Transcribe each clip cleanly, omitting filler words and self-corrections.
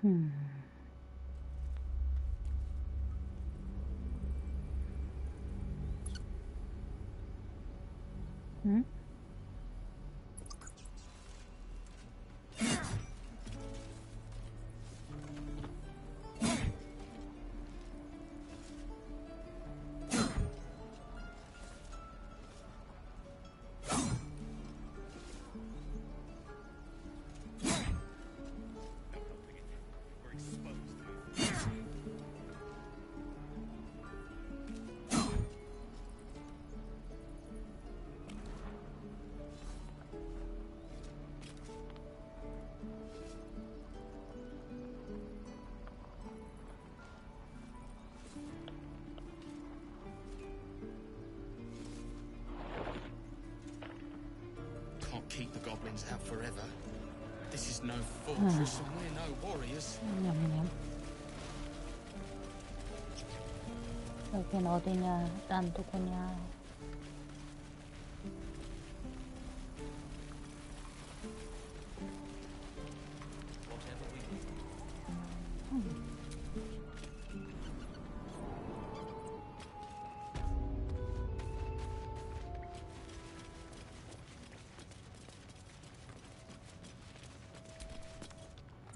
응? Keep the goblins out forever. This is no fortress and we're no warriors. 여긴 어디냐? 난 누구냐?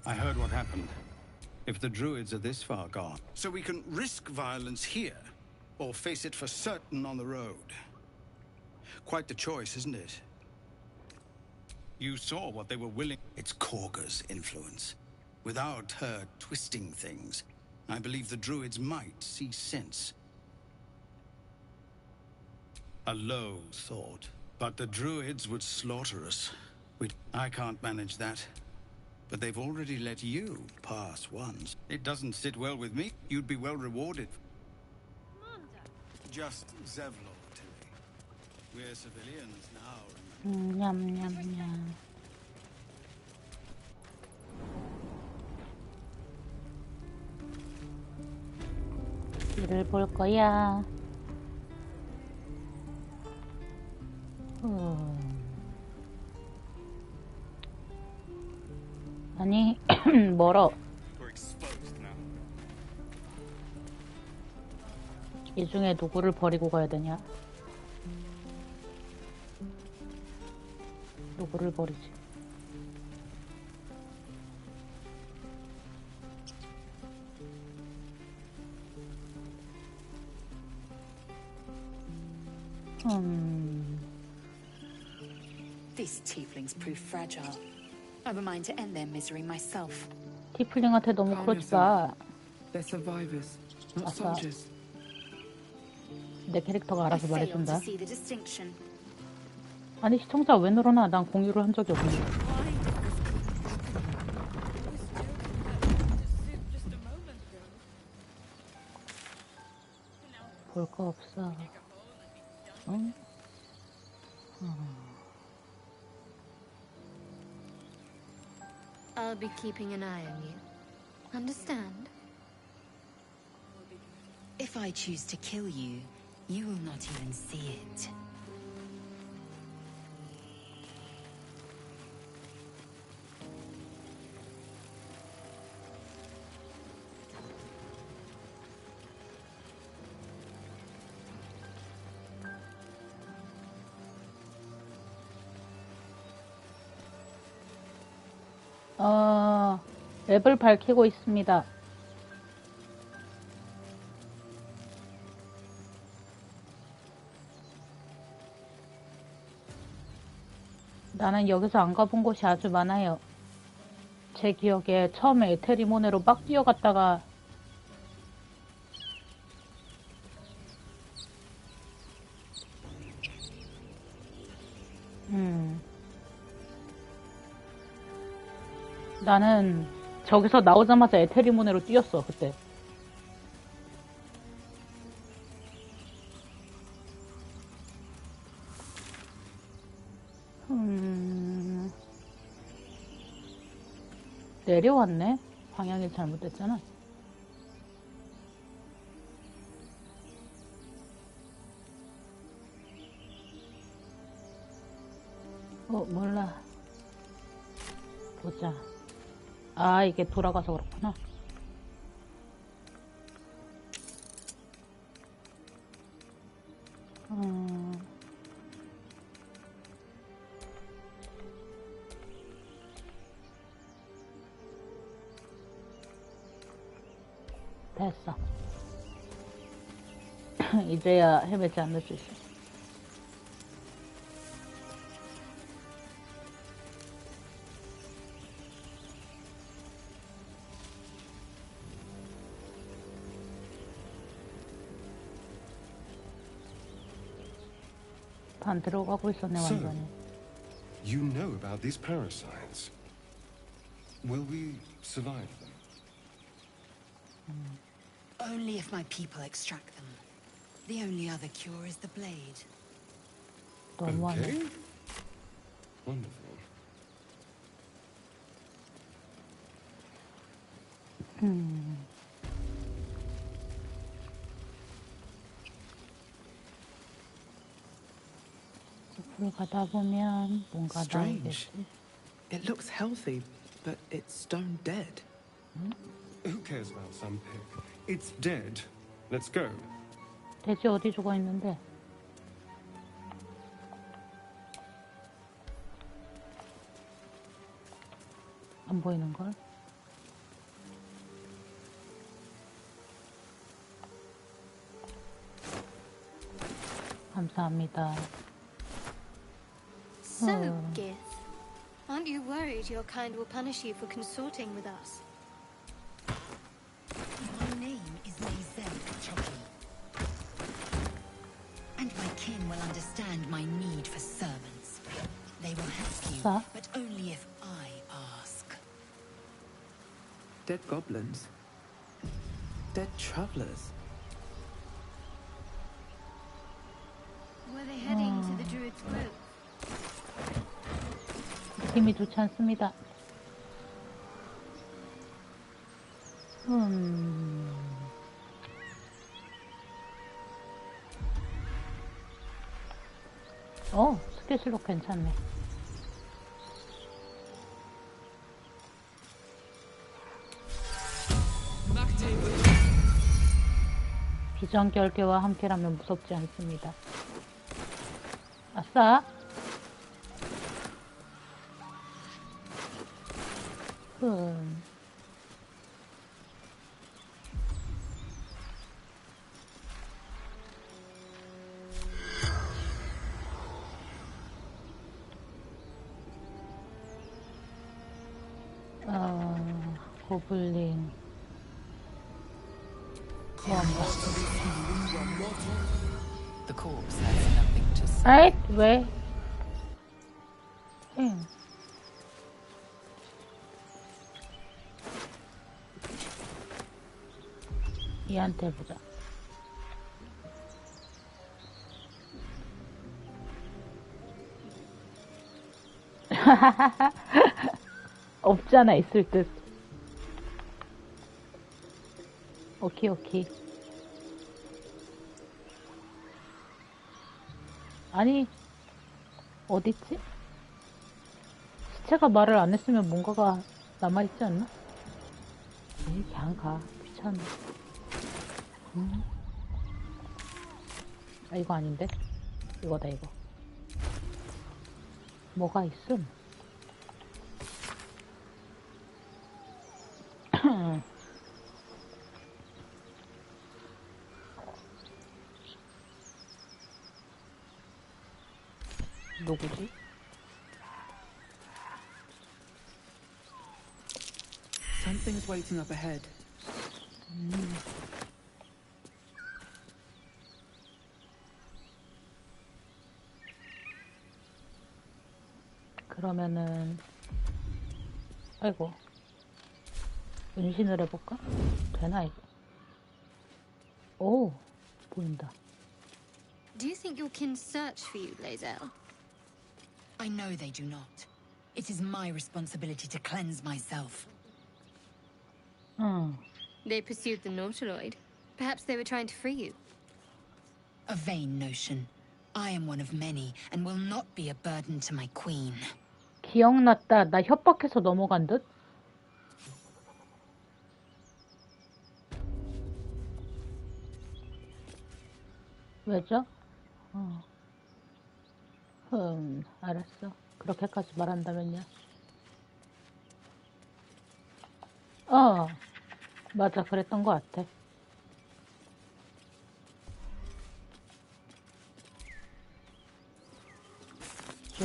I heard what happened. If the druids are this far gone. So we can risk violence here, or face it for certain on the road. Quite the choice, isn't it? You saw what they were willing. It's Korga's influence. Without her twisting things, I believe the druids might see sense. A low thought. But the druids would slaughter us. I can't manage that. But they've already let you pass once. It doesn't sit well with me. You'd be well rewarded. Just Zevlor, Tilly. We're civilians now. 냠냠냠. 일을 볼 거야. 아니, 멀어. 이 중에 누구를 버리고 가야 되냐? 누구를 버리지? These tieflings prove fragile. I have a mind to end their misery myself. 티플링한테 너무 그러지 마. They're survivors, not soldiers. 내 캐릭터가 알아서 I fail to 말해준다. see the distinction. 아니 시청자 왜 늘어나? 난 공유를 한 적이 없는데. 볼 거 없어. 응? I'll be keeping an eye on you. Understand? If I choose to kill you, you will not even see it. 앱을 밝히고 있습니다. 나는 여기서 안 가본 곳이 아주 많아요. 제 기억에 처음에 에테리모네로 막 뛰어갔다가 나는 저기서 나오자마자 에테리모네로 뛰었어 그때. 내려왔네? 방향이 잘못됐잖아. 몰라. 보자. 아, 이게 돌아가서 그렇구나. 됐어. 이제야 헤매지 않을 수 있어. 반 들어가고 있었네, So, 완전히. you know about these parasites. Will we survive them? Only if my people extract them. The only other cure is the blade. 너무하네. Okay. Wonderful. 숲을 가다 보면 뭔가 Strange. 나오겠지. It looks healthy, but it's stone dead. Who cares about some pig? It's dead. Let's go. 돼지 어디 죽어 있는데? 안 보이는 걸? 감사합니다. So, Gith, aren't you worried your kind will punish you for consorting with us? My name is Mazel Chucky. And my kin will understand my need for servants. They will help you, Sir? but only if I ask. Dead goblins. Dead travelers. Were they heading to the Druid's Grove? 힘이 좋지 않습니다. 스케치록 괜찮네. 비전결계와 함께라면 무섭지 않습니다. 아싸! 고블린 구한다. The corpse has nothing to say. 아잇! 왜? 응. 얘한테 해보자. 없잖아, 있을 듯. 오케이, 오케이. 아니, 어딨지? 시체가 말을 안 했으면 뭔가가 남아있지 않나? 에이, 그냥 가. 귀찮아. 아, 이거 아닌데? 이거다, 이거. 뭐가 있음? 누구지? Something's waiting up ahead. 그러면은 아이고 은신을 해볼까? 되나 이거? 오 보인다. Do you think your kin search for you, Lae'zel? I know they do not. It is my responsibility to cleanse myself. 응. They pursued the Nautiloid. Perhaps they were trying to free you. A vain notion. I am one of many, and will not be a burden to my queen. 기억났다. 나 협박해서 넘어간 듯? 왜죠? 알았어. 그렇게까지 말한다면요. 맞아. 그랬던 것 같아. 쭉,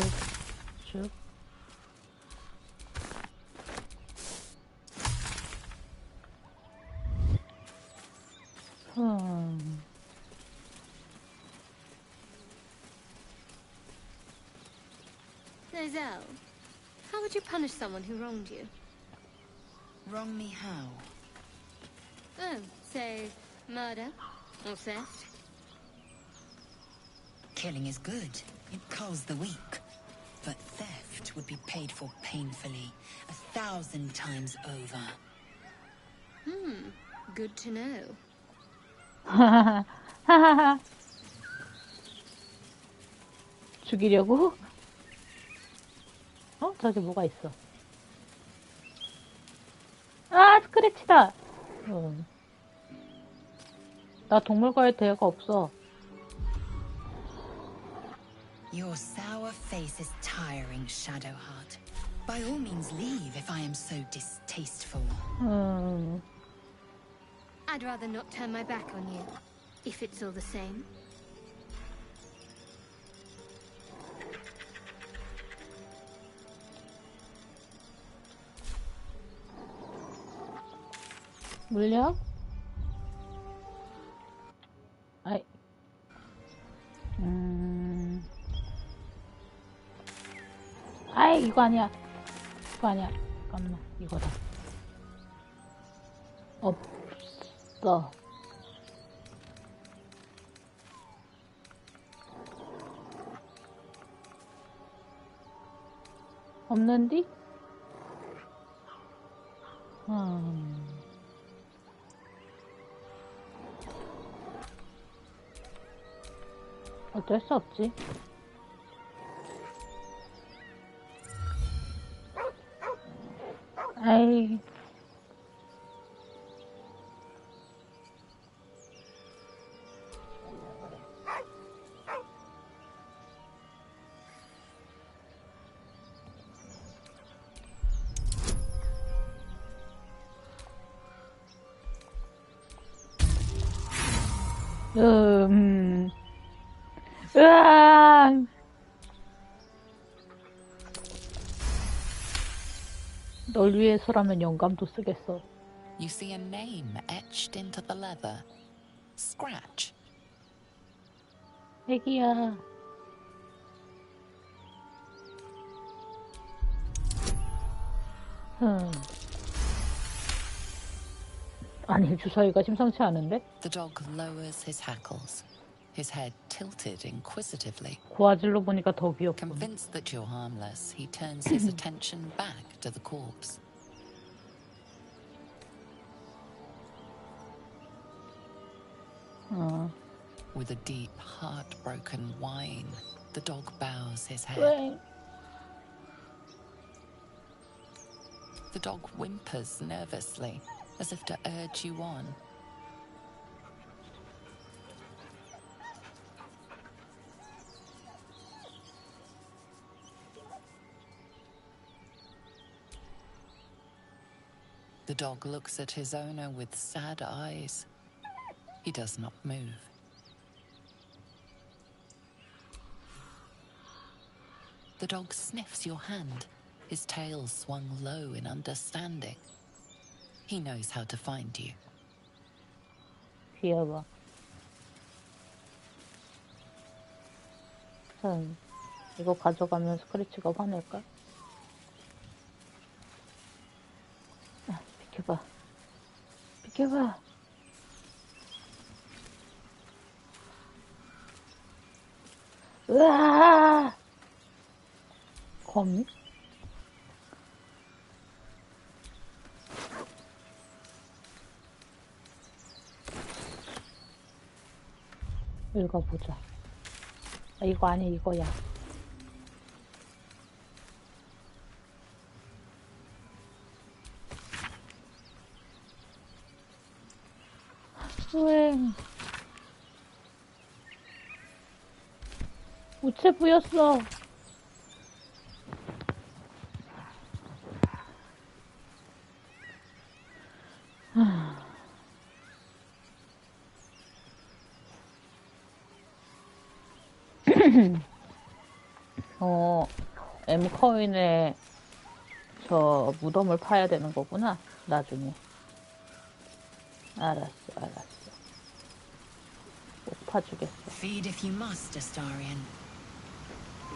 쭉. So, Zell, how would you punish someone who wronged you? Wrong me how? Oh, say, murder or theft? Killing is good. It culls the weak. But theft would be paid for painfully, 1,000 times over. Good to know. 하하하. 죽이려고? 저기 뭐가 있어. 아, 스크래치다! 나 동물과의 대화가 없어. Your sour face is tiring, Shadowheart. By all means leave if I am so distasteful. I'd rather not turn my back on you, if it's all the same. 물려? 아이. 아이, 이거 아니야. 이거 아니야. 잠깐만, 이거다. 없어. 없는디? 어쩔 수 없지. 아이. 으앙! 널 위해서라면 영감도 쓰겠어. You see a name etched into the leather. Scratch. 애기야. 아니, 주사위가 심상치 않은데? The dog lowers his hackles, his head tilted inquisitively. 고화질로 보니까 더 귀엽군. Convinced that you're harmless, he turns his attention back to the corpse. With a deep, heartbroken whine, the dog bows his head. 왜? The dog whimpers nervously, as if to urge you on. The dog looks at his owner with sad eyes. He does not move. The dog sniffs your hand, his tail swung low in understanding. He knows how to find you. 귀여워. 이거 가져가면 스크래치가 화낼까? 비켜봐. 비켜봐. 으아! 거미? 읽어보자. 아, 이거 아니, 이거야. 왜? 우체부였어. M커인에 저 무덤을 파야 되는 거구나, 나중에. 알았어. 꼭 파주겠어. Feed if you must, Astarion.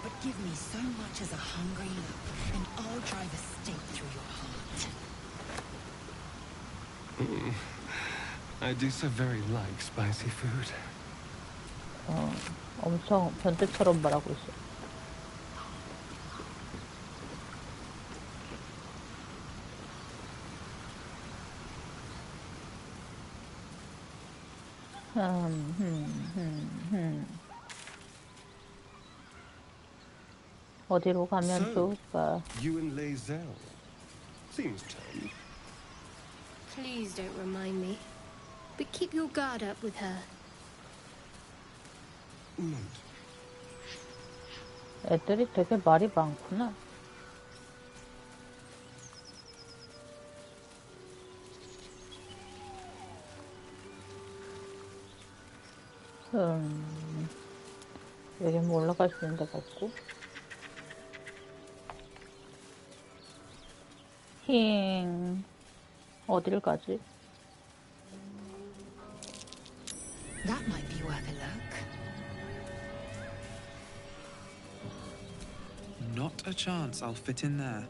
But give me so much as a hungry look, and I'll drive a stake through your heart. I do so very like spicy food. 엄청 변태처럼 말하고 있어. 어디로 가면 So, 좋을까? you and Lae'zel. Seems tame. Please don't remind me. But keep your guard up with her. Note. 애들이 되게 말이 많구나. 여긴 뭐 올라갈 수 있는 데가 없고. 어딜 가지? That might be worth a look. Not a chance I'll fit in there.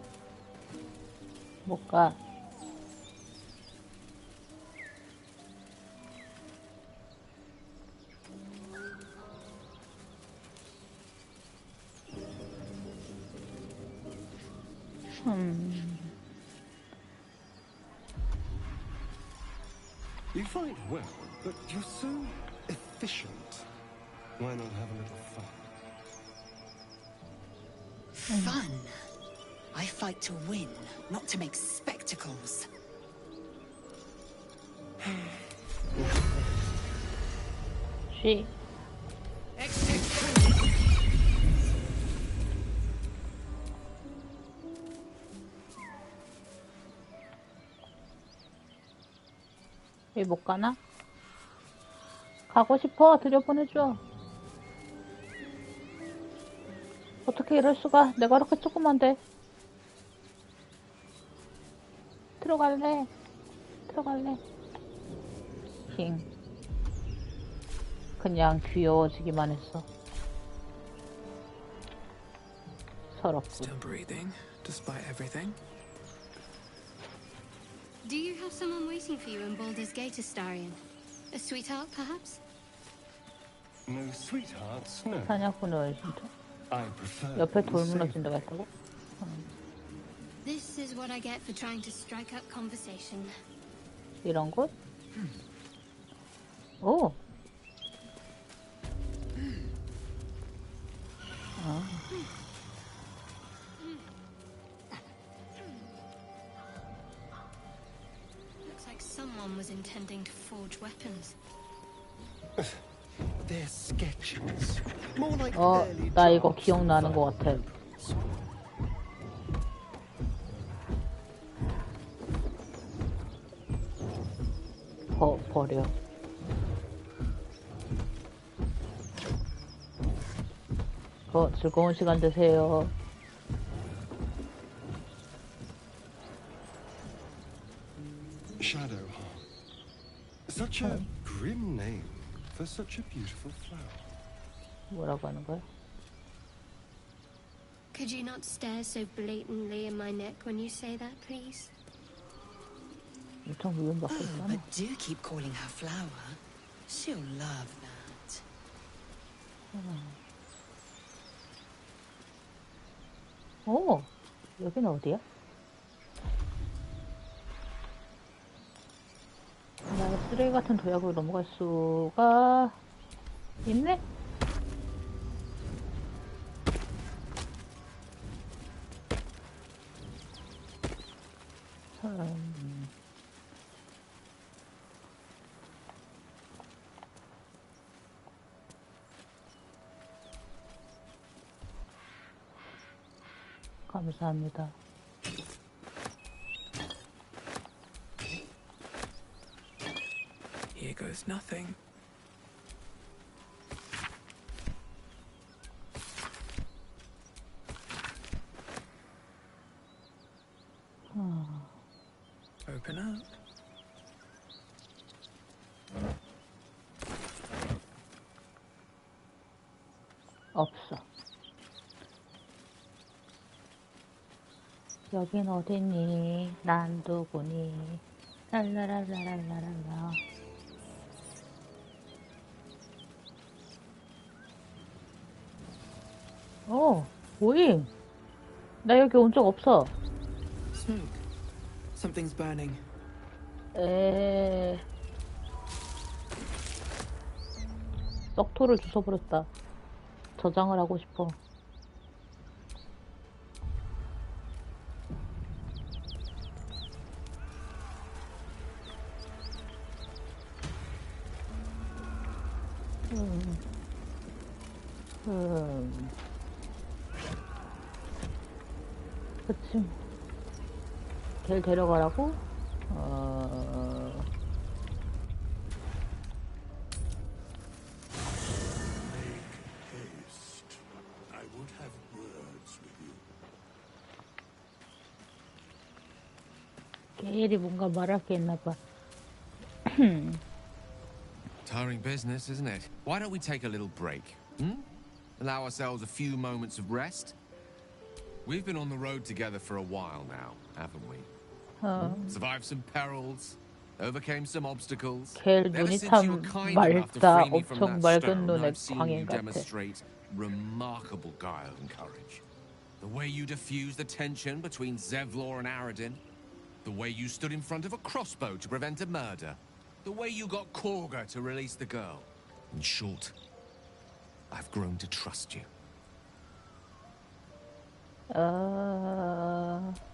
못 가. You fight well, but you're so efficient. Why not have a little fun? Fun? I fight to win, not to make spectacles. 쉬. 왜 못 가나? 가고 싶어. 들여보내줘. 어떻게 이럴 수가. 내가 이렇게 조그만데. 들어갈래. 그냥 귀여워지기만 했어. 서럽고. Still breathing, despite everything. Do you have someone waiting for you in Baldur's Gate, Astarion? A sweetheart, perhaps? No sweethearts, no. 사냥꾼을 진짜. I prefer 옆에 them 돌 safe. 무너진 데가 있다고? This is what I get for trying to strike up conversation. 이런 곳? 오! Looks like someone was intending to forge weapons. They're sketches. More like early 나 이거 drafts 기억나는 of 것 같아. 버려. 즐거운 시간 되세요. Shadowheart. Such a grim name for such a beautiful flower. 뭐라고 하는 거야? Could you not stare so blatantly in my neck when you say that, please? 엄청 위험받고 Oh, 있잖아. but do keep calling her flower. She'll love that. 오! 여긴 어디야? 나의 쓰레기 같은 도약으로 넘어갈 수가 있네? 감사합니다. Here goes nothing. Open up. 없어. 여긴 어디니? 난 누구니? 랄라랄라랄라랄라. 오잉. 나 여기 온 적 없어. Smoke. Something's burning. 썩토를 주워버렸다. 저장을 하고 싶어. 그치. 걔를 데려가라고? Haste. I would have words with you. 걔일이 뭔가 말할 게 있나봐. Tiring business, isn't it? Why don't we take a little break? Allow ourselves a few moments of rest? We've been on the road together for a while now, haven't we? Survived some perils, overcame some obstacles. 걔 Ever 눈이 since you were 참 kind enough to 맑다. free me from 엄청 that 맑은 stone, 눈의 I've seen 광인 you 같아. demonstrate remarkable guile and courage. The way you diffused the tension between Zevlor and Aradin. The way you stood in front of a crossbow to prevent a murder. The way you got Korga to release the girl. In short, I've grown to trust you.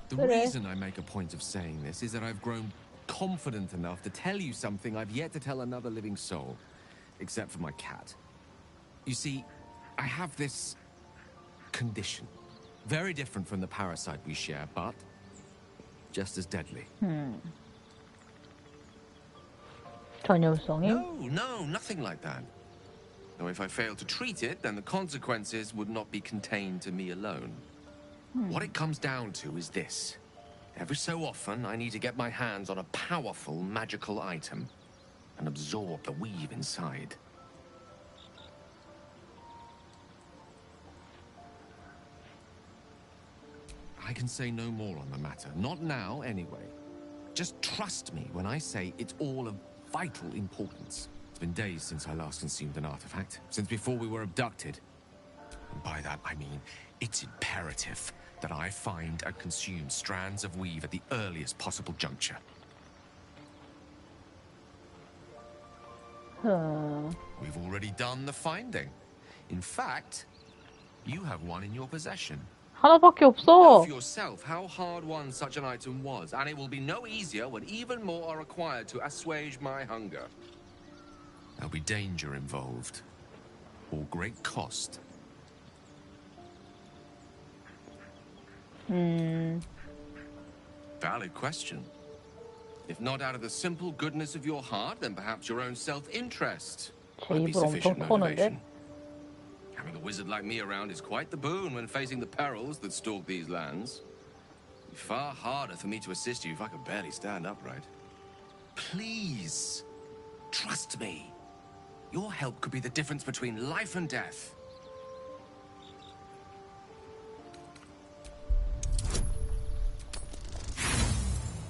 The reason I make a point of saying this is that I've grown confident enough to tell you something I've yet to tell another living soul, except for my cat. You see, I have this condition. Very different from the parasite we share, but just as deadly. 전염성이? No, nothing like that. Though if I fail to treat it, then the consequences would not be contained to me alone. What it comes down to is this. Every so often, I need to get my hands on a powerful magical item and absorb the weave inside. I can say no more on the matter. Not now, anyway. Just trust me when I say it's all of vital importance. It's been days since I last consumed an artifact, since before we were abducted. And by that, I mean it's imperative that I find and consume strands of weave at the earliest possible juncture. We've already done the finding. In fact, you have one in your possession. 하나밖에 Know 없어. for yourself how hard-won such an item was, and it will be no easier when even more are required to assuage my hunger. There'll be danger involved, or great cost. Valid question. If not out of the simple goodness of your heart, then perhaps your own self-interest 제 might be 입을 엄청 sufficient 터는데? motivation. Having a wizard like me around is quite the boon when facing the perils that stalk these lands. It'd be far harder for me to assist you if I could barely stand upright. Please, trust me. Your help could be the difference between life and death.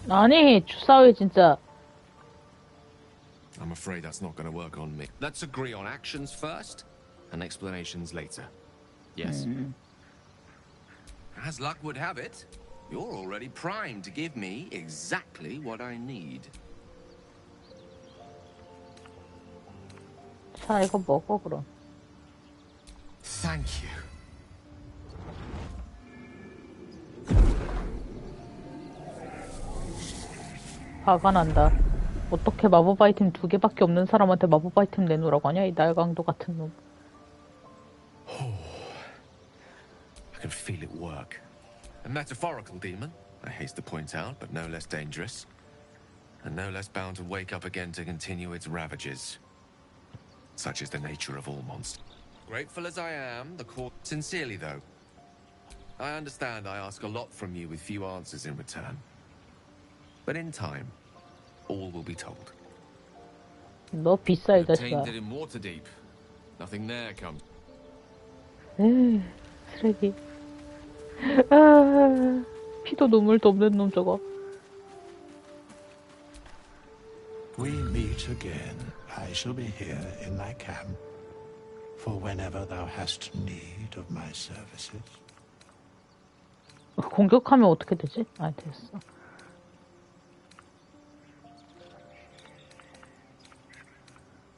아니, 주사위 진짜. I'm afraid that's not going to work on me. Let's agree on actions first and explanations later. Yes? As luck would have it, you're already primed to give me exactly what I need. 자, 이거 먹어, 그럼. Thank you. 화가 난다. 어떻게 마법 아이템 2개밖에 없는 사람한테 마법 아이템 내놓으라고 하냐? 이 날강도 같은 놈. I can feel it work. A metaphorical demon, I haste to point out, but no less dangerous. And no less bound to wake up again to continue its ravages. Such is the nature of all monsters. Grateful as I am, the court... Sincerely, though. I understand I ask a lot from you with few answers in return. But in time, all will be told. 너 비싸 이 자식아. Obtained it in Waterdeep. Nothing there comes. 에이, 쓰레기. 아, 피도 눈물도 없는 놈 저거. We meet again. I shall be here in thy camp for whenever thou hast need of my services. 공격하면 어떻게 되지? 아, 됐어.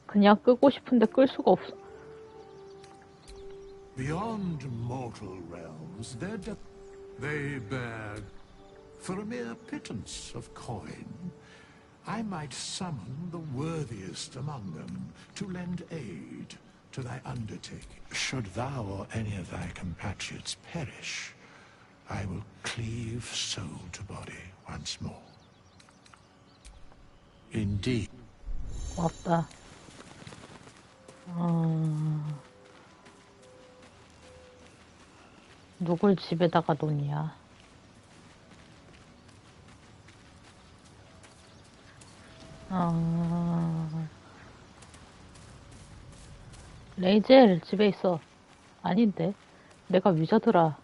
그냥 끄고 싶은데 끌 수가 없어. Beyond mortal realms, they beg for a mere pittance of coin. I might summon the worthiest among them to lend aid to thy undertaking. Should thou or any of thy compatriots perish, I will cleave soul to body once more. Indeed. 고맙다. 누굴 집에다가 놓냐? 레이젤 집에 있어. 아닌데 내가 위저드라.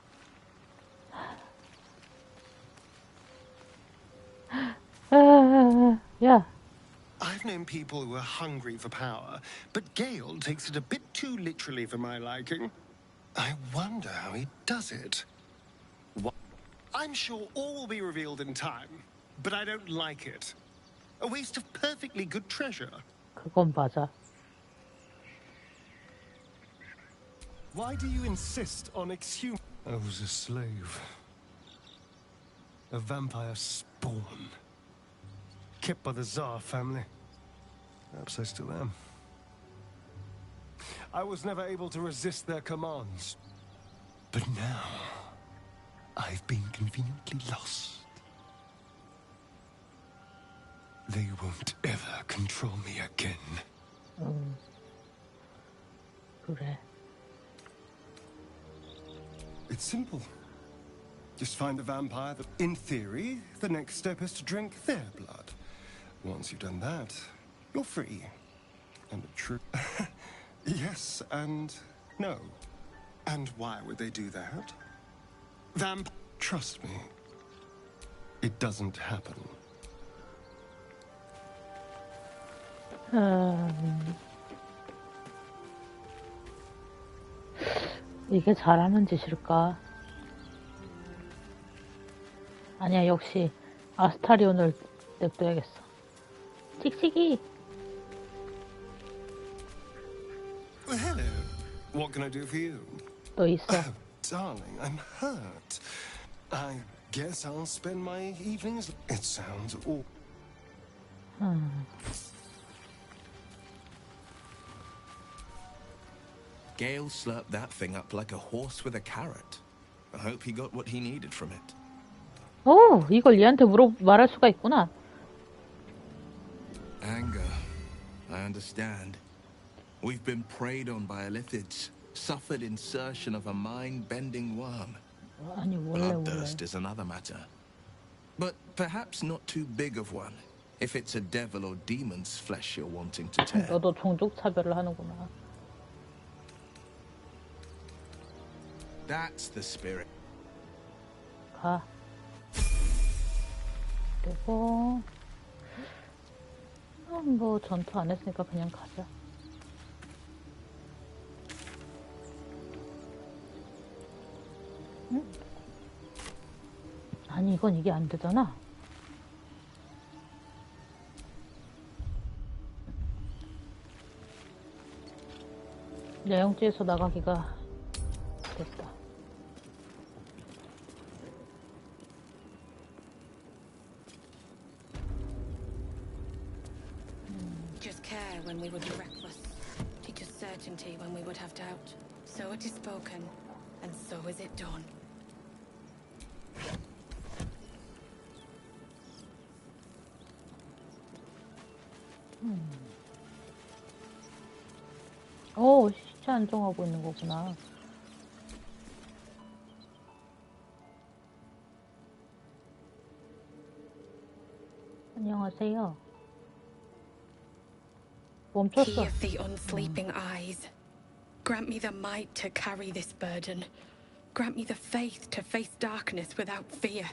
야. I've known people who are hungry for power, but Gale takes it a bit too literally for my liking. I wonder how he does it. I'm sure all will be revealed in time, but I don't like it. A waste of perfectly good treasure. 그건 맞아. Why do you insist on exhuming? I was a slave. A vampire spawn. Kept by the Tsar family. Perhaps I still am. I was never able to resist their commands. But now, I've been conveniently lost. They won't ever control me again. 그래. It's simple. Just find the vampire that, in theory, the next step is to drink their blood. Once you've done that, you're free. And the truth... Yes and no. And why would they do that? Trust me. It doesn't happen. 이게 잘하는 짓일까? 아니야, 역시 아스타리온을 냅둬야겠어. 칙칙이. Well, hello. What can I do for you? 너 있어. Oh, darling, I'm hurt. I guess I'll spend my evenings... It sounds awful. Gale slurped that thing up like a horse with a carrot. I hope he got what he needed from it. 오, 이걸 얘한테 말할 수가 있구나. Anger. I understand. We've been preyed on by Elithids, suffered insertion of a mind-bending worm. 아니, Bloodthirst is another matter. But perhaps not too big of one, if it's a devil or demon's flesh you're wanting to tear. 너도 종족 차별을 하는구나. That's the spirit. 가. 그리고 뭐 전투 안 했으니까 그냥 가자. 응? 아니 이건 이게 안 되잖아. 내용지에서 나가기가 됐다. Just care when we would be reckless. Teach us certainty when we would have doubt. So it is spoken, and so is it done. 오, 시체 안정하고 있는 거구나. 안녕하세요. 멈췄어. Key of the unsleeping eyes. Grant me the might to carry this burden. Grant me the faith to face darkness without fear.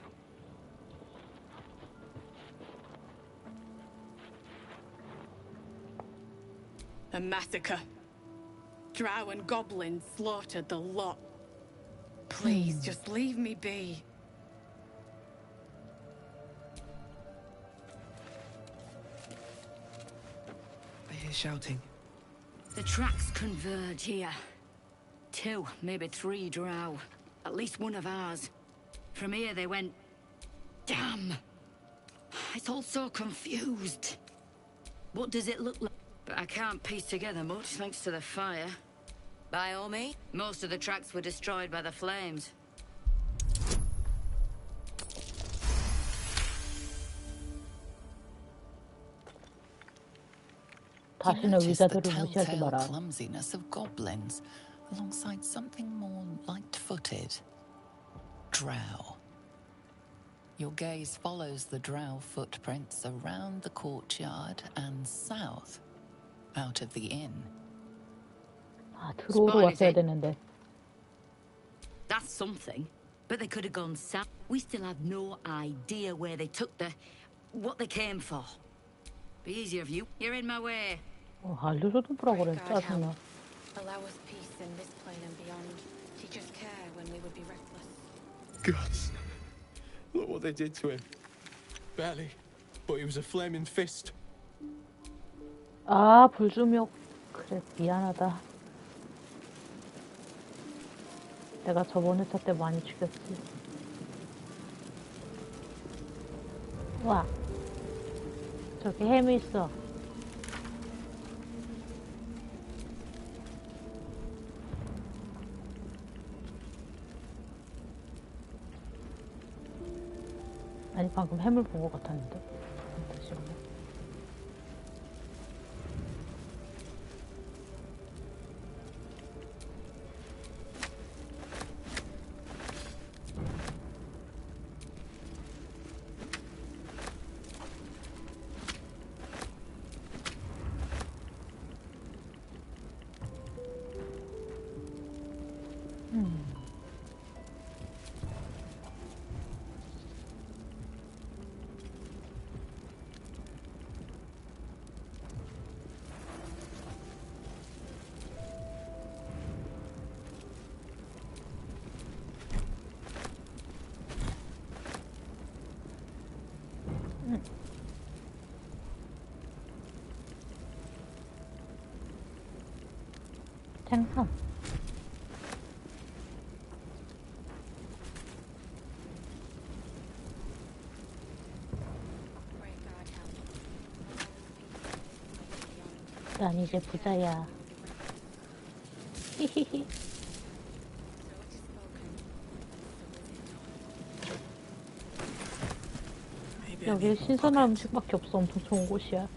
A massacre. Drow and goblins slaughtered the lot. Please, just leave me be. I hear shouting. The tracks converge here. 2, maybe 3 drow. At least one of ours. From here they went... Damn! It's all so confused. What does it look like? But I can't piece together much thanks to the fire. By all means, most of the tracks were destroyed by the flames. You notice the telltale clumsiness of goblins, alongside something more light-footed. Drow. Your gaze follows the drow footprints around the courtyard and south, out of the inn. 아, 들어오러 왔어야 되는데. That's something. But they could have gone south. We still have no idea where they took what they came for. Be easier if you're in my way. 알려줘도 보라 그래. 짜증나. Allow us peace in this plane and beyond. Teach us care when we would be reckless. Gods. Look what they did to him. Barely. But he was a flaming fist. 아, 불주먹. 그래, 미안하다. 내가 저번 회차 때 많이 죽였지. 와. 저기 햄이 있어. 아니, 방금 햄을 본 것 같았는데. 잠시만요. 생선. 난 이제 부자야. 히히히. 여기 신선한 음식밖에 없어. 엄청 좋은 곳이야.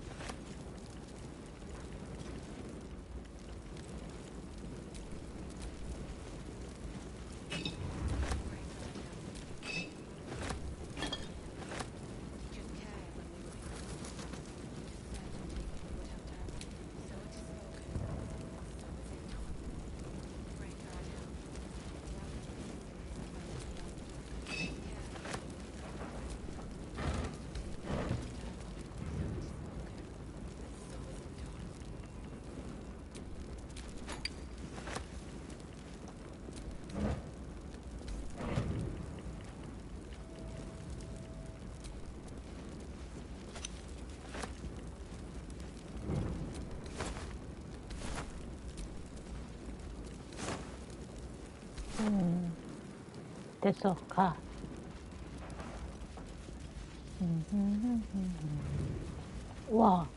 됐어, 가. 와.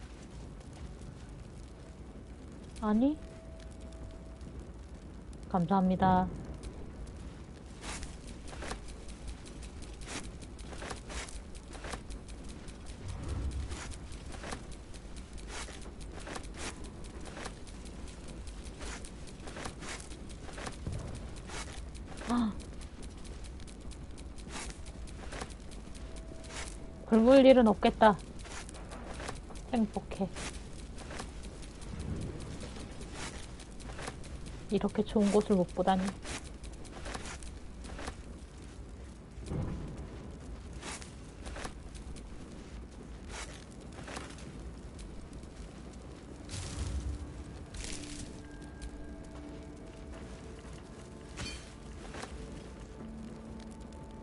아니? 감사합니다. 굶을 일은 없겠다. 행복해. 이렇게 좋은 곳을 못 보다니.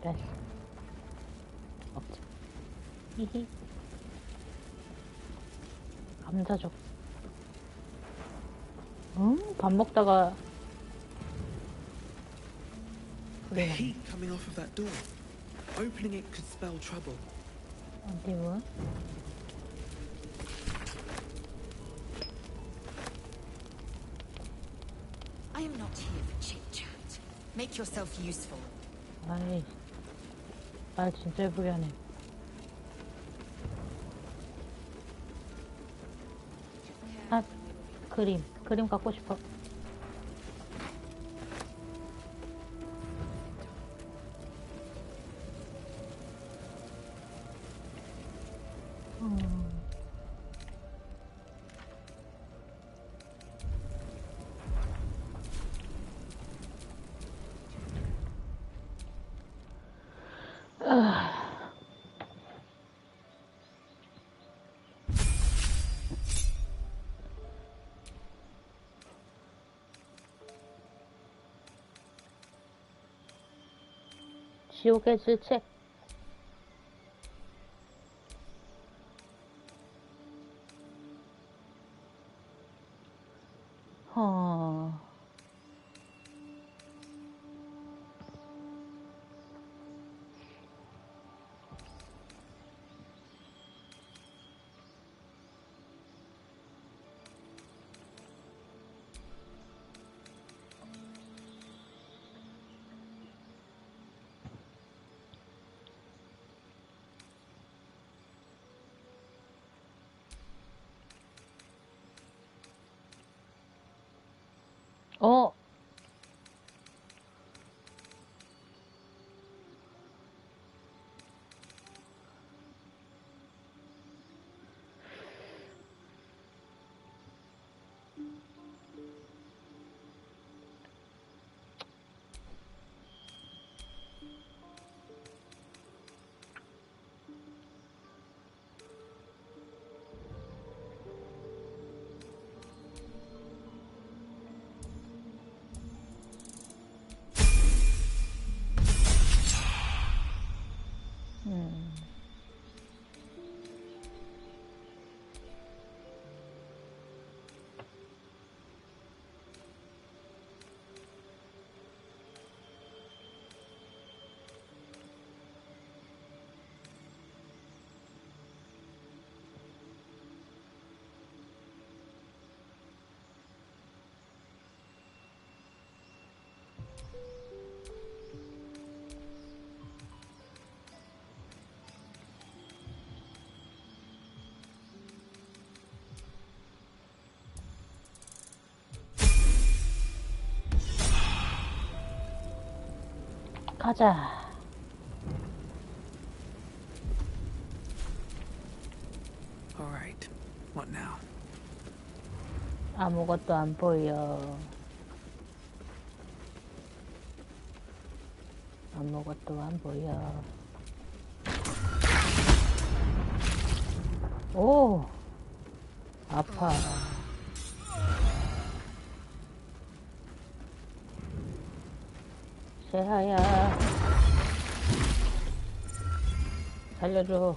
됐어. 없지. 히히. 감자죽. 밥 먹다가 The heat coming off of that door. Opening it could spell trouble. 어디 뭐? I am not here for chit-chat. Make yourself useful. 아이, 말 진짜 예쁘게 하네. 아, 그림 갖고 싶어. 지옥의 질책. 어. 가자. All right. What now? 아무것도 안 보여. 아무것도 안 보여. 오, 아파. 세하야, 살려줘.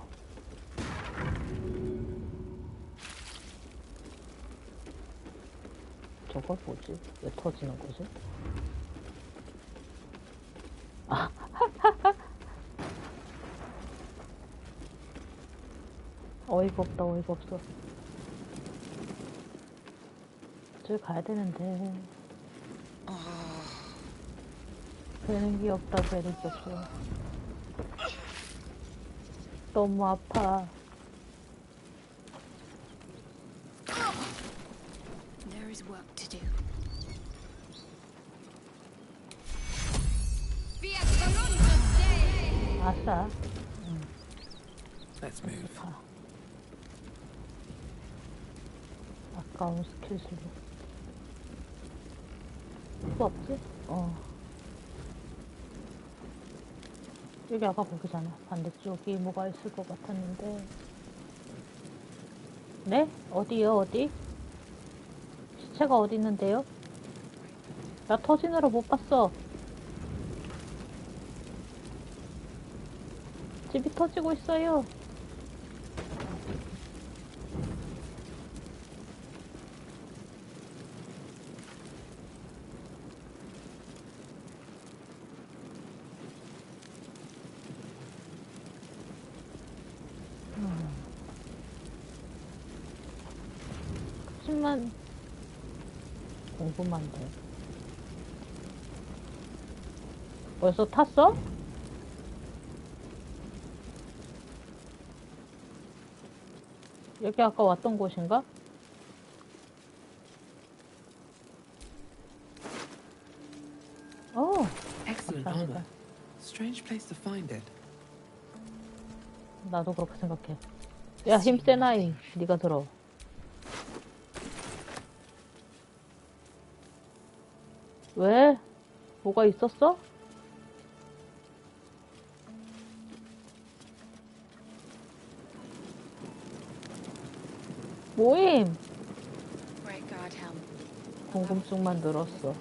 저거 뭐지? 왜 터지는 거지? 아, 어이가 없다, 어이가 없어. 저기 가야 되는데. 배는 게 없다, 배는 게 없어. 너무 아파. There is work to do. 아싸. Let's move. 아까운 스킬 수로. 뭐 없지? 여기 아까 거기잖아. 반대쪽이 뭐가 있을 것 같았는데. 네? 어디요? 어디? 시체가 어디 있는데요? 나 터지느라 못 봤어. 집이 터지고 있어요. 하지만 궁금한데. 벌써 탔어? 여기 아까 왔던 곳인가? 오, Excellent armor. Strange place to find it. 나도 그렇게 생각해. 야, 힘센 아이, 네가 들어. 왜? 뭐가 있었어? 모임! 궁금증만 늘었어.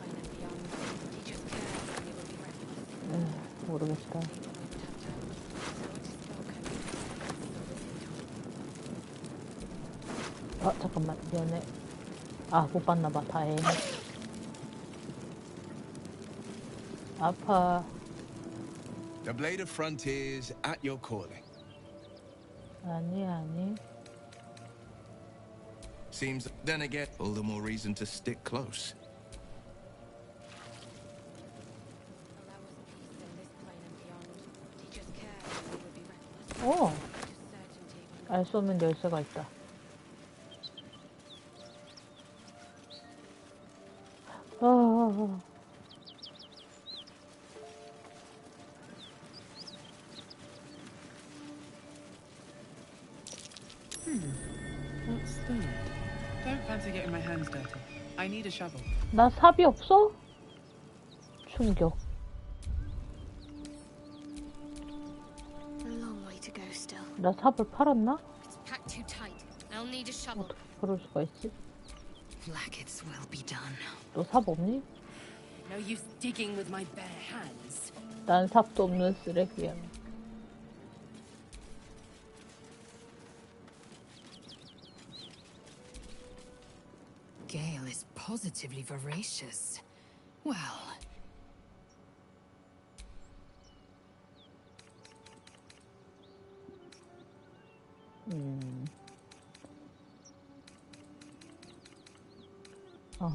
모르겠다. 잠깐만, 미안해. 못 봤나봐, 다행. 아파. The blade of frontiers at your calling. 아니. Seems, then again, all the more reason to stick close. 알 수 없는 열쇠가 있다. What's that? Don't fancy getting my hands dirty. I need a shovel. 나 삽이 없어? 충격. A long way to go still. 나 삽을 팔았나? It's packed too tight. I'll need a shovel. 어떻게 그럴 수가 있지? Blackets will be done. 너 삽 없니? No use digging with my bare hands. 난 삽도 없는 쓰레기야. Gale is positively voracious. Well...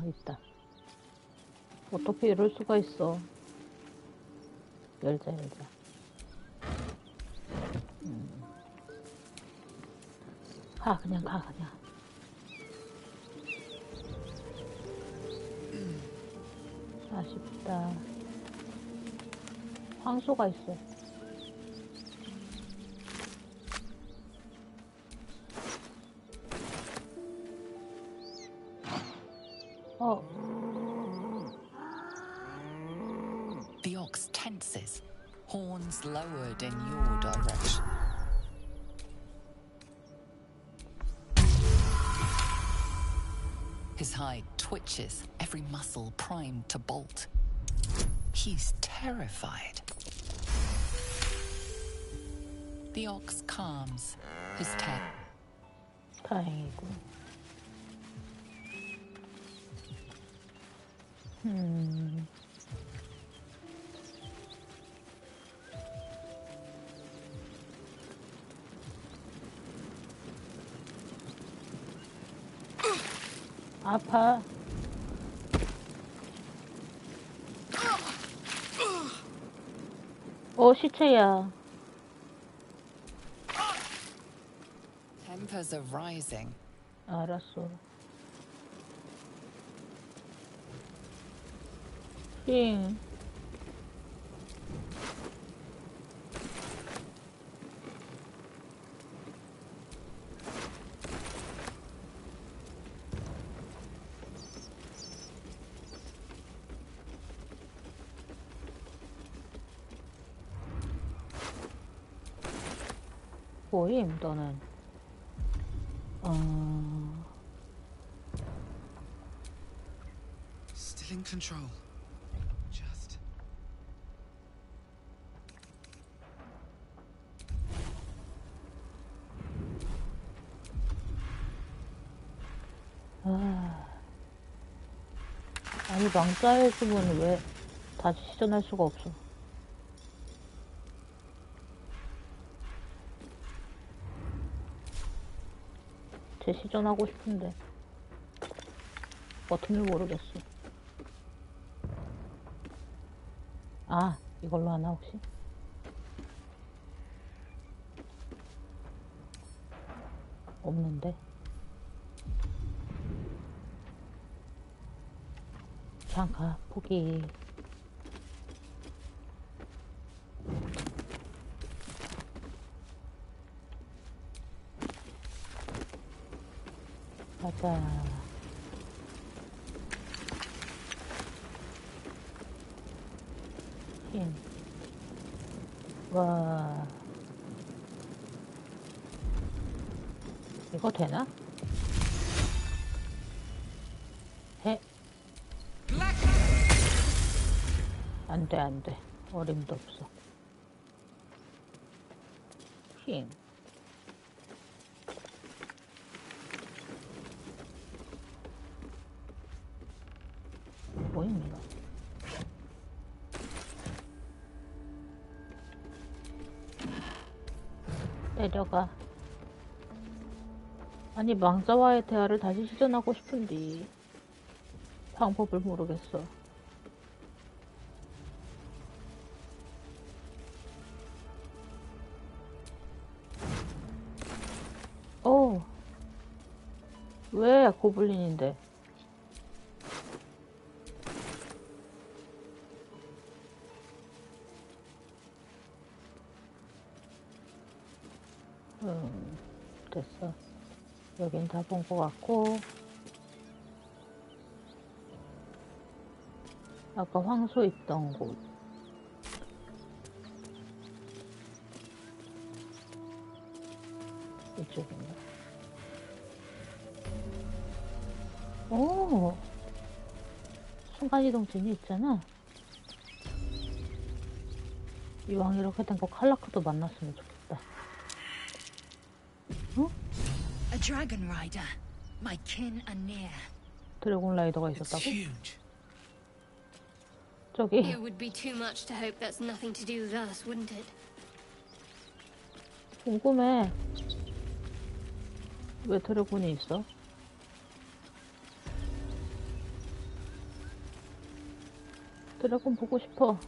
있다. 어떻게 이럴 수가 있어. 열자. 그냥 가. 아쉽다. 황소가 있어. The ox tenses, horns lowered in your direction. His hide twitches, every muscle primed to bolt. He's terrified. The ox calms, his tail. 다행이고. 아파. 시체야. Tempers are rising. 알았어. 띵. 보임, 너는. Still in control. Just. 아니, 망자의 숲은 왜 다시 시전할 수가 없어? 재시전하고 싶은데 버튼을 모르겠어. 아, 이걸로 하나 혹시? 없는데. 잠깐 포기. 가자. 힘. 와. 이거 되나? 해. 안 돼, 안 돼. 어림도 없어. 힘. 보입니다. 내려가. 아니, 망자와의 대화를 다시 시전하고 싶은데 방법을 모르겠어. 왜 고블린인데? 됐어. 여긴 다 본 것 같고, 아까 황소 있던 곳. 이쪽인가? 오! 순간이동진이 있잖아. 이왕 이렇게 된 거 칼라크도 만났으면 좋겠다. 어? A dragon rider. My kin are near. 드래곤 라이더가 있었다고? 저기. It would be too much to hope that's nothing to do with us, wouldn't it? 궁금해. 왜 드래곤이 있어? 드래곤 보고 싶어.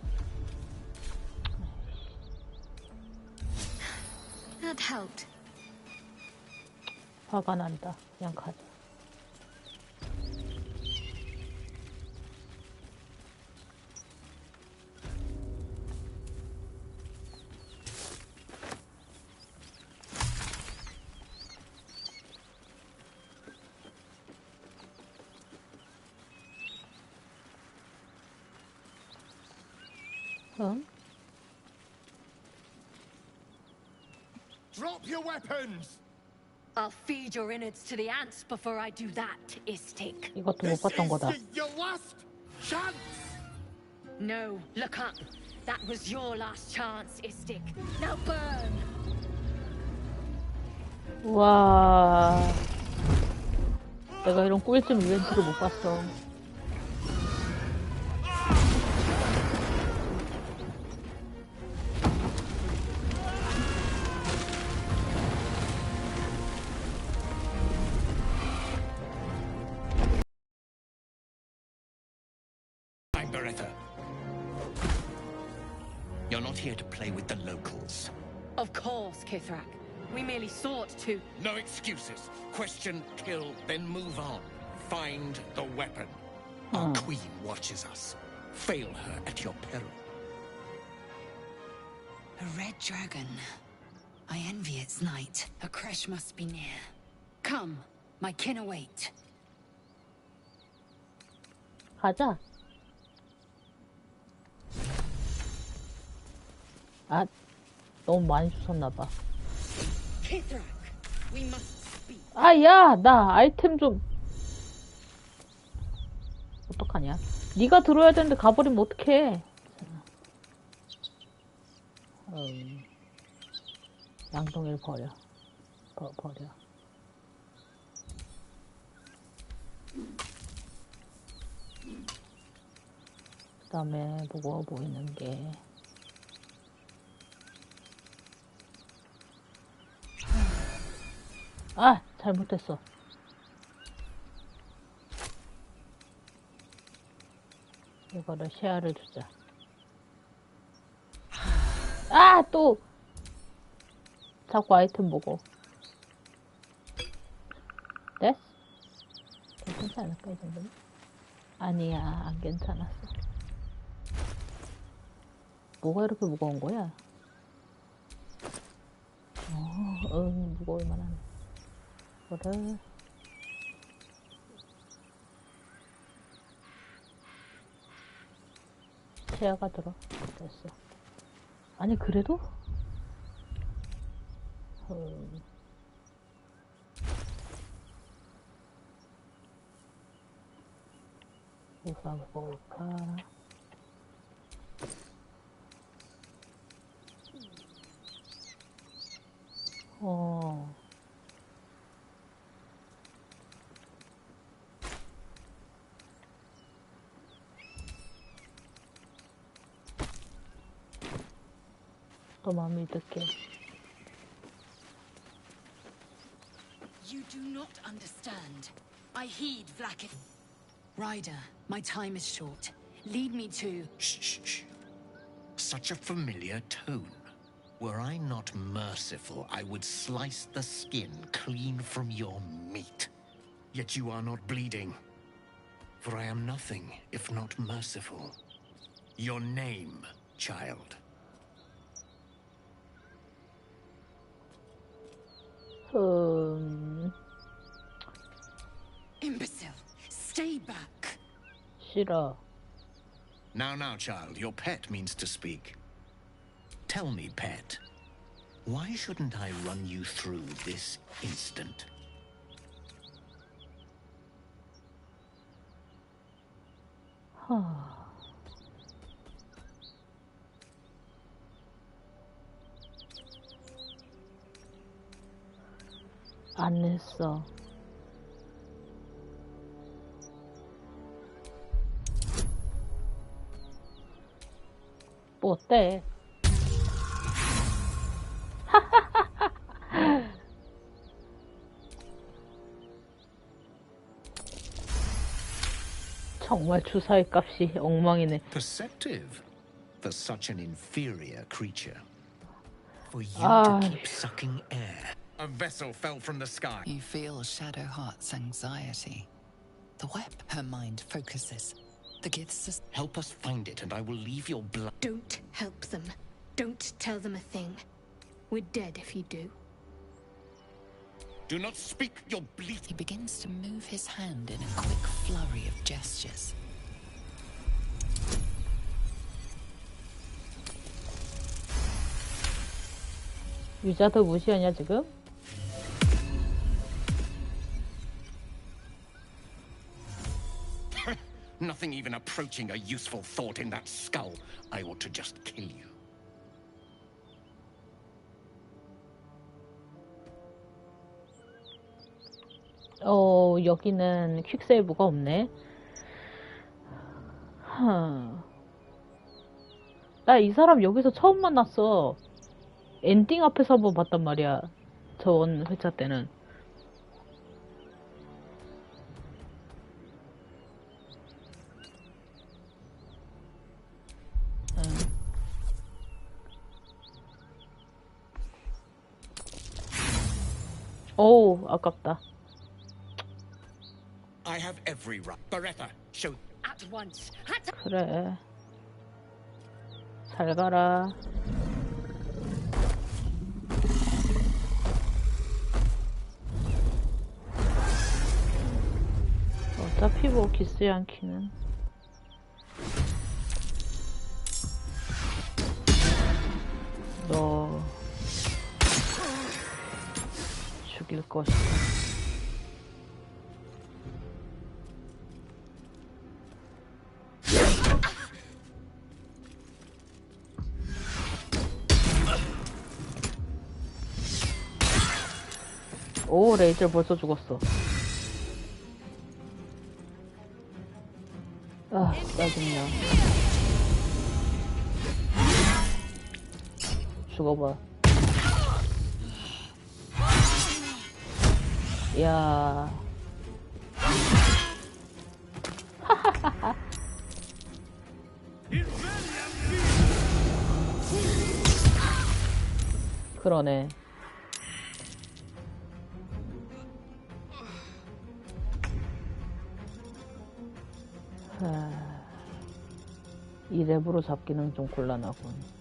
That helped. 화가 난다. 그냥 가자. Drop your weapons! I'll feed your innards to the ants before I do that, Istik. 이것도 못 봤던 거다. Your last chance! No, look up. That was your last chance, Istik. Now burn! 와, 내가 이런 꿀잼 이벤트를 못 봤어. You're not here to play with the locals. Of course, Kithrak. We merely sought to... No excuses. Question, kill, then move on. Find the weapon. Our queen watches us. Fail her at your peril. A red dragon. I envy its night. A crash must be near. Come, my kin await. 가자. 아, 너무 많이 주웠나봐. 아, 야, 나 아이템 좀. 어떡하냐? 네가 들어야 되는데 가버리면 어떡해? 양동이를 버려. 버려. 그 다음에 무거워 보이는 게. 아, 잘못했어. 이거를 쉐어를 주자. 아, 또! 자꾸 아이템 먹어. 됐어? 괜찮지 않을까, 이 정도는? 아니야, 안 괜찮았어. 뭐가 이렇게 무거운 거야? 무거울 만하네. 이거를. 체어가 들어. 됐어. 아니, 그래도? 뭐가 무거울까? 또 마음이 듣게. You do not understand. I heed Vlakin. Ryder, my time is short. Lead me to... Shh. Such a familiar tone. Were I not merciful, I would slice the skin clean from your meat. Yet you are not bleeding. For I am nothing if not merciful. Your name, child. Imbecile, stay back. 싫어. Now, child, your pet means to speak. Tell me, pet, why shouldn't I run you through this instant? 안 했어. 뭐 어때? 정말 주사위 값이 엉망이네. Perceptive for such an inferior creature. For you to keep sucking air. A vessel fell from the sky. You feel Shadowheart's anxiety. The web, her mind focuses. The gifts. Help us find it, and I will leave your blood. Don't help them. Don't tell them a thing. We're dead if you do. Do not speak your bleat. He begins to move his hand in a quick flurry of gestures. 유자도 무시하냐 지금? Nothing even approaching a useful thought in that skull. I ought to just kill you. 여기는 퀵세이브가 없네. 나 이 사람 여기서 처음 만났어. 엔딩 앞에서 한번 봤단 말이야. 전 회차 때는. 오우, 아깝다. I have every right. Beretta, show. At once. 그래. 잘 가라. 어차피 뭐 기스 양키는. 너 죽일 것이다. 오, 레이저 벌써 죽었어. 아, 짜증나. 죽어봐. 야. 그러네. 이 랩으로 잡기는 좀 곤란하군.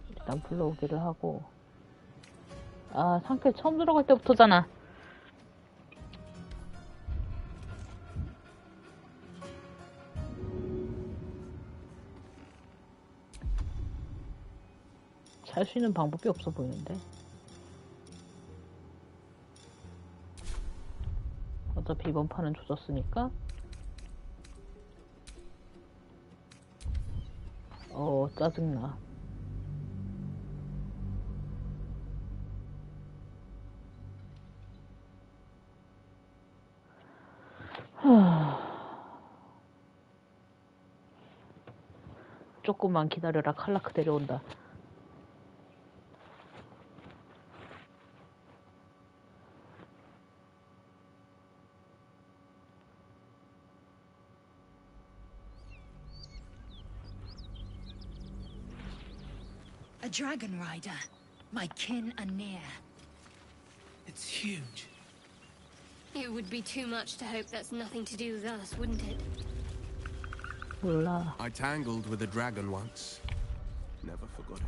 일단 불러오기를 하고. 아, 상쾌 처음 들어갈 때부터잖아. 살 수 있는 방법이 없어 보이는데. 어차피 이번 판은 조졌으니까. 짜증나. 조금만 기다려라. 칼라크 데려온다. A dragon rider. My kin are near. It's huge. It would be too much to hope that's nothing to do with us, wouldn't it? 몰라. I tangled with a dragon once. Never forgot it.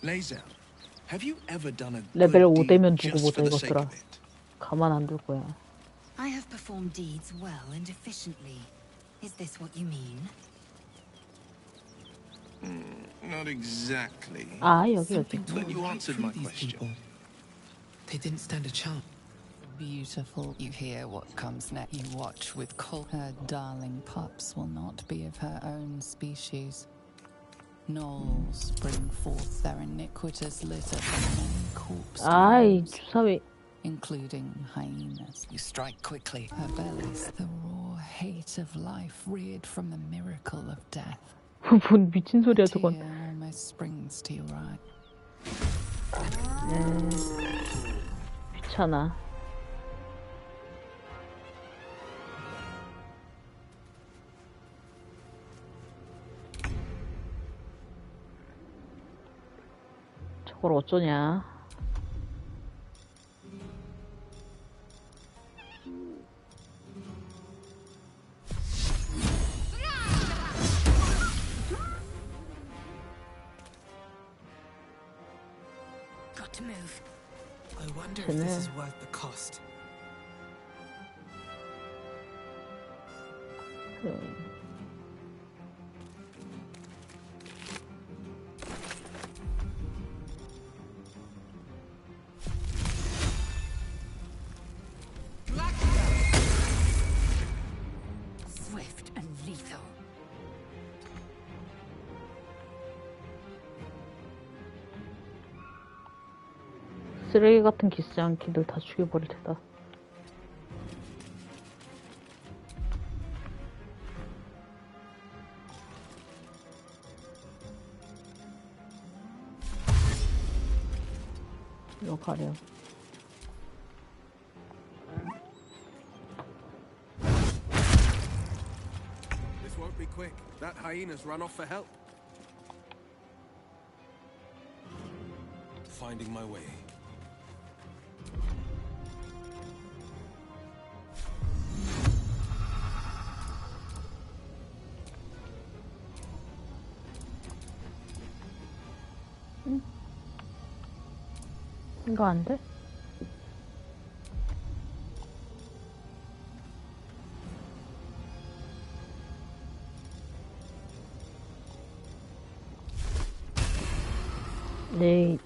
Lae'zel, have you ever done a 레벨 good 5되면 deed 두고 just 보자 for the sake 이것들아. of it? 가만 안 둘 거야. I have performed deeds well and efficiently. Is this what you mean? Not exactly. 아, 여기. But you answered my question. They didn't stand a chance. Beautiful. You hear what comes next. You watch with cold. Her darling pups will not be of her own species. Gnolls bring forth their iniquitous litter from many corpse 아이, dwellers, 주사위. including hyenas. You strike quickly. Her belly's the raw hate of life reared from the miracle of death. 뭔 미친 소리야, 저건. Tear almost springs to your eye. 귀찮아. 저걸 어쩌냐. Got to move. I wonder if this is worth the cost. Swift and lethal. 쓰레기 같은 기스장기들 다 죽여버릴 테다. 이거 가려. This won't be quick. That hyena's run off for help. Finding my way. 이거 안 돼? 네.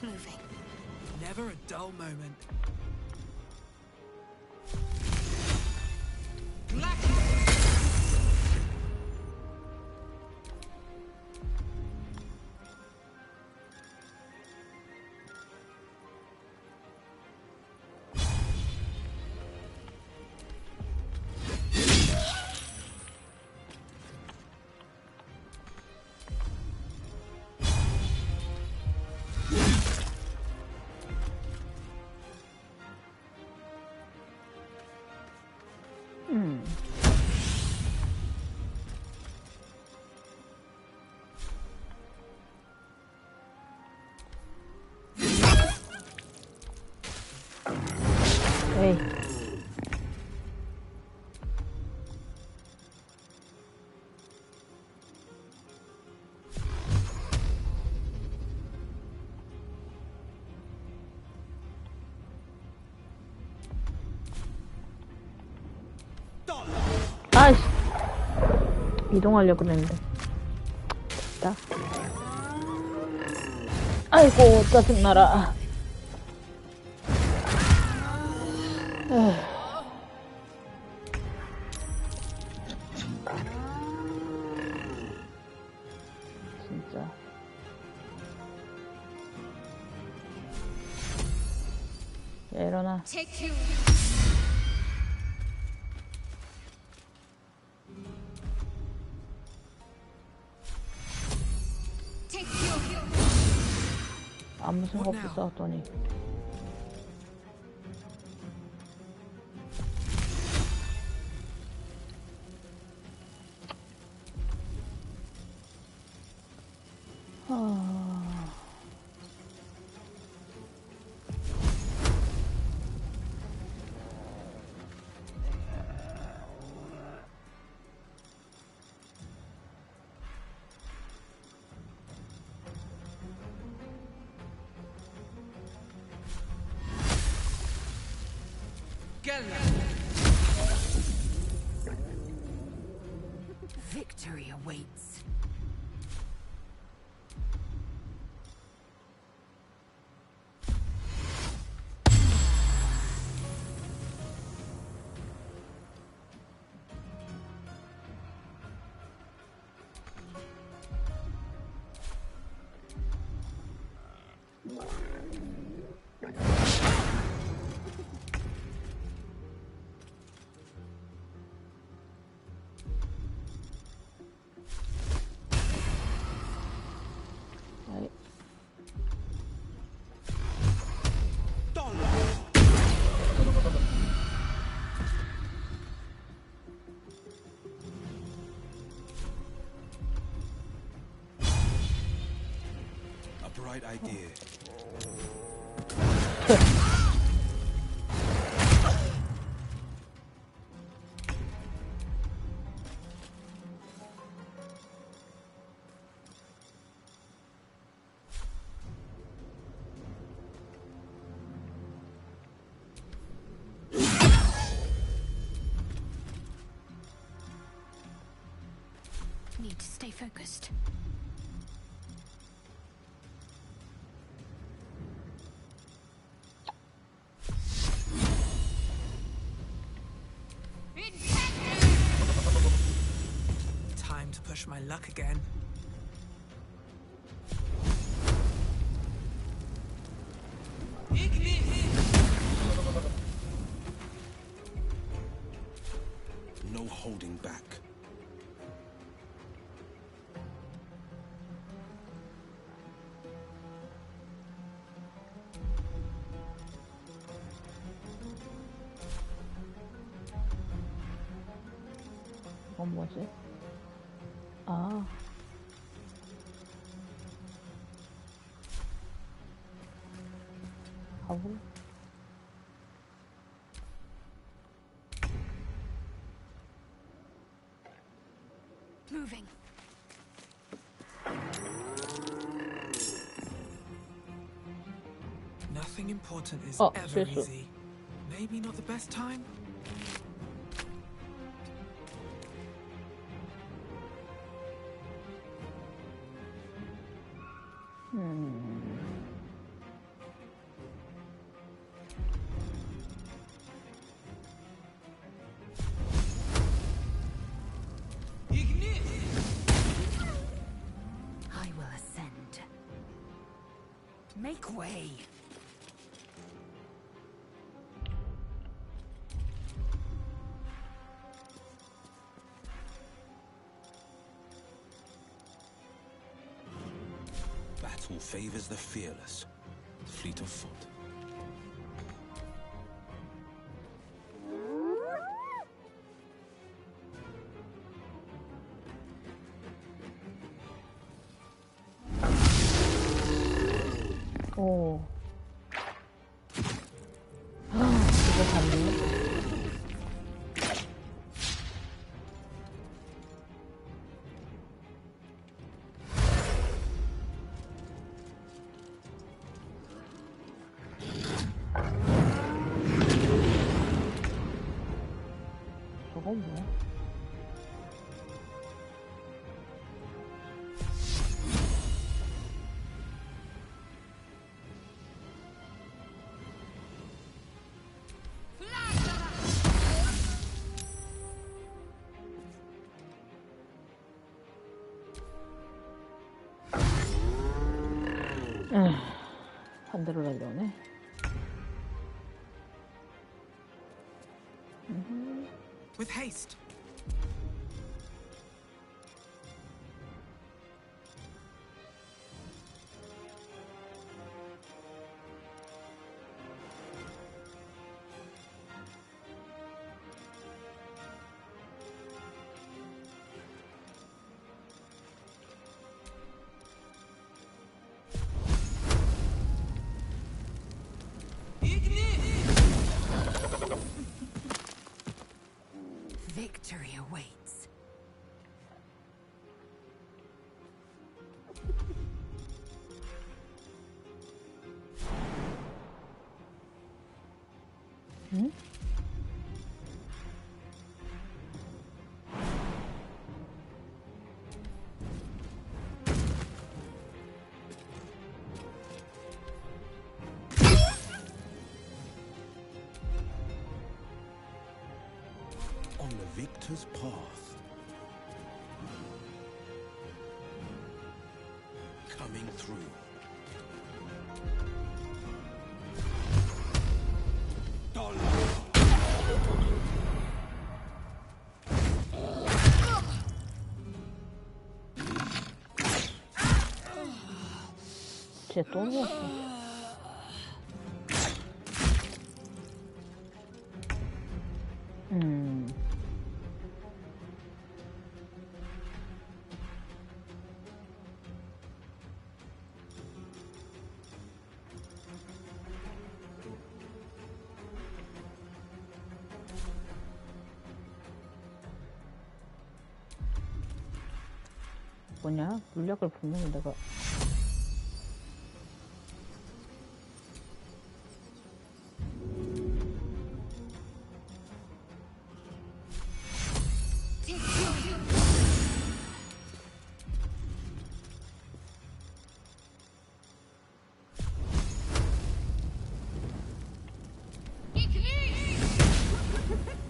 Moving. Never a dull moment. 에이. 아이씨. 이동하려고 했는데. 됐다. 아이고, 짜증나라. 진짜. 야, 일어나. 아무 생각 없이 싸웠더니. Victory awaits. Bright idea. Need to stay focused. Time to push my luck again. No holding back. 이건 뭐지? 아. 가보. Moving. Nothing important is Oh, ever 실수. easy. Maybe not the best time? I will ascend. Make way. Battle favors the fearless, fleet of foot. 오. 이거 봤네. 저건 뭐야? 반대로 달려오네. With haste. Victory awaits. 응? On the victor's path. Coming through. 쟤 또 누웠어. 뭐냐? 물약을 분명히 내가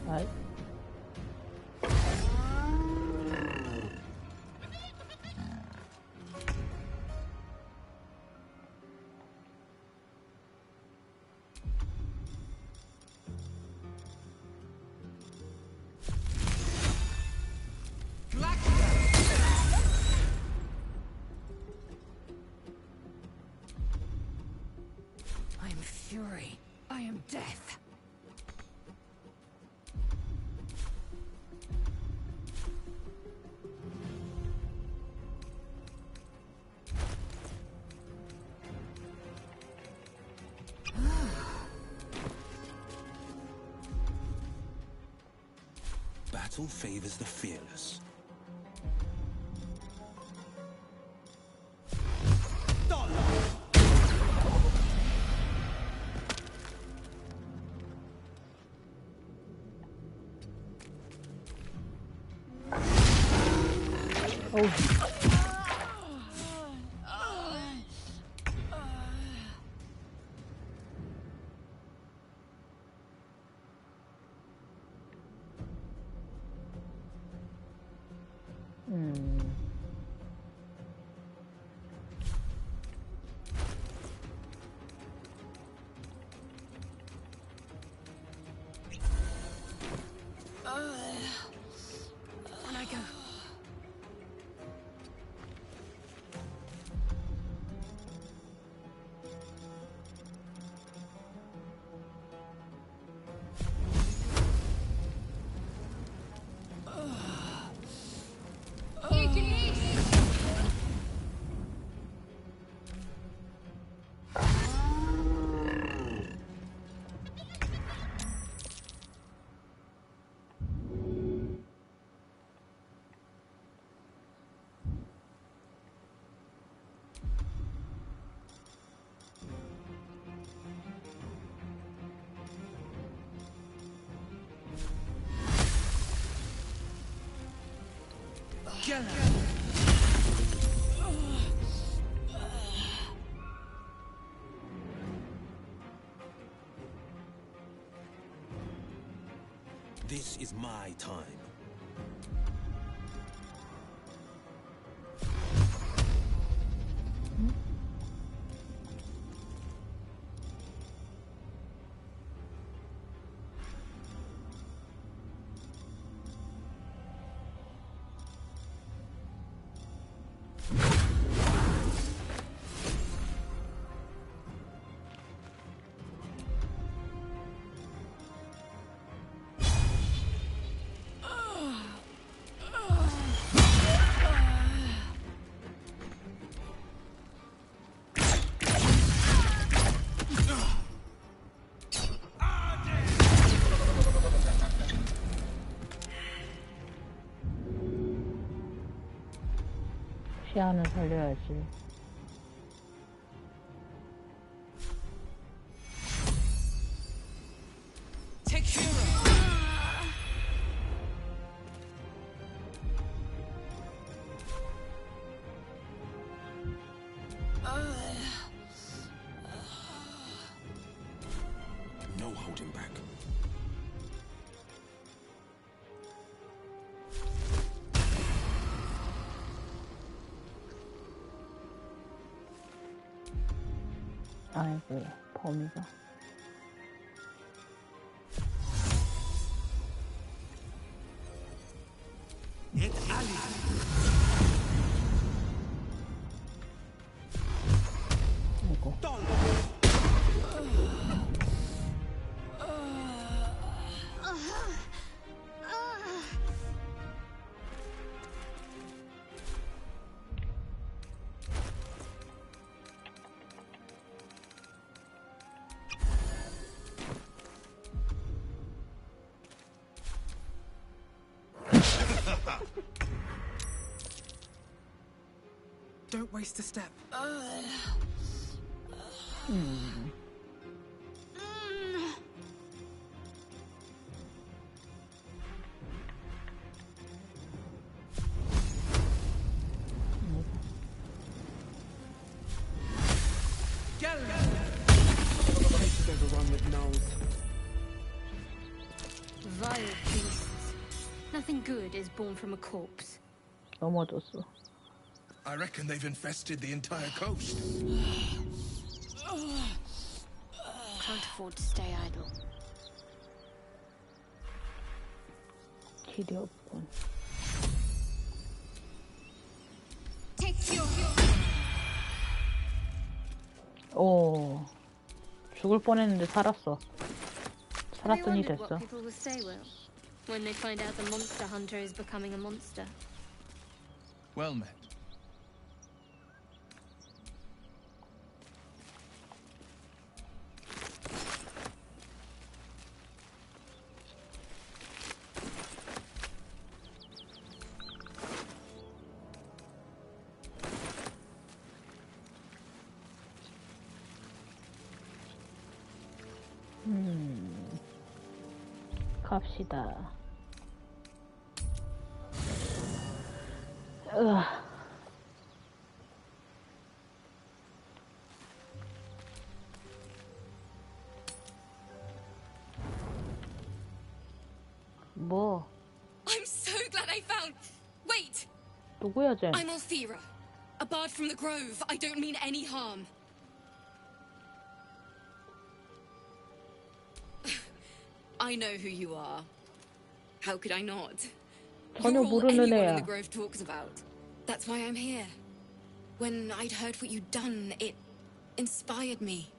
아이. I am fury. I am death. battle favors the fearless. On I go. This is my time. 시야는 살려야지. Take hero. No holding back. 아이고, 범위가. 아이고. Don't waste a step. Everyone that knows. Vile beasts. Nothing good is born from a corpse. 넘어졌어. I reckon they've infested the entire coast. Can't afford to stay idle. 길이 없군. 오, 죽을 뻔했는데 살았어. I 살았더니 wondered 됐어. what people will say will when they find out the monster hunter is becoming a monster. Well met. 갑시다. 으아. 뭐? I'm so glad I found. Wait! 누구야, 쟤? I'm Althera, a bard from the Grove. I don't mean any harm. I know who you are. How could I not? 전혀 You're all 모르는 anyone in the 애야. Grove talks about. That's why I'm here. When I'd heard what you'd done, it inspired me.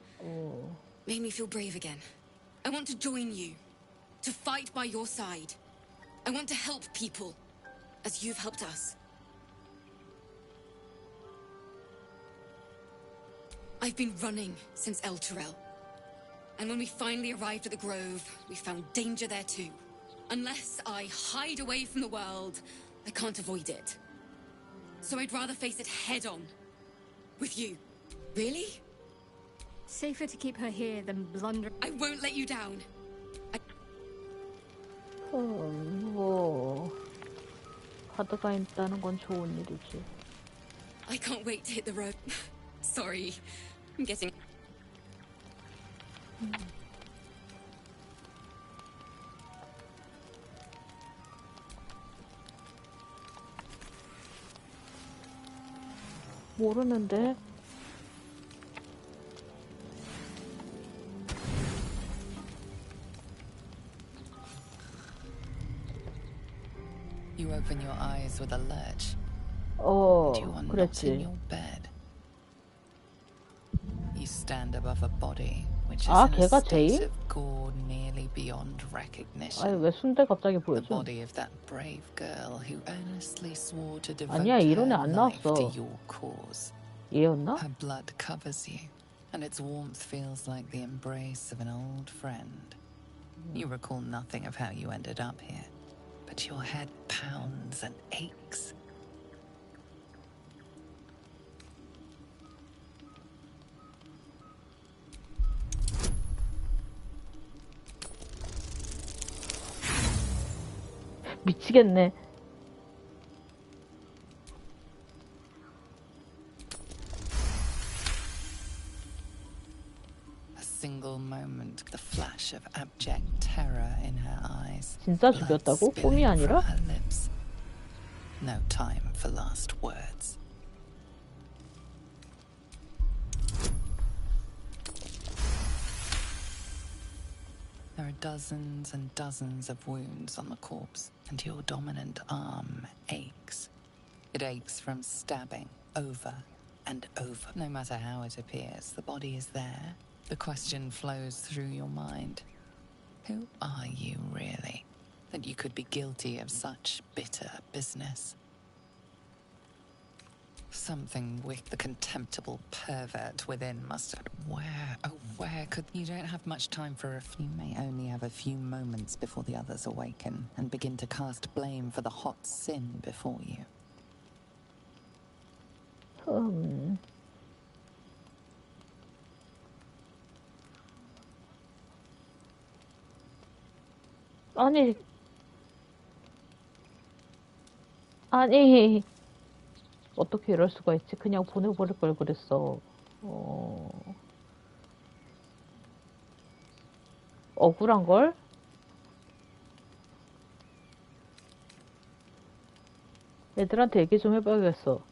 Made me feel brave again. I want to join you. To fight by your side. I want to help people. As you've helped us. I've been running since El Turel. And when we finally arrived at the Grove, we found danger there too. Unless I hide away from the world, I can't avoid it. So I'd rather face it head on. With you. Really? Safer to keep her here than blunder. I won't let you down. 뭐 카드가 있다는 건 좋은 일이지. I can't wait to hit the road. Sorry. I'm getting... 모르는데? You open your eyes with a lurch. 어, You are not in 그랬지. your bed. You stand above a body, which is 아, in a 걔가 state 제이? of gore nearly beyond recognition. 아니, 왜 순대 갑자기 The 보여줘? body of that brave girl who earnestly swore to devote 아니야, 이런 애 her 안 life to 나왔어. your cause. 얘였나? Her blood covers you, and its warmth feels like the embrace of an old friend. You recall nothing of how you ended up here, but your head pounds and aches. 미치겠네. A single moment, the flash of abject terror in her eyes. 진짜 죽였다고? 꿈이 아니라? Her lips. No time for last words. There are dozens and dozens of wounds on the corpse, and your dominant arm aches. It aches from stabbing over and over. No matter how it appears, the body is there. The question flows through your mind. Who are you really, that you could be guilty of such bitter business? Something with the contemptible pervert within must have... Where, oh where could... You don't have much time for you may only have a few moments before the others awaken and begin to cast blame for the hot sin before you. 아니 어떻게 이럴 수가 있지? 그냥 보내버릴 걸 그랬어. 억울한 걸? 애들한테 얘기 좀 해봐야겠어.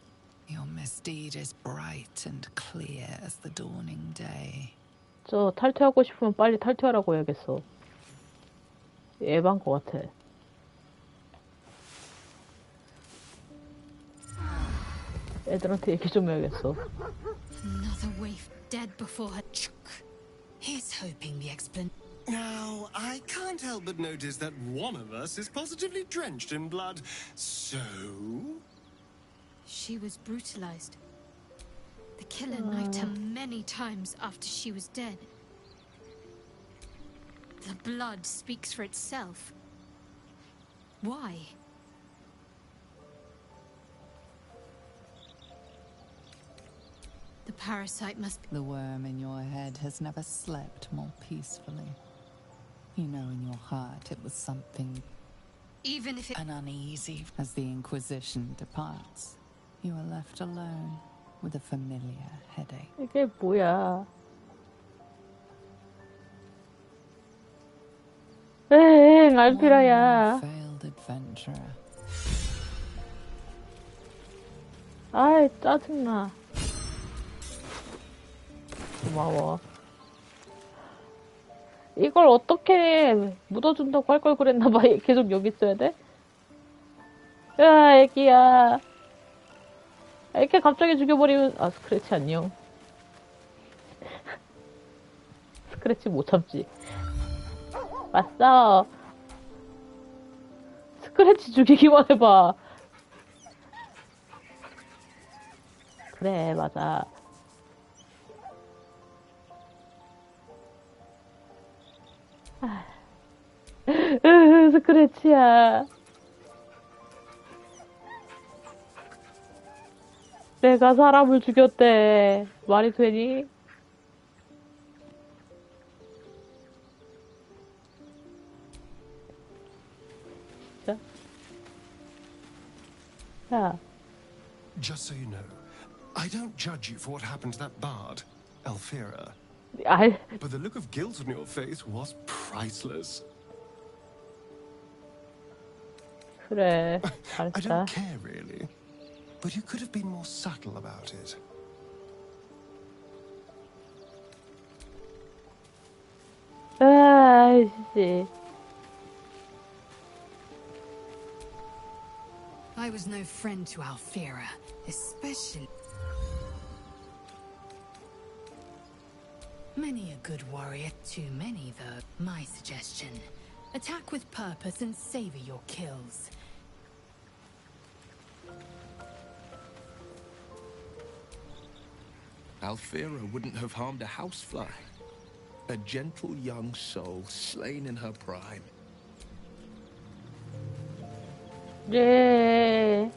Your misdeed is bright and clear as the dawning day. 저 탈퇴하고 싶으면 빨리 탈퇴하라고 해야겠어. 에반 거 같아. 애들한테 얘기 좀 해야겠어. Another waif dead before her chuck. Here's hoping the explanation. Now, I can't help but notice that one of us is positively drenched in blood. So? She was brutalized. The killer knifed her many times after she was dead. The blood speaks for itself. Why? The The parasite must be... The worm in your head has never slept more peacefully. You know in your heart it was something... Even if it... and uneasy. As the Inquisition departs, you are left alone with a familiar headache. 이게 뭐야? 에잉, 알피라야. Failed adventurer. 아이, 짜증나. 고마워. 이걸 어떻게 묻어준다고 할 걸 그랬나봐. 계속 여기 있어야 돼? 야, 애기야. 이렇게 갑자기 죽여버리면, 아, 스크래치 안녕. 스크래치 못 참지. 왔어. 스크래치 죽이기만 해봐. 그래, 맞아. 스크래치야. 내가 사람을 죽였대. 말이 되니? 진짜? 야. Just so you know, I don't judge you for what happened to that bard, Alfira. But the look of guilt on your face was priceless. 그래, I 잘했다. don't care, really. But you could have been more subtle about it. 아이씨. I was no friend to Alfira, especially... Many a good warrior, too many though. My suggestion, attack with purpose and savor your kills. Alfira wouldn't have harmed a housefly. A gentle young soul slain in her prime. 예.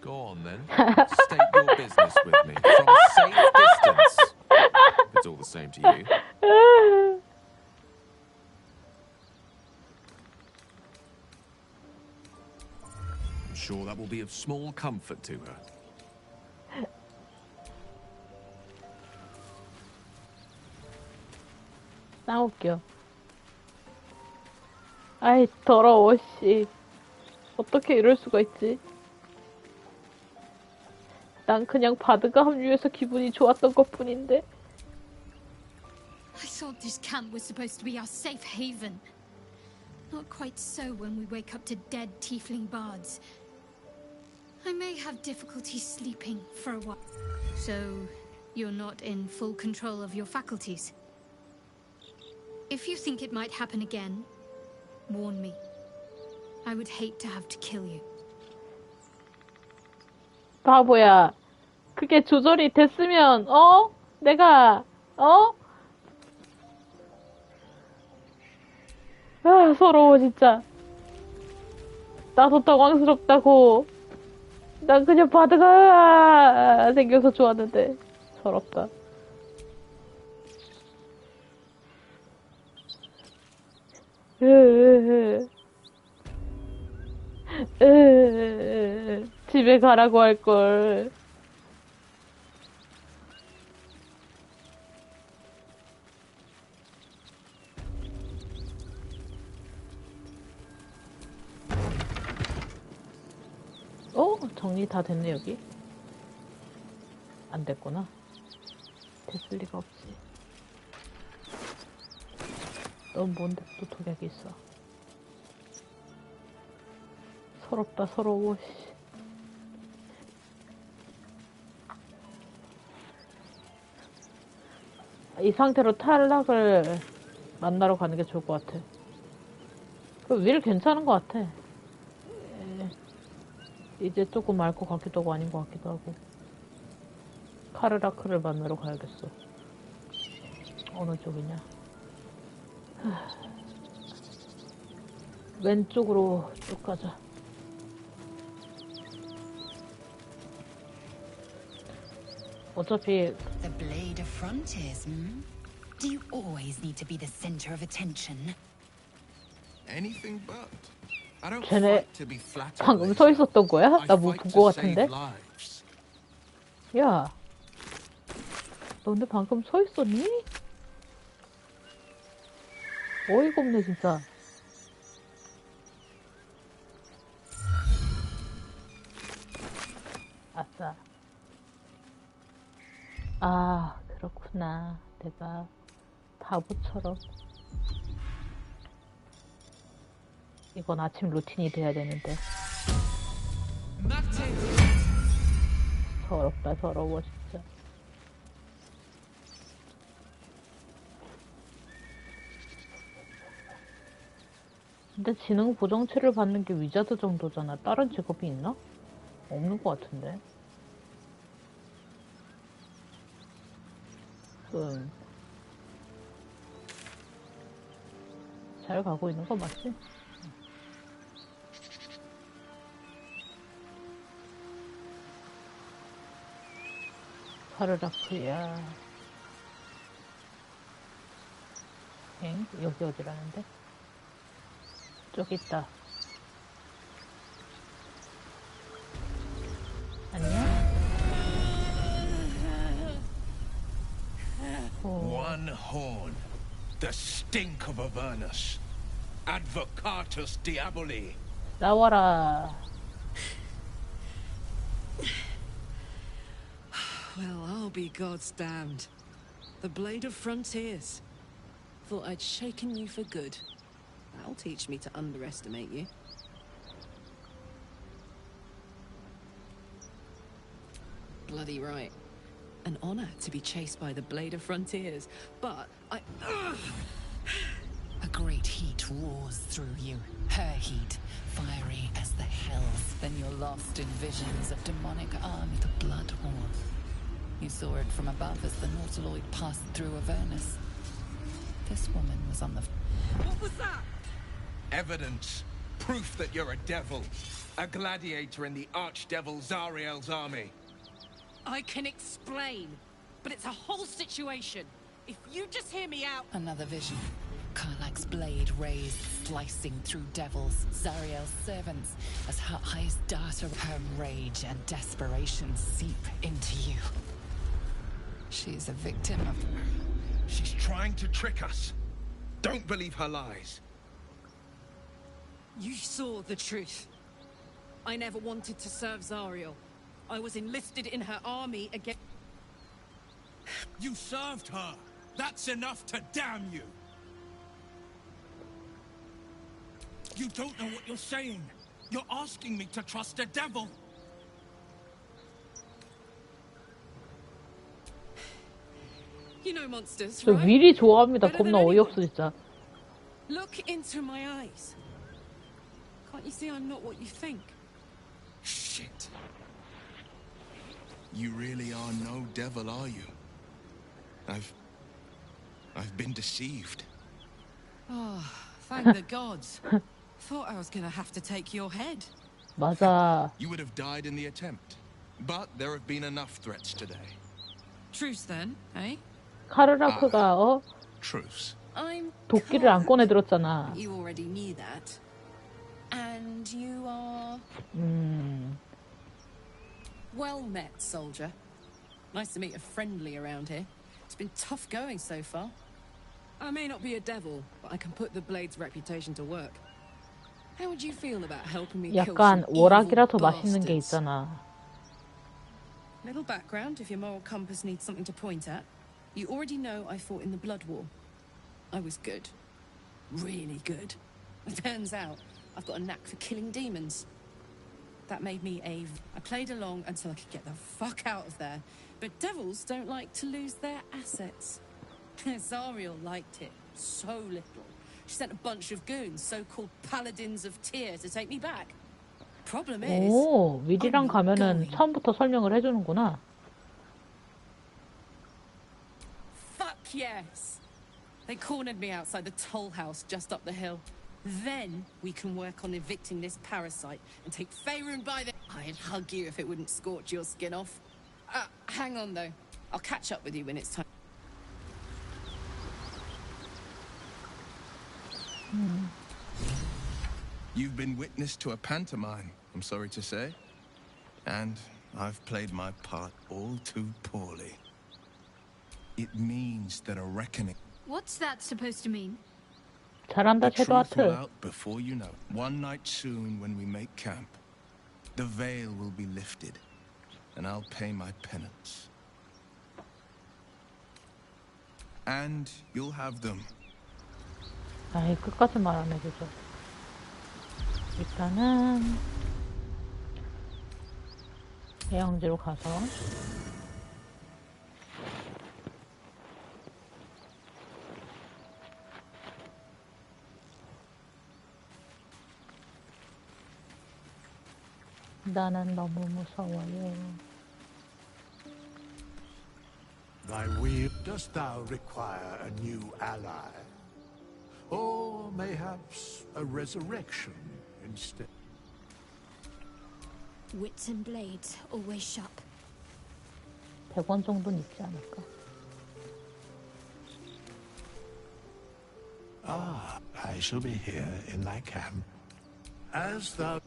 Go on then. State your business with me from a safe distance. If it's all the same to you. I'm sure that will be of small comfort to her. 싸울게요. 아이, 더러워, 씨. 어떻게 이럴 수가 있지? 난 그냥 바드가 합류해서 기분이 좋았던 것 뿐인데. I thought this camp was supposed to be our safe haven. Not quite so when we wake up to dead tiefling bards. I may have difficulty sleeping for a while. So, you're not in full control of your faculties? If you think it might happen again, warn me. I would hate to have to kill you. 바보야. 그게 조절이 됐으면, 내가, 아, 서러워, 진짜. 나도 당황스럽다고. 난 그냥 바드가 생겨서 좋았는데. 서럽다. 집에 가라고 할걸. 정리 다 됐네, 여기. 안 됐구나. 됐을 리가 없지. 넌 뭔데 또 독약이 있어. 서럽다, 서러워, 씨. 이 상태로 탈락을 만나러 가는 게 좋을 것 같아. 그 윌 괜찮은 것 같아. 이제 조금 알 것 같기도 하고 아닌 것 같기도 하고. 카르라크를 만나러 가야겠어. 어느 쪽이냐. 왼쪽으로 쭉 가자. 어차피 The blade of frontiers, hmm? Do you always need to be the center of attention? Anything but. I don't 쟤네 fight to be flattered. 방금 서 있었던 거야? I 나 뭐 fight 본 to 거 save 같은데? lives. 야, 너 근데 방금 서 있었니? 어이가 없네 진짜. 아싸. 아, 그렇구나. 내가 바보처럼. 이건 아침 루틴이 돼야 되는데. 더럽다, 더러워, 진짜. 근데 지능 보정치를 받는 게 위자드 정도잖아. 다른 직업이 있나? 없는 것 같은데. 잘 가고 있는 거 맞지? 파르라프야. 엥? 여기 어디라는데? 저기 있다. 안녕? One horn. The stink of Avernus. Advocatus Diaboli. 나와라. Well, I'll be God's damned. The blade of frontiers. Thought I'd shaken you for good. That'll teach me to underestimate you. Bloody right. An honor to be chased by the blade of frontiers, but I... A great heat roars through you. Her heat, fiery as the hells. Then you're lost in visions of demonic army, the Blood Horde. You saw it from above as the Nautiloid passed through Avernus. This woman was on the... What was that? Evidence. Proof that you're a devil. A gladiator in the archdevil Zariel's army. I can explain, but it's a whole situation. If you just hear me out... Another vision. Karlach's blade raised, slicing through devils, Zariel's servants, as her eyes dart around. Her rage and desperation seep into you. She's a victim of... She's trying to trick us. Don't believe her lies. You saw the truth. I never wanted to serve Zariel. I was enlisted in her army against... You served her. That's enough to damn you. You don't know what you're saying. You're asking me to trust a devil. You know monsters, 저 right? 윌이 좋아합니다. 겁나 어이없어 진짜. Look into my eyes. Can't you see I'm not what you think? Shit. You really are no devil, are you? I've been deceived. Oh, thank the gods. Thought I was gonna have to take your head. 맞아. You would have died in the attempt. But there have been enough threats today. Truce then, eh? 카르라크가 Truce. I'm 도끼를 안 꺼내들었잖아. You already knew that. And you are... Well met, soldier. Nice to meet a friendly around here. It's been tough going so far. I may not be a devil, but I can put the blade's reputation to work. How would you feel about helping me kill 약간 some 워락이라서 evil 맛있는 게 bastards? 있잖아. Little background if your moral compass needs something to point at. You already know I fought in the Blood War. I was good. Really good. It turns out I've got a knack for killing demons. That made me I played along until I could get the fuck out of there. But devils don't like to lose their assets. Zariel liked it so little. She sent a bunch of goons, so-called paladins of Tyr, to take me back. Problem is... 오, 윌이랑 가면은 처음부터 설명을 해주는구나. Fuck yes! They cornered me outside the toll house just up the hill. Then we can work on evicting this parasite and take Faerun by the... I'd hug you if it wouldn't scorch your skin off. Hang on though. I'll catch up with you when it's time. You've been witness to a pantomime, I'm sorry to say. And I've played my part all too poorly. It means that a reckoning... What's that supposed to mean? 잘한다, The truth will 섀도우 out before you know. One night soon when we make camp, the veil will be lifted, and I'll pay my penance. And you'll have them. 아이, 끝까지 말 안 해주죠. 일단은 해영지로 가서 나는 너무 무서워요. Thy will, dost thou require a new ally? Or mayhaps a resurrection instead? Wits and blades, always sharp. 100원 정도는 있지 않을까? Ah, I shall be here in thy camp. As thou...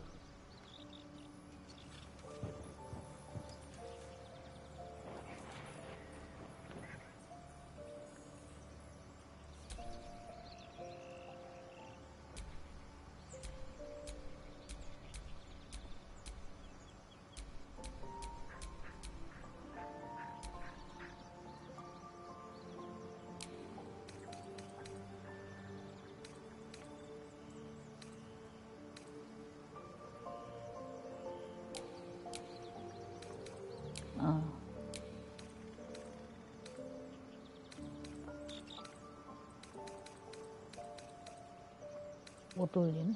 못 올리네.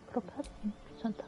그렇게 하자. 괜찮다.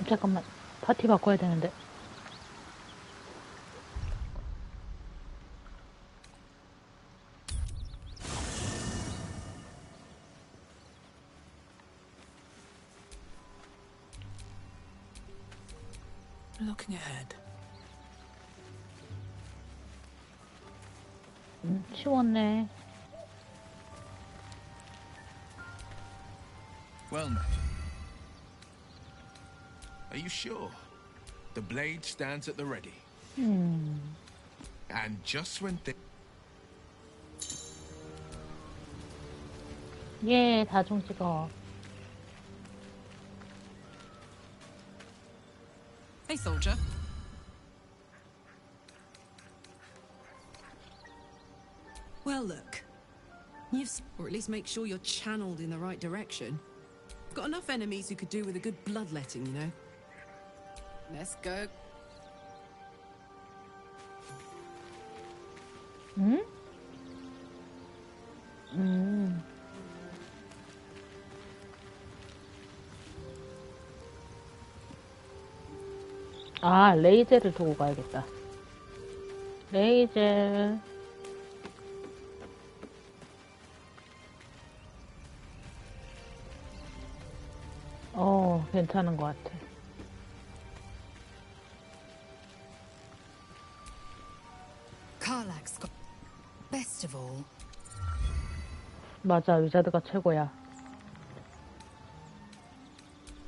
잠깐만. 파티 바꿔야 되는데. Looking ahead. 치웠네. Well, now. Are you sure? The blade stands at the ready. And just when 예, 다중 찍어. Hey, soldier. Well, look. Or at least make sure you're channeled in the right direction. Got enough enemies who could do with a good bloodletting, you know? Let's go. 응? 아, 레이젤을 두고 가야겠다. 레이젤. 괜찮은 것 같아. Karlach's got best of all. 맞아, 위자드가 최고야.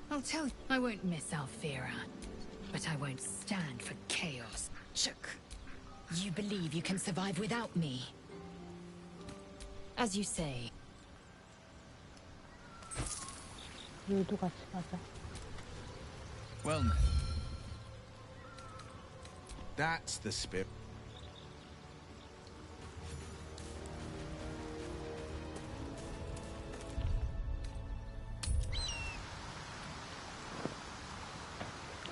I'll tell you, I won't miss Alfira, but I won't stand for chaos. Shook, you believe you can survive without me? As you say. 유도 같이 가자. Well, that's the spirit.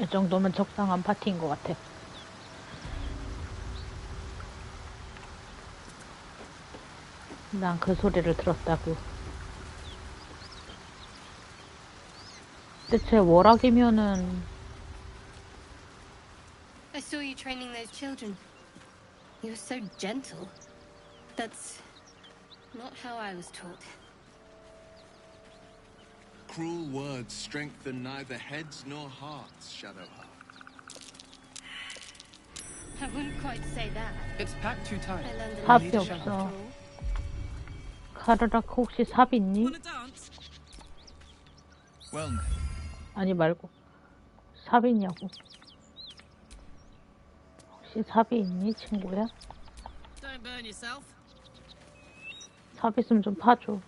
이 정도면 적당한 파티인 것 같아. 난 그 소리를 들었다고. 대체 월학이면은 I saw you training those children. You were so gentle. That's not how I was taught. Cruel words strengthen neither heads nor hearts, Shadowheart. I wouldn't quite say that. It's packed too tight. I learned a 삽이 little after 없어. all. 카르락 혹시 삽 있니? Well, 아니 말고 삽 있냐고. 혹시 삽이 있니 친구야? Don't burn yourself. 삽 있으면 좀 파줘.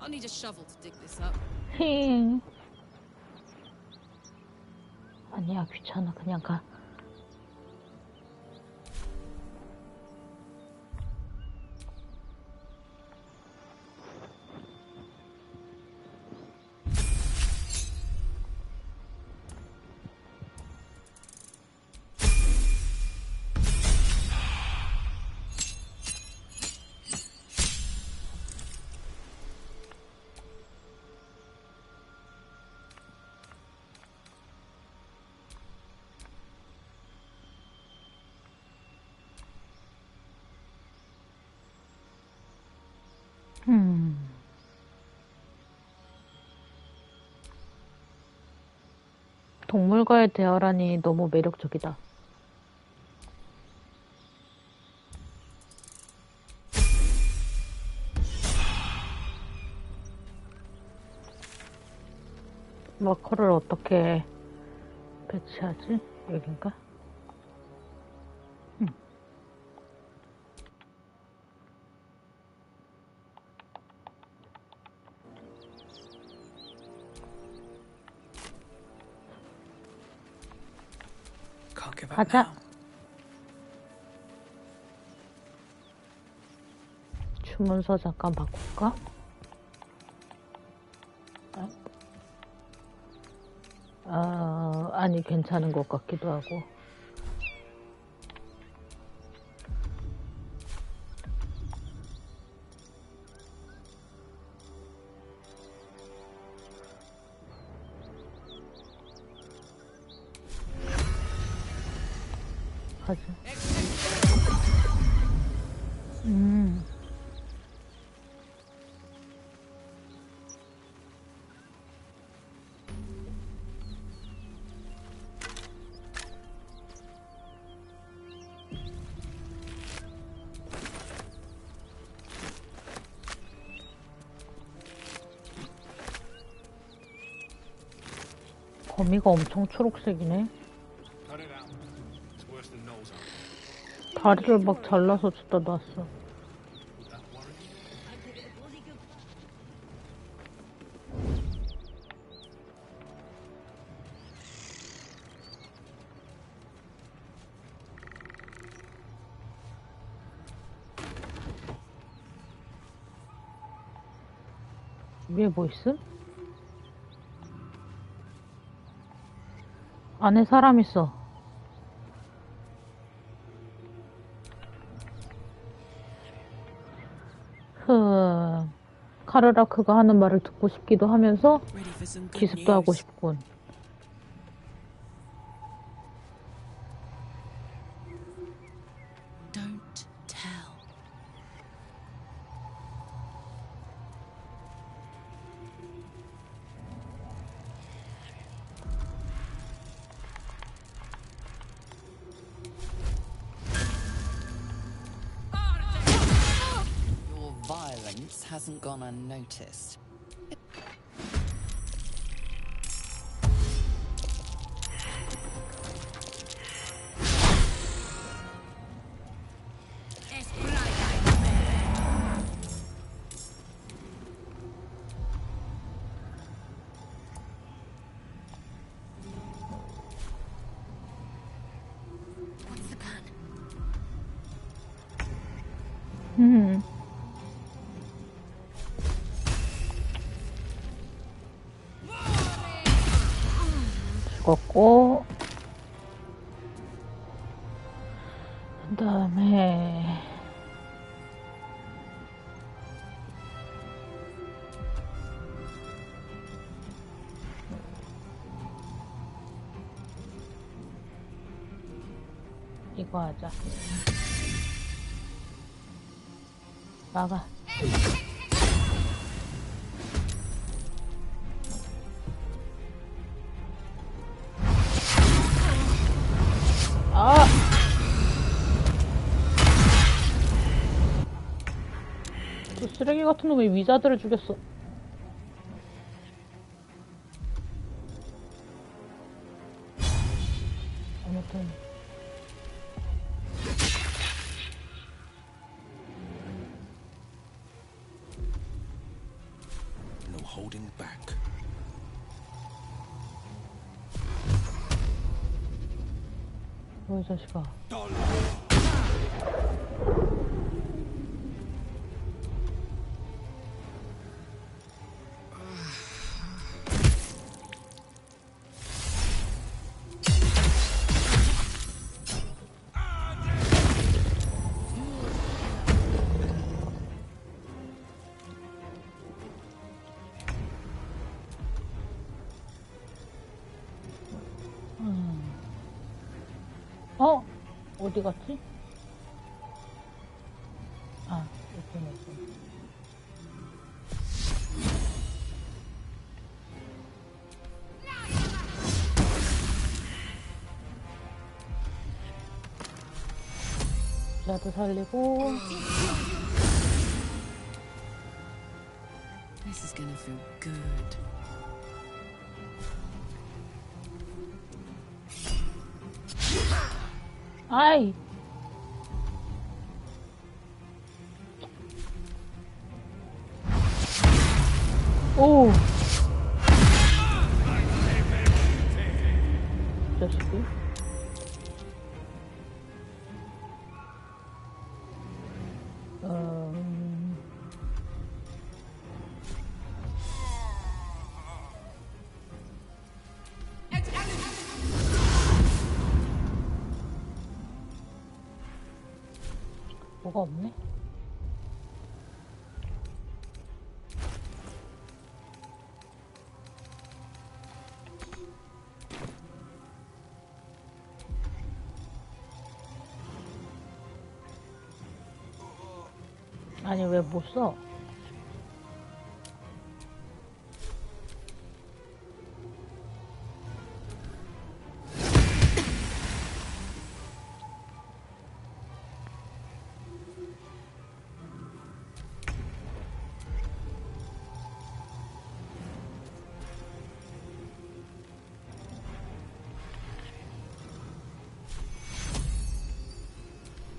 I'll need a shovel to dig this up. 힝. 아니야 귀찮아 그냥 가. 동물과의 대화라니 너무 매력적이다. 마커를 어떻게 배치하지? 여긴가? 가자. 주문서 잠깐 바꿀까? 아니 괜찮은 것 같기도 하고. 가자. 거미가 엄청 초록색이네. 다리를 막 잘라서 줬다 놨어. 위에 뭐 있음? 안에 사람 있어. 카르라크가 하는 말을 듣고 싶기도 하면서 기습도 하고 싶군. Don't tell. Your violence hasn't gone unnoticed. What's the plan? 죽었고, 그 다음에 이거 하자. 막아. 아! 그 쓰레기 같은 놈이 위자들을 죽였어. 아무튼 No holding back. 이 자식아. 어? 어디 갔지? 아, 이렇게 냈어. 자도 살리고. This is gonna feel good. 아이. 오. 자식이. 뭐가 없네? 아니 왜 못 써?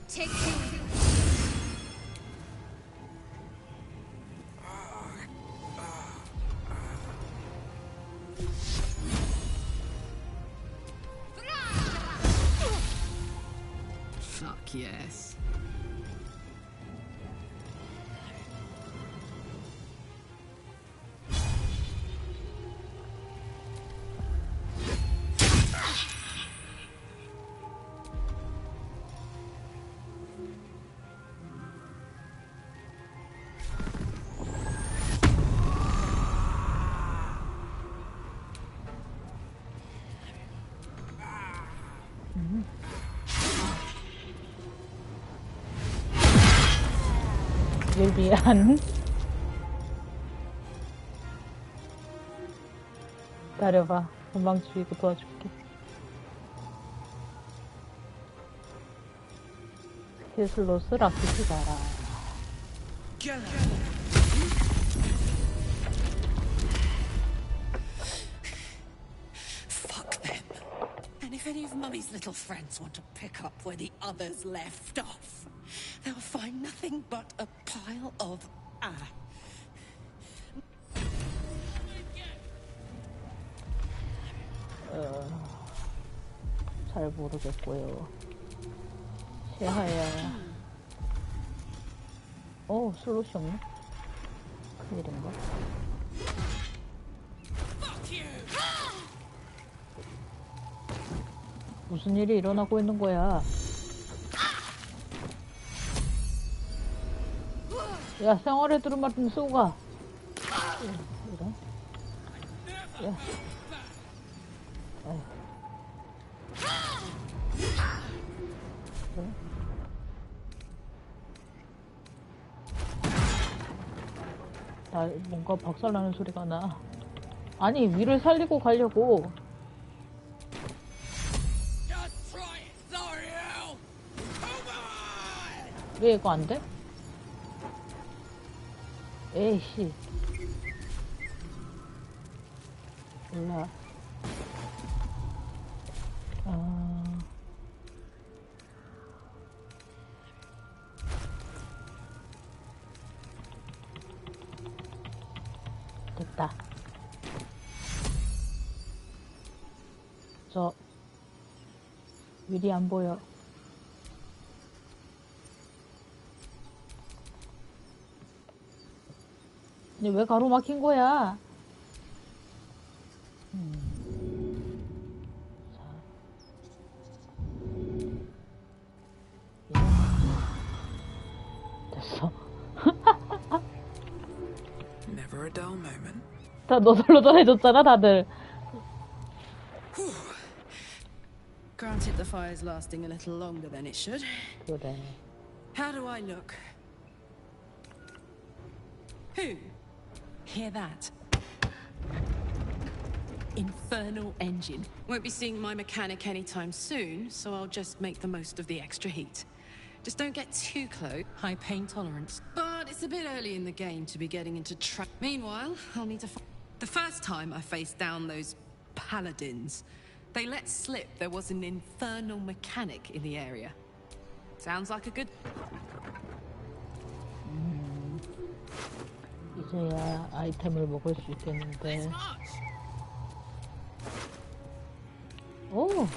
Take two. Fuck yes. 미안. 기다려봐. 금방 죽이고 도와줄게. 힐슬롯을 아끼지 마라. Fuck them. And if any of Mummy's little friends want to pick up where the others left off, they'll find nothing but a pile of ash. 잘 모르겠고요. 시하야. 슬롯이 없네. 큰일인가? 무슨 일이 일어나고 있는 거야? 야, 생활의 두루마리 좀 쓰고 가. 이런. 야. 그래? 나 뭔가 박살나는 소리가 나. 아니, 위를 살리고 가려고. 왜 이거 안 돼? 에이씨. 몰라. 됐다. 저 위리 안 보여. 근데 왜 가로막힌 거야? 됐어. Never a dull moment. 다 너덜너덜 해줬잖아, 다들. Granted, the fire's lasting a little longer than it should. 그래. How do I look? Who? Hear that? Infernal engine. Won't be seeing my mechanic anytime soon, so I'll just make the most of the extra heat. Just don't get too close. High pain tolerance. But it's a bit early in the game to be getting into trap. Meanwhile, I'll need to the first time I faced down those paladins, they let slip there was an infernal mechanic in the area. Sounds like a good... 이제야 아이템을 먹을 수 있겠는데. 오!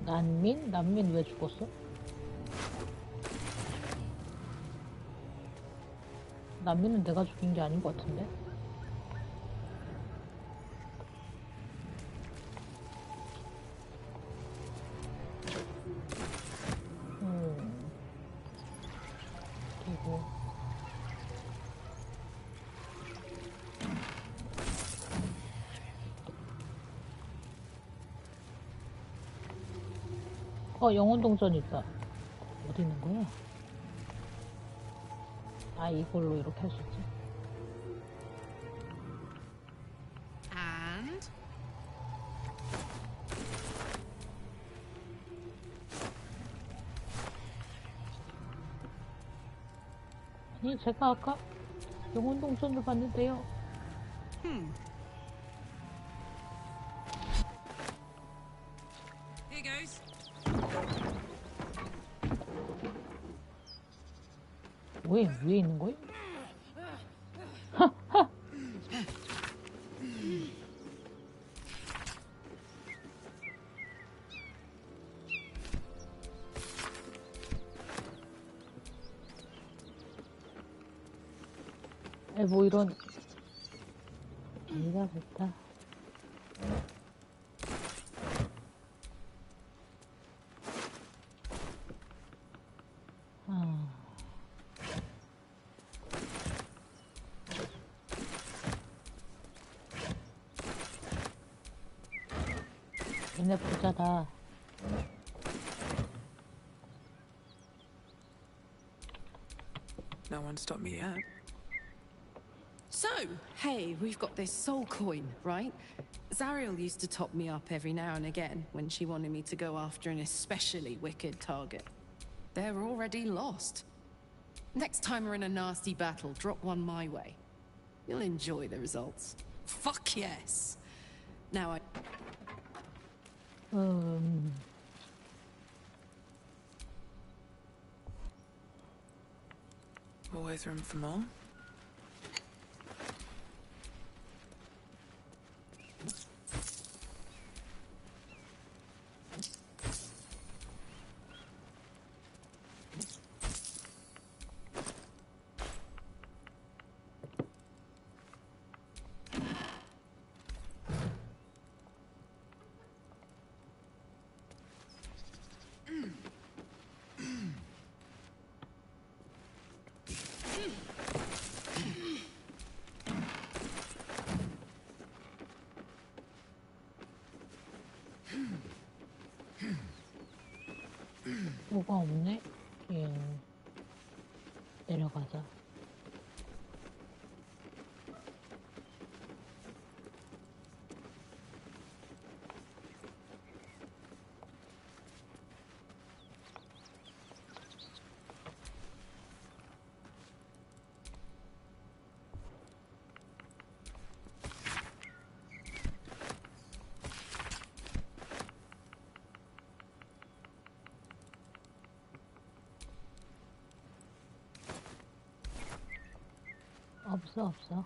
난민? 난민 왜 죽었어? 난민은 내가 죽인 게 아닌 것 같은데? 그리고 영혼 동전 있다. 어디 있는 거야? 아, 이걸로 이렇게 할 수 있지. And? 아니, 제가 아까 영혼 동전을 봤는데요. Here goes. 왜 위에 있는 거야? 뭐 이런 이가 됐다. 니네 부자다. No one stopped me yet. So, hey, we've got this soul coin, right? Zariel used to top me up every now and again when she wanted me to go after an especially wicked target. They're already lost. Next time we're in a nasty battle, drop one my way. You'll enjoy the results. Fuck yes. Now I... Always room for more. 뭐가 없네? 예. 내려가자. 없어.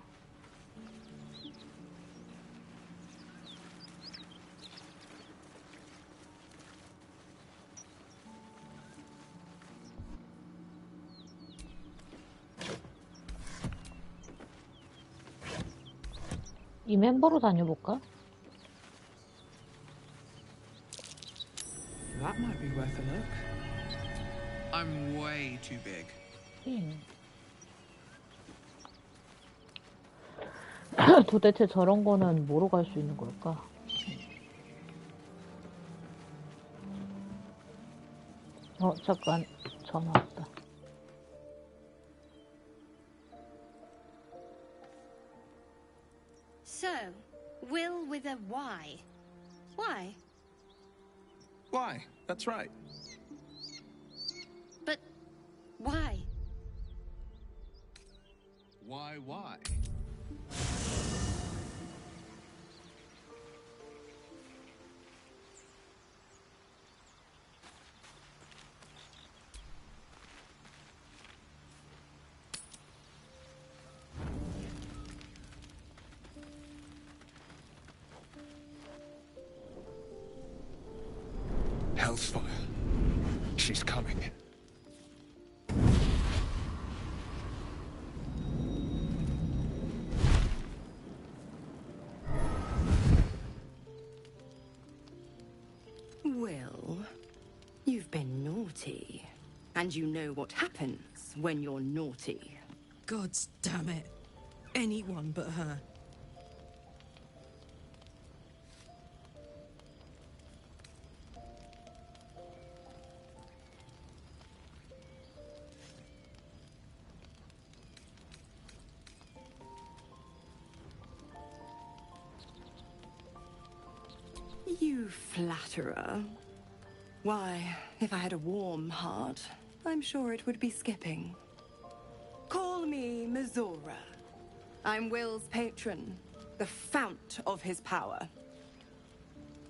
이 멤버로 다녀볼까? That might be worth a look. I'm way too big. 도대체 저런 거는 뭐로 갈 수 있는 걸까? 잠깐 전화 왔다. So, Will with a Y. Why? Why? That's right. But why? Why? Hellsfire. She's coming. Will, you've been naughty. And you know what happens when you're naughty. God damn it. Anyone but her. You flatterer. Why, if I had a warm heart, I'm sure it would be skipping. Call me Mizora. I'm Will's patron, the fount of his power.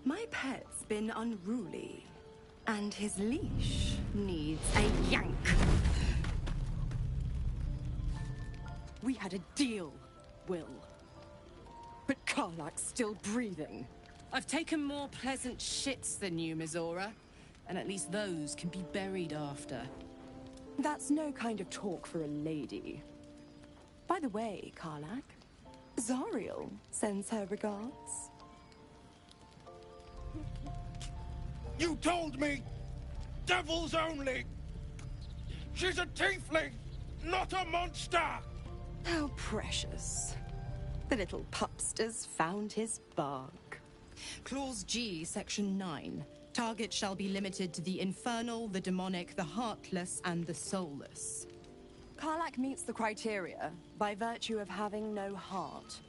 My pet's been unruly, and his leash needs a yank. We had a deal, Will. But Karlak's still breathing. I've taken more pleasant shits than you, Mizora. And at least those can be buried after. That's no kind of talk for a lady. By the way, Karlak, Zariel sends her regards. You told me! Devils only! She's a tiefling, not a monster! How precious. The little pupster's found his bark. Clause G, Section 9. Target shall be limited to the infernal, the demonic, the heartless, and the soulless. Karlach meets the criteria by virtue of having no heart.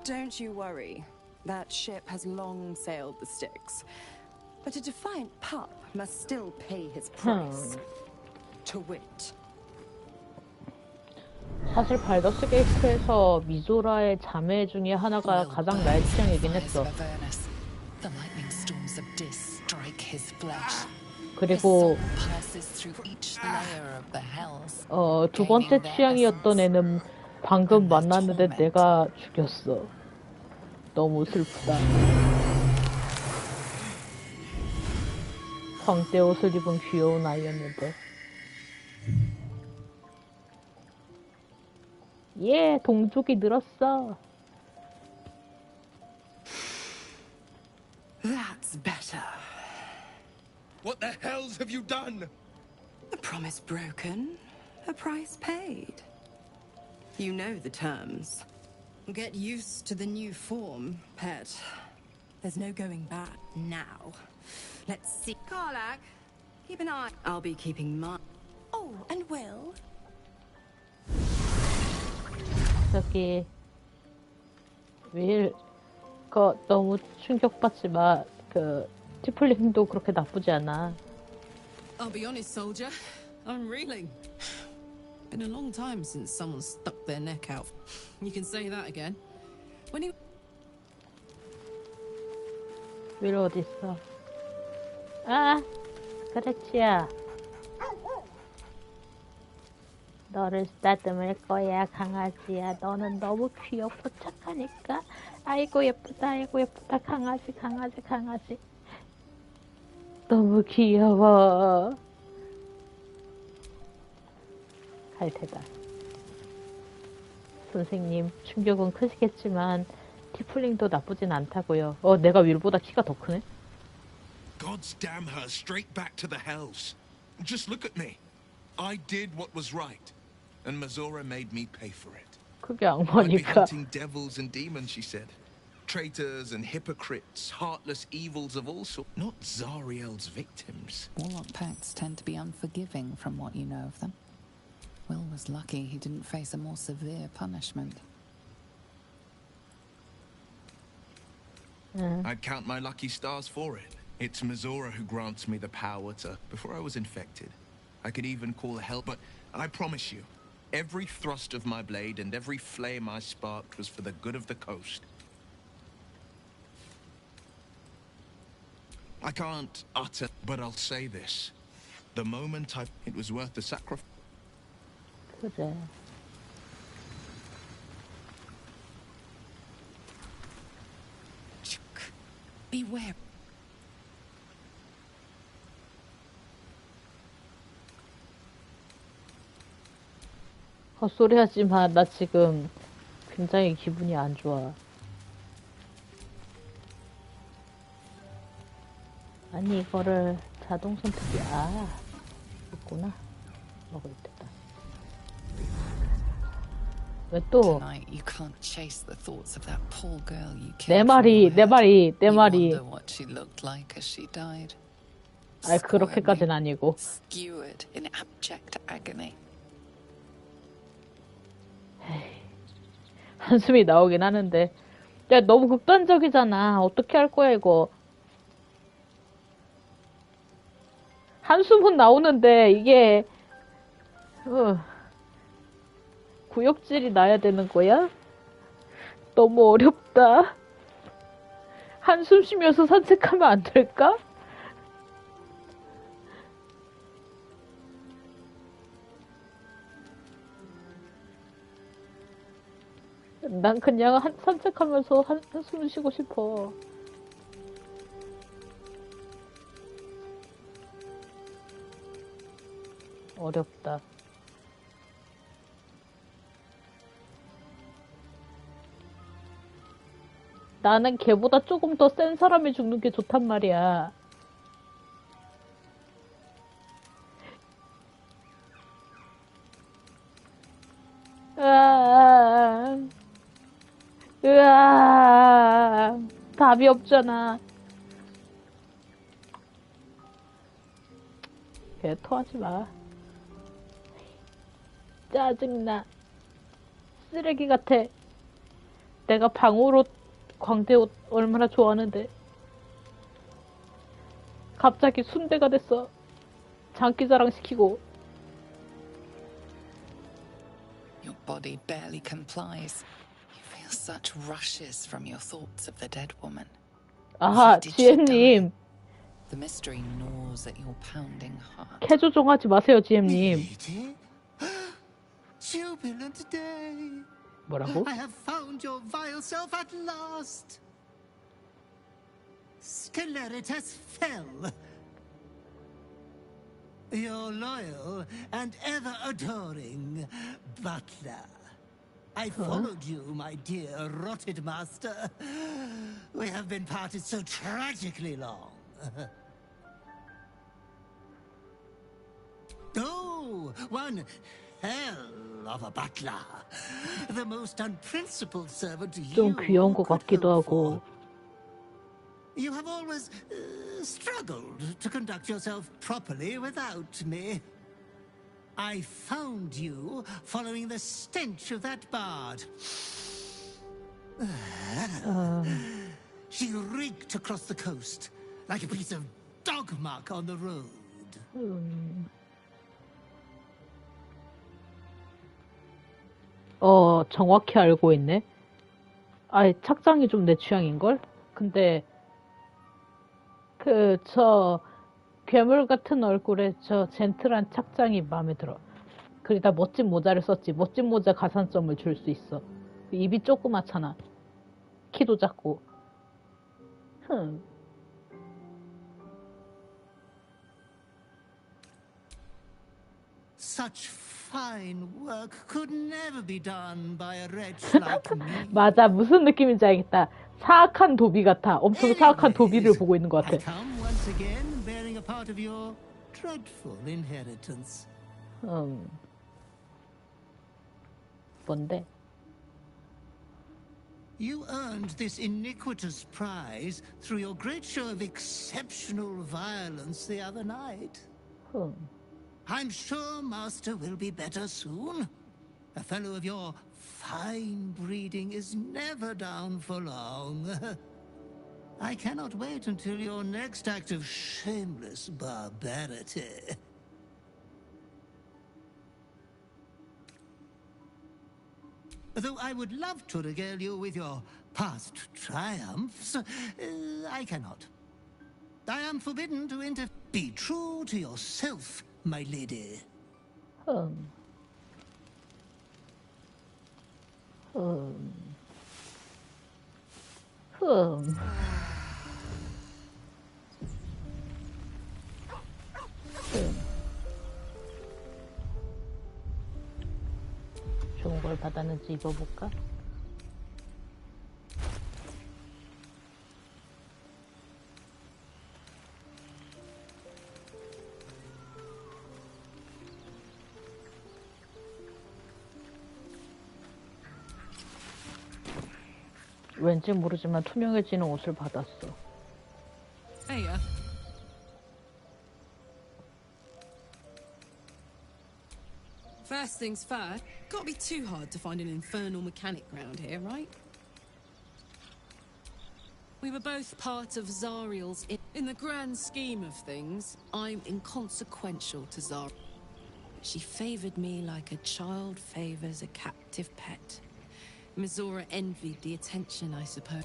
Don't you worry. That ship has long sailed the Styx. But a defiant pup must still pay his price. To wit. 사실 발더스 게이트에서 미조라의 자매 중에 하나가 가장 나의 취향이긴 했어. The lightning storms of Dis strike his flesh. 그리고 두 번째 취향이었던 애는 방금 만났는데 내가 죽였어. 너무 슬프다. 광대 옷을 입은 귀여운 아이였는데. 예, 동족이 늘었어. That's better. What the hells have you done? A promise broken, a price paid. You know the terms. Get used to the new form, pet. There's no going back now. Let's see. Karlach, keep an eye. I'll be keeping mine. Oh, and Will? 저기 윌, 너무 충격받지 마. 티플링도 그렇게 나쁘지 않아. I'll be honest, soldier. I'm reeling. Been a long time since someone stuck their neck out. You can say that again. When you... 윌 어딨어? 아, 그렇지야. 너를 쓰다듬을 거야, 강아지야. 너는 너무 귀엽고 착하니까. 아이고 예쁘다, 아이고 예쁘다. 강아지, 강아지, 강아지. 너무 귀여워. 갈 테다. 선생님, 충격은 크시겠지만 티플링도 나쁘진 않다고요. 내가 윌보다 키가 더 크네? God's damn her, straight back to the hells. Just look at me. I did what was right, and Mazora made me pay for it. 그게 I'd be 악마니까. hunting devils and demons, she said. Traitors and hypocrites, heartless evils of all sorts. Not Zariel's victims. Warlock pacts tend to be unforgiving from what you know of them. Will was lucky he didn't face a more severe punishment. I'd count my lucky stars for it. It's Mazora who grants me the power to... Before I was infected, I could even call a hell, but I promise you, every thrust of my blade and every flame I sparked was for the good of the coast. I can't utter, but I'll say this. The moment it was worth the sacrifice. 그래. Beware. 헛소리 하지 마. 나 지금 굉장히 기분이 안 좋아. 아니, 이거를 자동 선택이, 있구나. 먹을 때다. 왜 또? Tonight you can't chase the thoughts of that poor girl you killed. 내 말이. You wonder what she looked like as she died. 그렇게까지는 아니고. Skewered in abject agony. 한숨이 나오긴 하는데. 야, 너무 극단적이잖아. 어떻게 할 거야, 이거. 한숨은 나오는데, 이게, 구역질이 나야 되는 거야? 너무 어렵다. 한숨 쉬면서 산책하면 안 될까? 난 그냥 산책하면서 한숨 쉬고 싶어. 어렵다. 나는 걔보다 조금 더 센 사람이 죽는 게 좋단 말이야. 으아, 으아, 답이 없잖아. 걔 토하지 마. 짜증나. 쓰레기 같아. 내가 방울옷, 광대옷 얼마나 좋아하는데. 갑자기 순대가 됐어. 장기자랑 시키고. Your body barely complies. You feel such rushes from your thoughts of the dead woman. 아하, GM님. The mystery gnaws at your pounding heart. 캐조종하지 마세요, GM님. Jubilant day. 뭐라고? I have found your vile self at last. Sceleritas fell. Your loyal and ever adoring butler. I followed you, my dear rotted master. We have been parted so tragically long. Oh, one hell of a butler. The most unprincipled servant 좀 귀여운 것 같기도 하고. You have always struggled to conduct yourself properly without me. I found you following the stench of that bard. She reeked across the coast like a piece of dog muck on the road. 정확히 알고 있네. 아이, 착장이 좀 내 취향인걸? 근데, 괴물 같은 얼굴에 저 젠틀한 착장이 마음에 들어. 그러다 멋진 모자를 썼지. 멋진 모자 가산점을 줄 수 있어. 입이 조그맣잖아. 키도 작고. Such fine work could never be done by a wretch like me. 맞아, 무슨 느낌인지 알겠다. 사악한 도비 같아. 엄청 사악한 도비를 보고 있는 것 I 같아. come once again bearing a part of your dreadful inheritance. 뭔데? You earned this iniquitous prize through your great show of exceptional violence the other night. I'm sure Master will be better soon. A fellow of your fine breeding is never down for long. I cannot wait until your next act of shameless barbarity. Though I would love to regale you with your past triumphs, I cannot. I am forbidden to interfere. Be true to yourself, my lady. 좋은 걸 받았는지 입어볼까? 왠지 모르지만 투명해지는 옷을 받았어. Hey, first things first, can't be too hard to find an infernal mechanic round here, right? We were both part of Zariel's. In the grand scheme of things, I'm inconsequential to Zariel. She favored me like a child favors a captive pet. Mizora envied the attention, I suppose.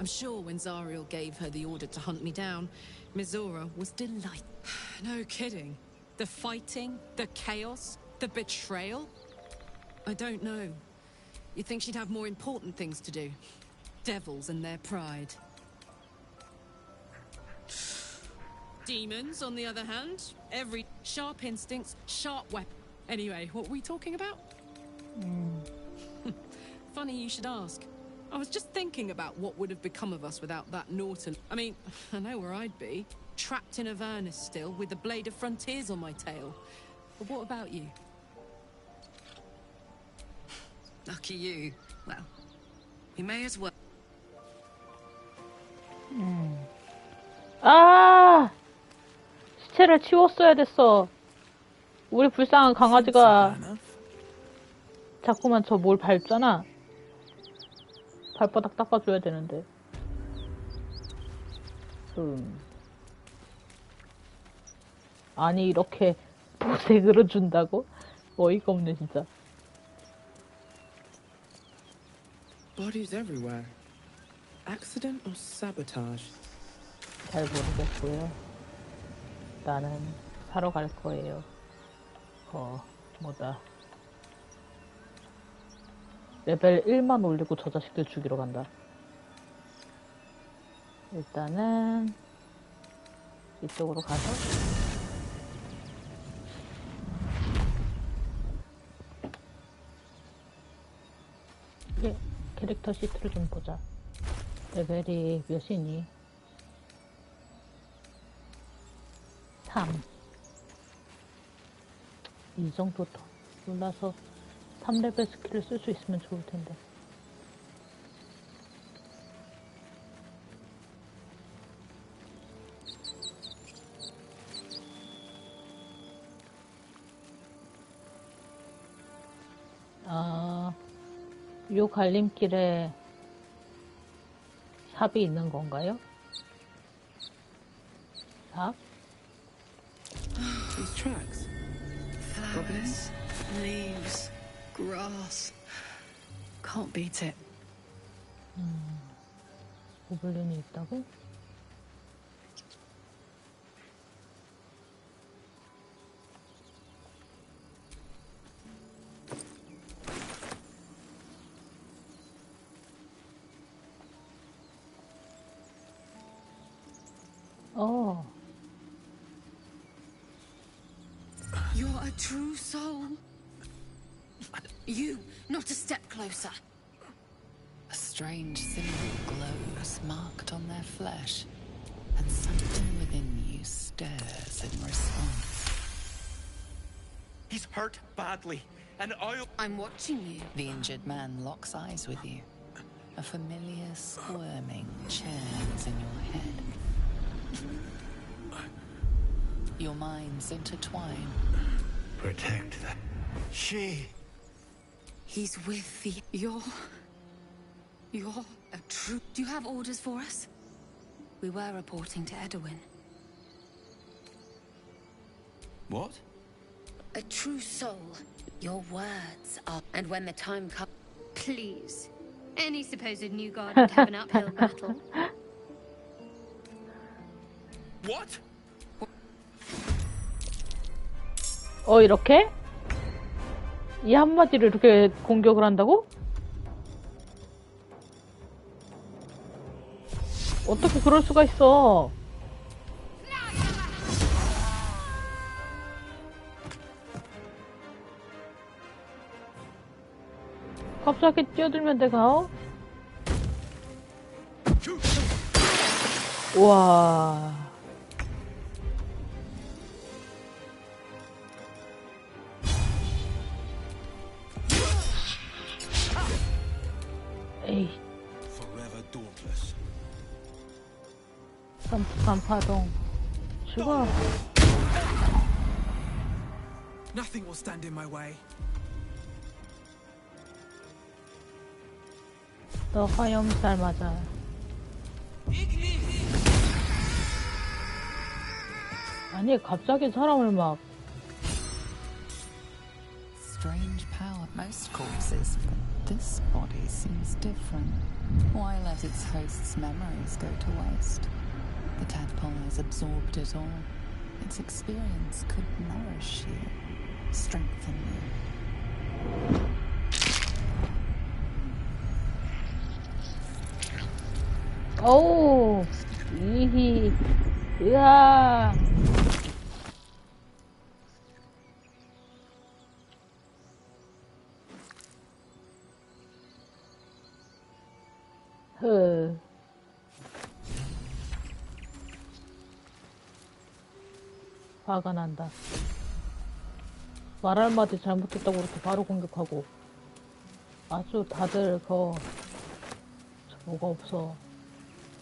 I'm sure when Zariel gave her the order to hunt me down, Mizora was delighted. No kidding. The fighting, the chaos, the betrayal? I don't know. You'd think she'd have more important things to do. Devils and their pride. Demons, on the other hand, every sharp instincts, sharp weapon. Anyway, what were we talking about? Funny you should ask. I was just thinking about what would have become of us without that Norton. I mean, I know where I'd be. Trapped in Avernus still, with the Blade of Frontiers on my tail. But what about you? Lucky you. Well, you may as well. 아! 시체를 치웠어야 됐어. 우리 불쌍한 강아지가 자꾸만 저 뭘 밟잖아. 발바닥 닦아줘야 되는데. 아니 이렇게 보색으로 준다고? 어이가 없네 진짜. Bodies everywhere. Accident or sabotage? 잘 모르겠고요. 나는 사러 갈 거예요. 뭐다. 레벨 1만 올리고 저 자식들 죽이러 간다. 일단은 이쪽으로 가서 캐릭터 시트를 좀 보자. 레벨이 몇이니? 3. 이 정도 더 올라서 3레벨 스킬을 쓸 수 있으면 좋을 텐데. 요 갈림길에 삽이 있는 건가요? 삽? These tracks. Flowers, leaves, grass. Can't beat it. 고블린이 있다고? You're a true soul. You, not a step closer. A strange symbol glows, marked on their flesh, and something within you stirs in response. He's hurt badly, and I'm watching you. The injured man locks eyes with you. A familiar squirming churns in your head. Your minds intertwine. Protect that. She. He's with the... You're a true... Do you have orders for us? We were reporting to Edwin. What? A true soul. Your words are... And when the time comes... Please. Any supposed new god would have an uphill battle. What? 이렇게? 이 한마디로 이렇게 공격을 한다고? 어떻게 그럴 수가 있어? 갑자기 뛰어들면 내가 와. 에이. 산파동 죽어. Nothing will stand in my way. 너 화염살 맞아. 아니 갑자기 사람을 막. Strange power. Most corpses, but this body seems different. Why let its host's memories go to waste? The tadpole has absorbed it all. Its experience could nourish you, strengthen you. 오, 이히, 으아. 화가 난다. 말 한마디 잘못했다고 그렇게 바로 공격하고. 아주 다들 뭐가 없어.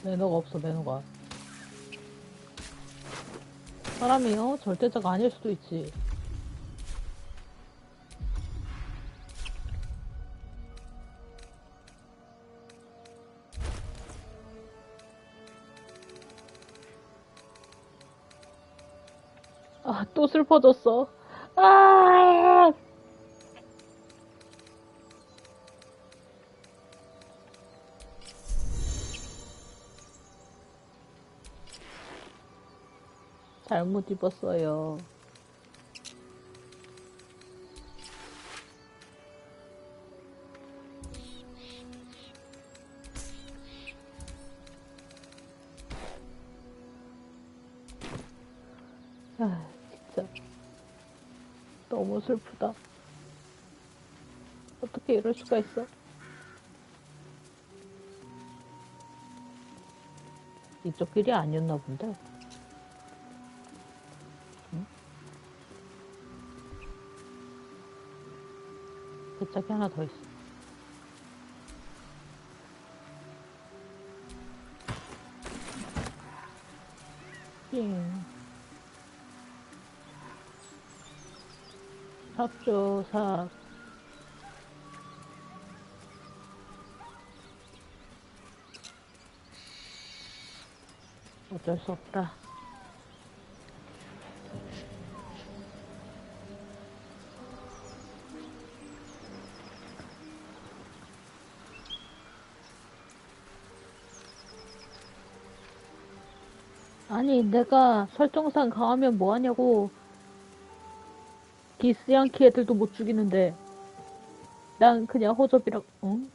매너가 없어, 매너가. 사람이 절대자가 아닐 수도 있지. 아, 또 슬퍼졌어. 아! 잘못 입었어요. 아, 진짜. 너무 슬프다. 어떻게 이럴 수가 있어? 이쪽 길이 아니었나 본데. 응? 배짝이 하나 더 있어. 띵. 삽죠, 삽. 어쩔 수 없다. 아니, 내가 설정상 강하면 뭐하냐고. 기스양키 애들도 못 죽이는데. 난 그냥 허접이라고, 응?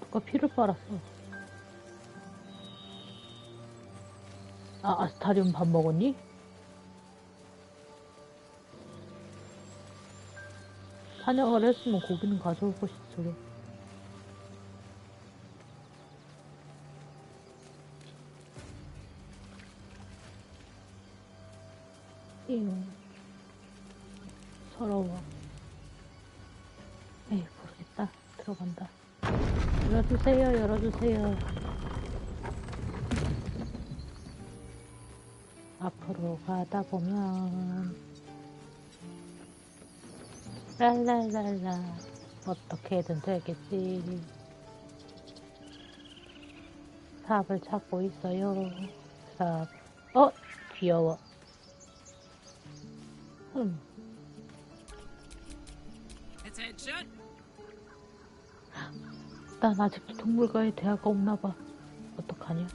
누가 피를 빨았어. 아, 아스타리움 밥 먹었니? 사냥을 했으면 고기는 가져올 것이지, 저게. 서러워. 에이, 모르겠다. 들어간다. 열어주세요, 열어주세요. 앞으로 가다 보면 랄랄랄라 어떻게든 되겠지. 삽을 찾고 있어요. 삽. 귀여워. 난 아직도 동물과의 대화가 없나봐. 어떡하냐?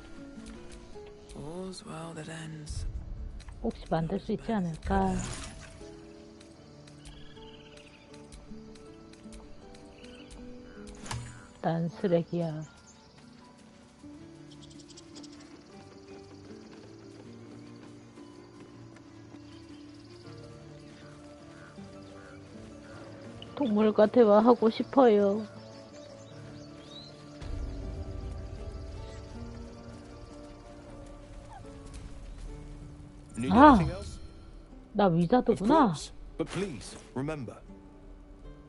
혹시 만들 수 있지 않을까? 난 쓰레기야. 동물과 대화하고 싶어요. 나 위자드구나. But please, remember,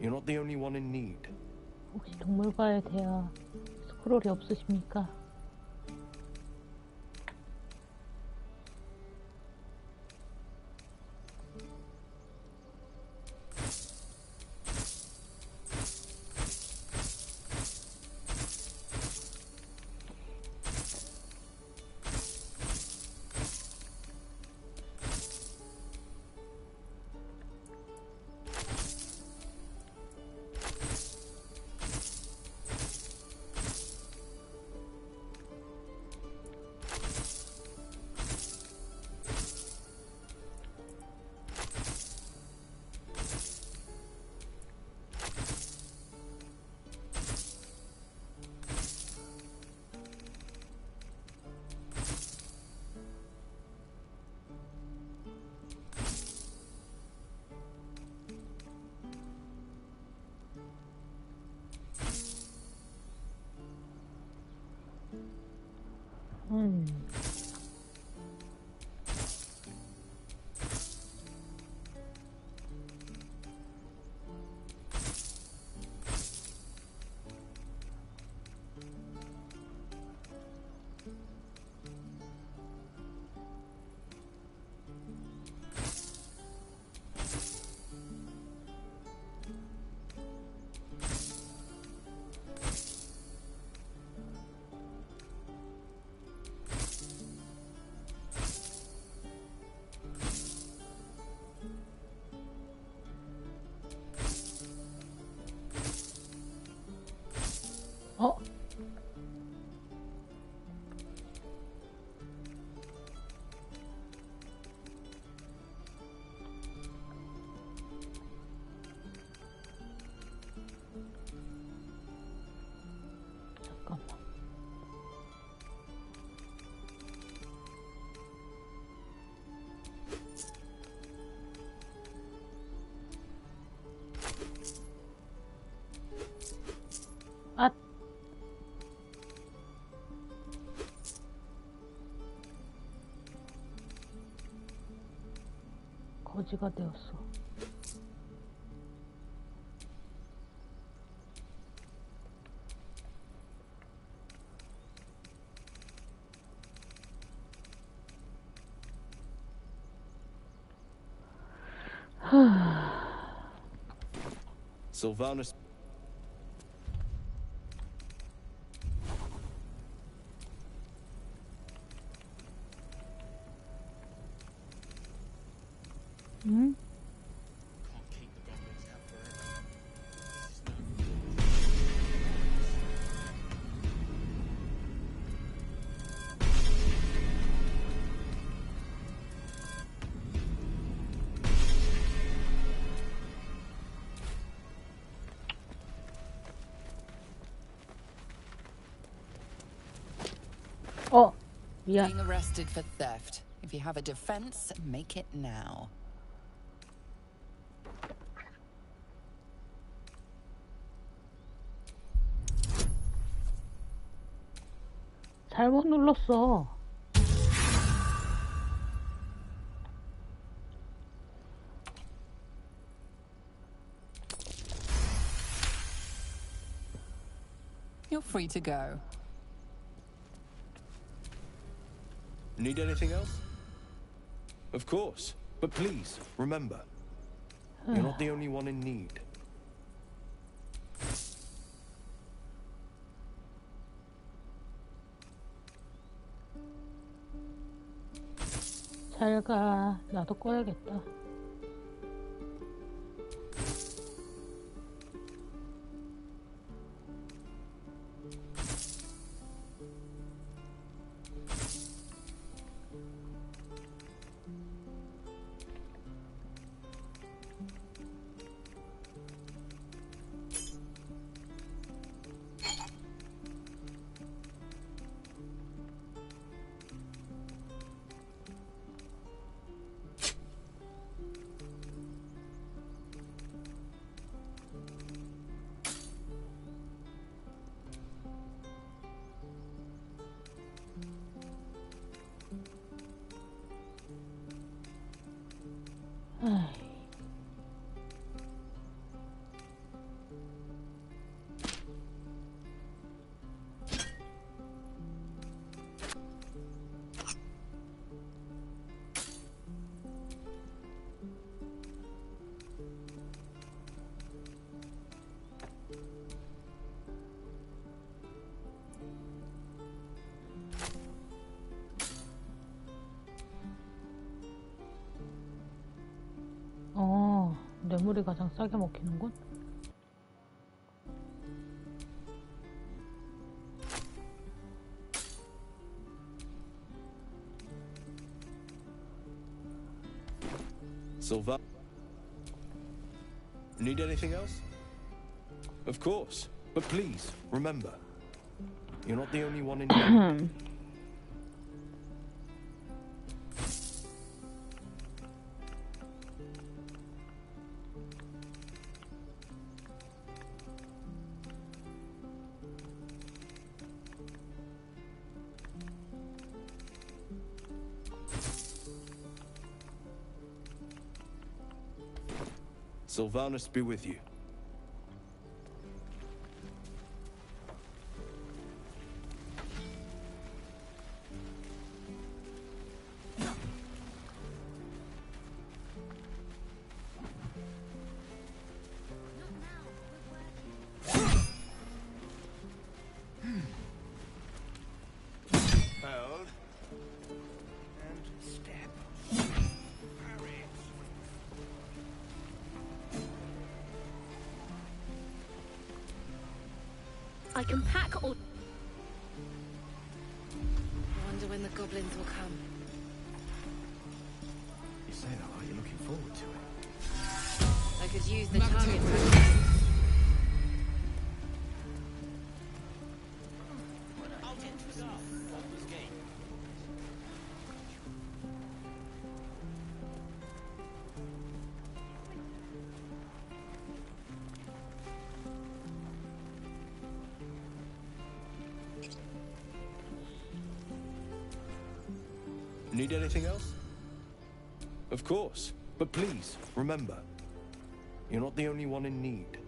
you're not the only one in need. 혹시 동물과의 대화 스크롤이 없으십니까? 돼지가 되었어. Sylvanus. 응? 미안. Being arrested for theft. If you have a defense, make it now. 잘못 눌렀어. You're free to go. Need anything else? Of course. But please, remember, you're not the only one in need. 잘 가. 나도 꺼야겠다. 뇌물이 가장 싸게 먹히는군. Sylva. Need anything else? Of course. But please, remember, you're not the only one in need. Sylvanus be with you. Hold. And step. Hurry. I can pack all... I wonder when the goblins will come. You say that like you're looking forward to it. I could use the target practice. Need anything else? Of course. But please, remember, you're not the only one in need.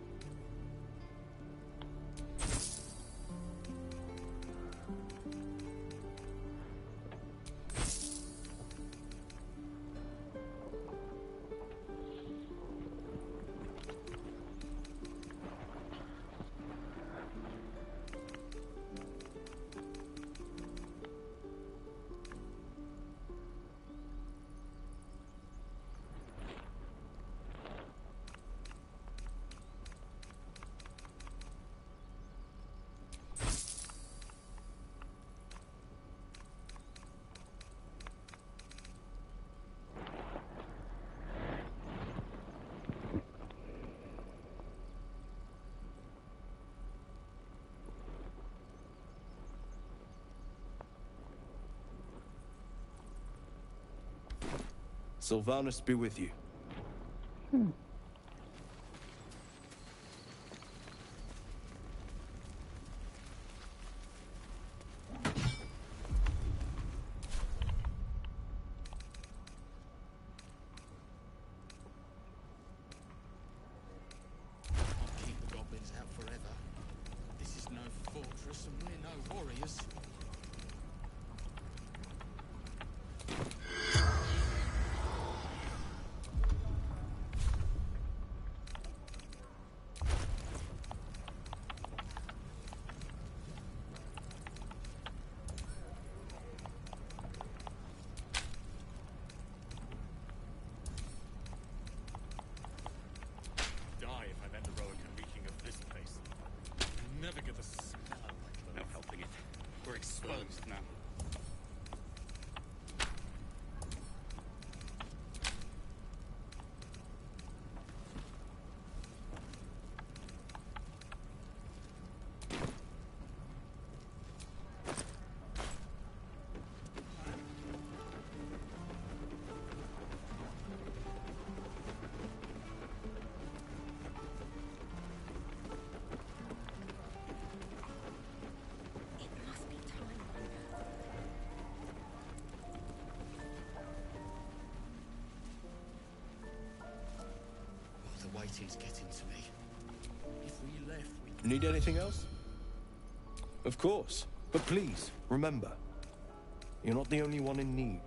Sylvanus be with you. Keep the goblins out forever. This is no fortress and we're no warriors. Exposed now. Waiting's getting to me. If we left, we... Need anything else? Of course. But please, remember, you're not the only one in need.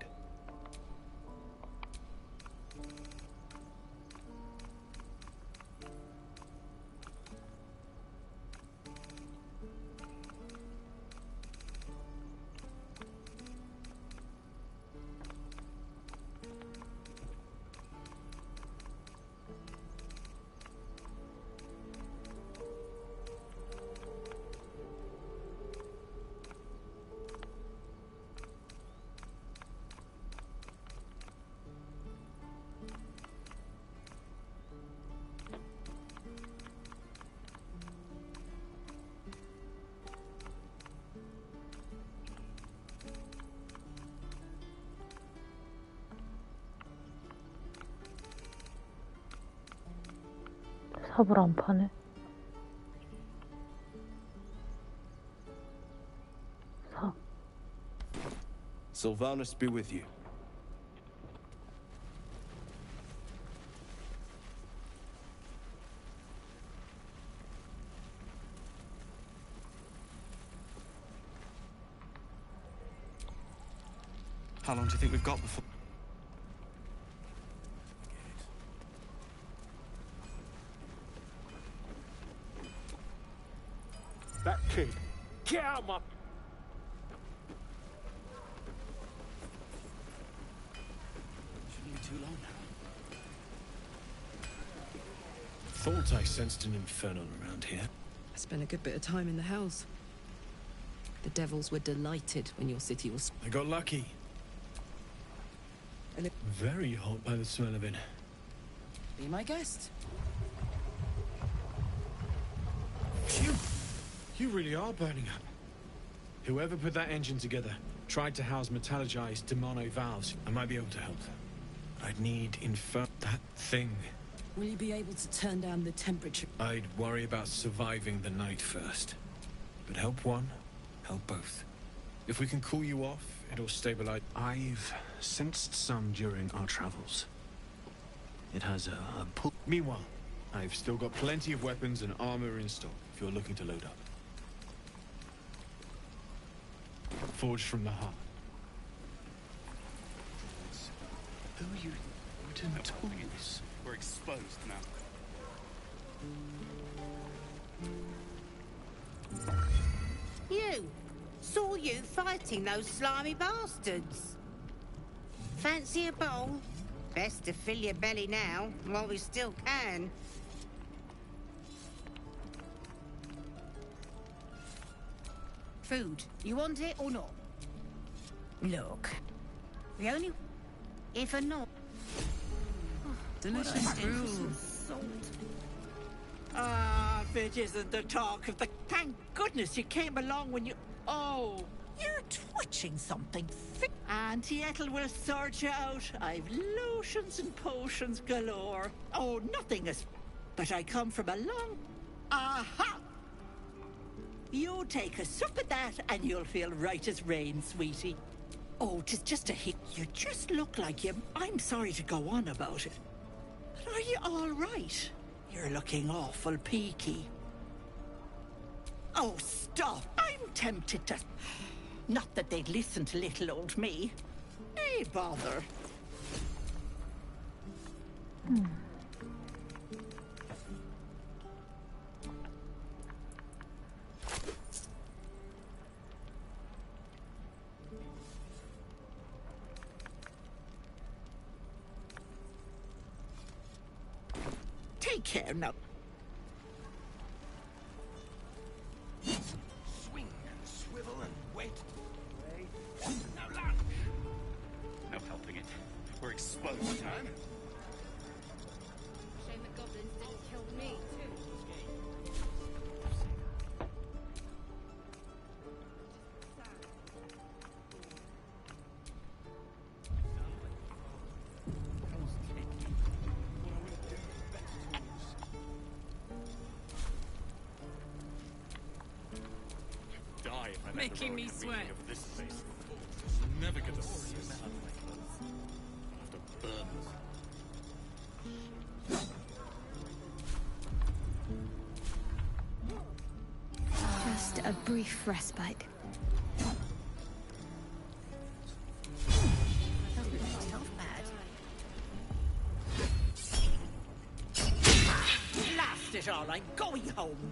삽을 안 파네. 삽. Sylvanus be with you. How long do you think we've got before? That kid. Get out my... Shouldn't be too long now. Thought I sensed an infernal around here. I spent a good bit of time in the hells. The devils were delighted when your city was... I got lucky. Very hot by the smell of it. Be my guest. Phew! You really are burning up. Whoever put that engine together tried to house metallurgized demono valves. I might be able to help. But I'd need that thing. Will you be able to turn down the temperature? I'd worry about surviving the night first. But help one, help both. If we can cool you off, it'll stabilize. I've sensed some during our travels. It has a pull. Meanwhile, I've still got plenty of weapons and armor in stock if you're looking to load up. Forged from the heart. Who are you? Wooden tools. We're exposed now. You! Saw you fighting those slimy bastards. Fancy a bowl? Best to fill your belly now, while we still can. Food. You want it or not? Look. The only... If or not... Delicious food. Ah, if it isn't the talk of the... Thank goodness you came along when you... Oh, you're twitching something. Auntie Ethel will sort you out. I've lotions and potions galore. Oh, nothing is... But I come from a long... Aha! You take a sup of that and you'll feel right as rain, sweetie. Oh, 'tis just a hit. You just look like you... I'm sorry to go on about it. But are you all right? You're looking awful peaky. Oh, stop. I'm tempted to... Not that they'd listen to little old me. Nay, bother. Take care now. Swing and swivel and wait. No luck. No helping it. We're exposed, man. Shame the goblins didn't kill me, too. Die if I let Making the me road sweat. reeking of this place. Never get to see you smell my clothes. I'll have to burn Just a brief respite. Blast it all, I'm going home.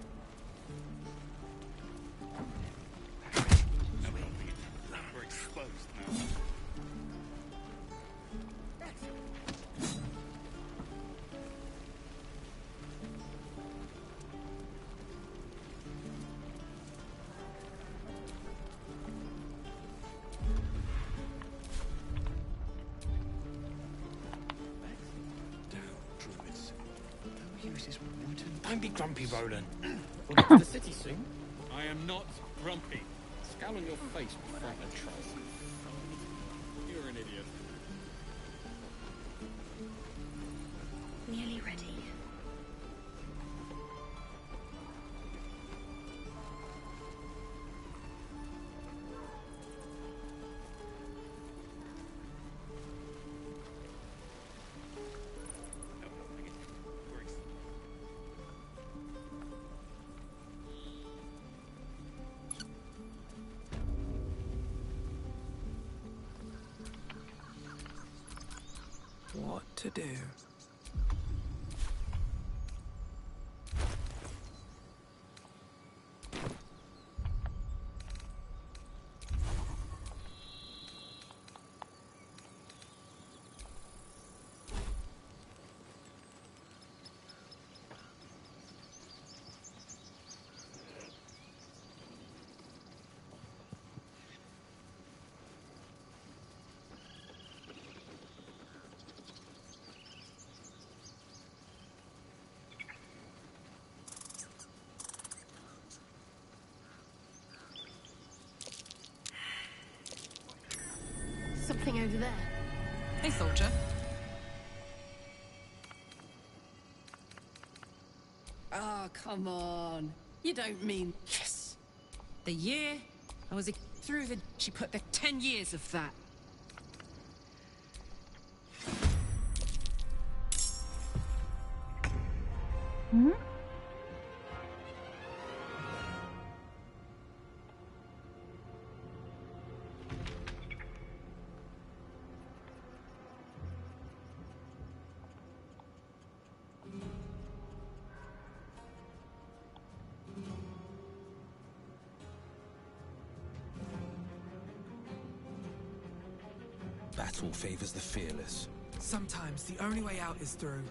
We're exposed now. Don't be grumpy, Roland. We'll get to the city soon. I am not grumpy. Scowl on your face before I troll. You're an idiot. Nearly ready. What to do? Something over there. Hey, soldier. Oh, come on. You don't mean... Yes. The year I was through the... She put the 10 years of that. 응? Battle favors the fearless. Sometimes the only way out is through.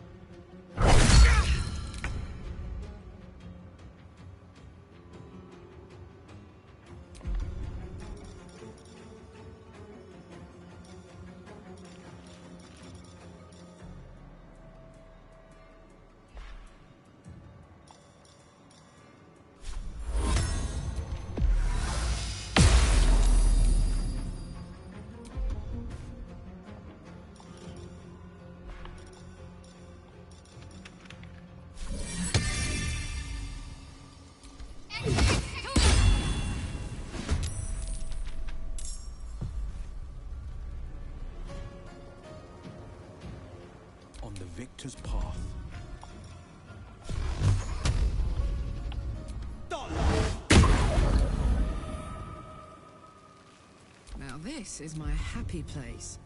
On the victor's path. Now this is my happy place.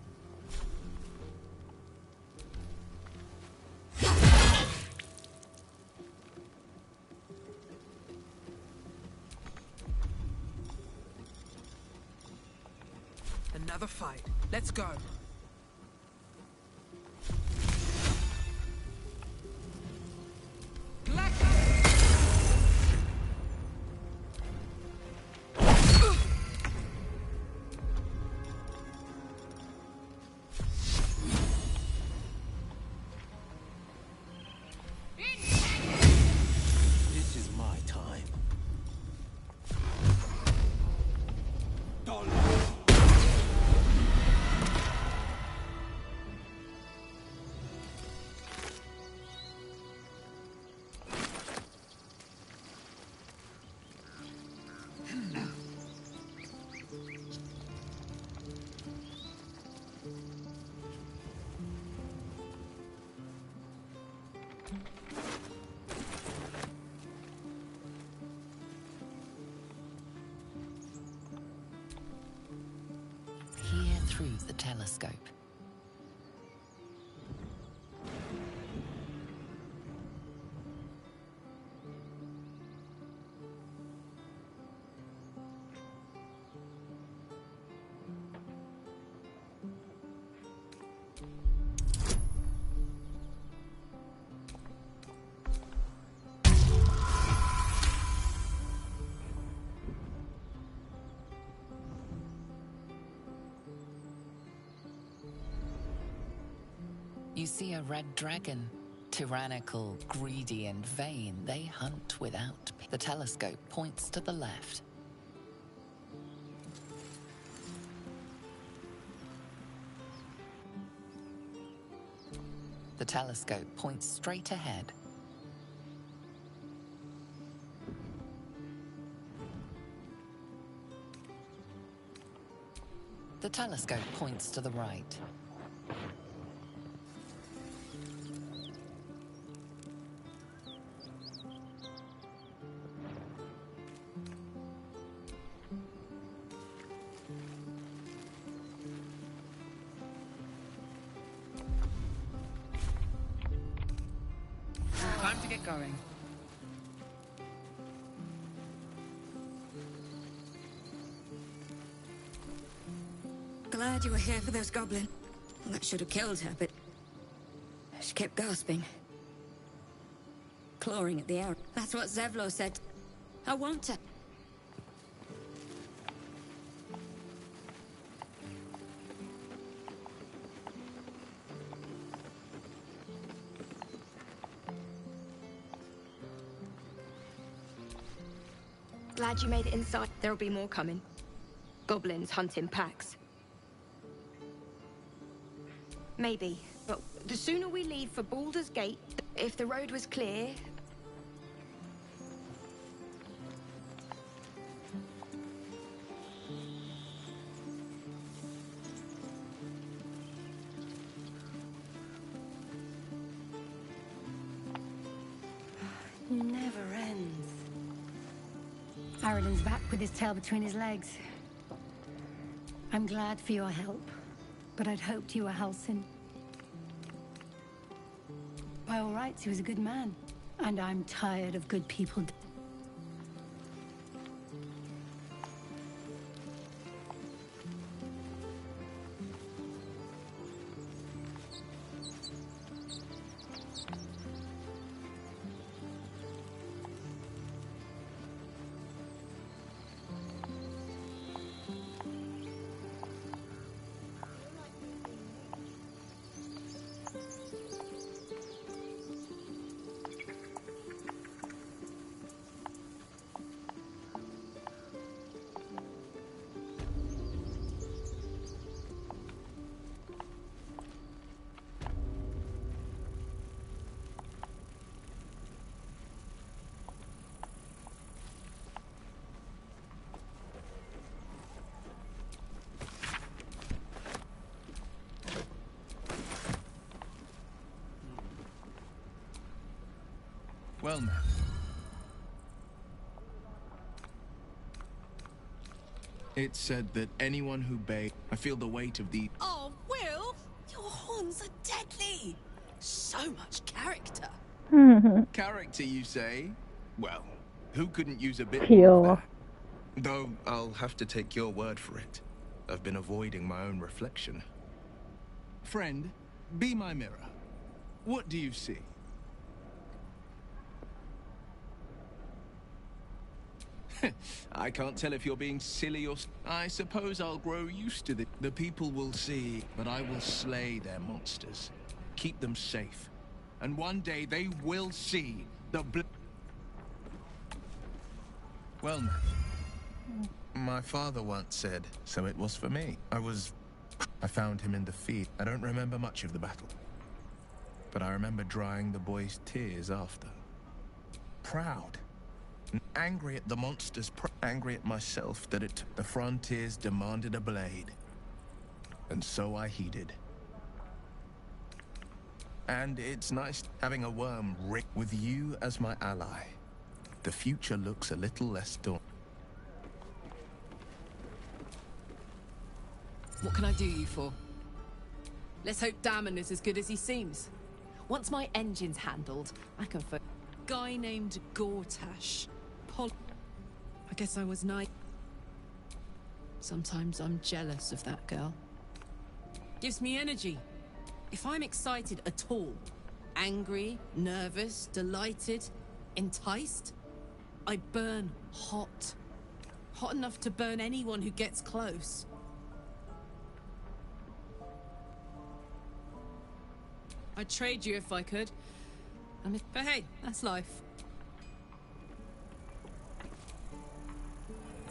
Another fight. Let's go. This is my time. Peer through the telescope. You see a red dragon. Tyrannical, greedy, and vain, they hunt without. The telescope points to the left. The telescope points straight ahead. The telescope points to the right. Time to get going. Glad you were here for those goblins. Well, that should have killed her, but she kept gasping. Clawing at the air. That's what Zevlor said. I want her. Glad you made it inside. There'll be more coming. Goblins hunt in packs. Maybe, but the sooner we leave for Baldur's Gate, if the road was clear... Ireland's back with his tail between his legs. I'm glad for your help, but I'd hoped you were Halsin. By all rights, he was a good man, and I'm tired of good people. Well, now. It's said that anyone who I feel the weight of the... Oh, Will! Your horns are deadly! So much character. Character, you say? Well, who couldn't use a bit 귀여워. more of that? Though I'll have to take your word for it. I've been avoiding my own reflection. Friend, be my mirror. What do you see? I can't tell if you're being silly or... I suppose I'll grow used to it. The people will see, but I will slay their monsters. Keep them safe. And one day they will see the Well, my father once said, so it was for me. I found him in the field. I don't remember much of the battle. But I remember drying the boy's tears after. Proud. Angry at the monsters, angry at myself that the frontiers demanded a blade. And so I heeded. And it's nice having a worm with you as my ally. The future looks a little less daunting. What can I do you for? Let's hope Damon is as good as he seems. Once my engine's handled, I can guy named Gortash. I guess I was naive. Sometimes I'm jealous of that girl. Gives me energy. If I'm excited at all, angry, nervous, delighted, enticed, I burn hot. Hot enough to burn anyone who gets close. I'd trade you if I could. But hey, that's life.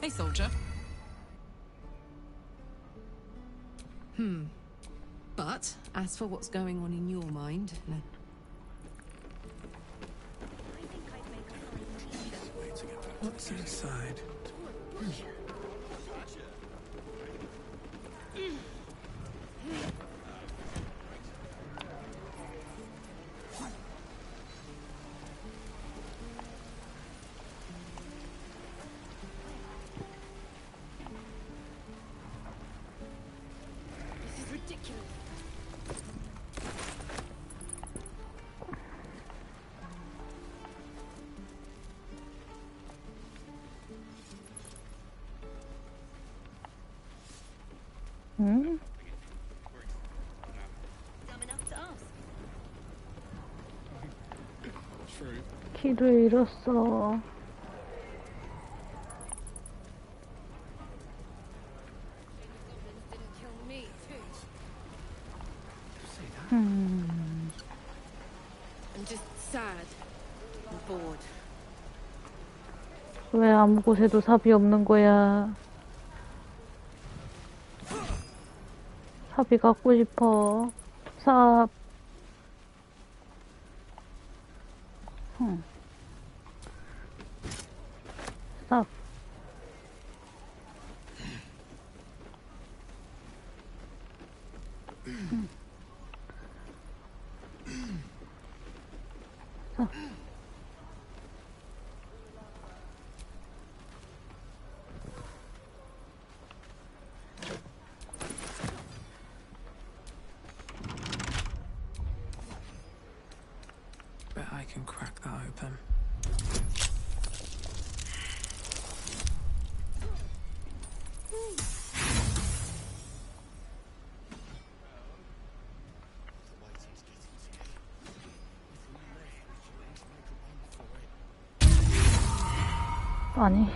Hey, soldier. But, as for what's going on in your mind... No. What's inside? This is ridiculous. 길을 잃었어. I'm just sad and bored. 왜 아무 곳에도 삽이 없는 거야? 삽이 갖고 싶어. 삽. 삽. 삽. can crack that open. 아니.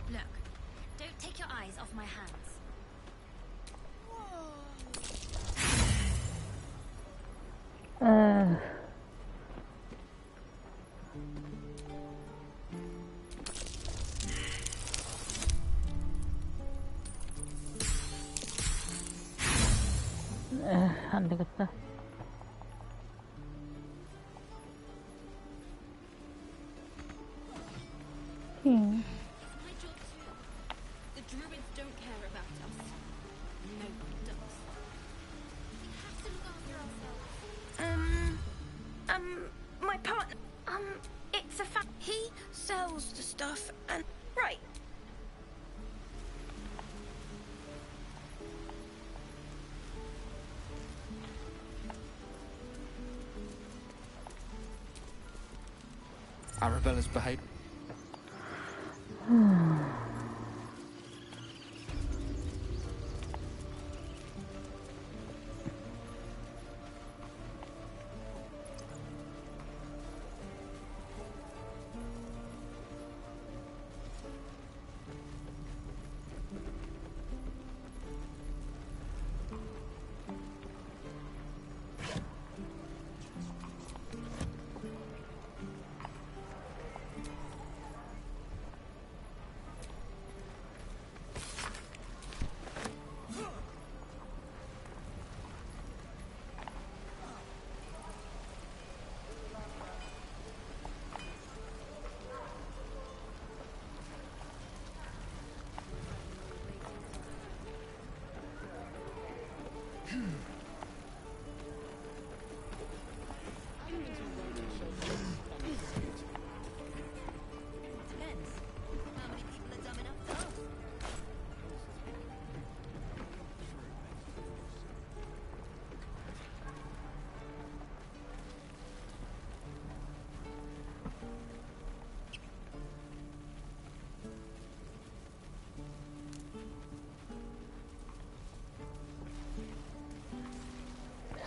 Look, don't take your eyes off my hands. 안 되겠다. My job too. The druids don't care about us. No one does. We have to look after ourselves. My partner. It's a fact. He sells the stuff and. Right. Arabella's behaved.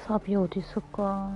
삽이 어디 있을까?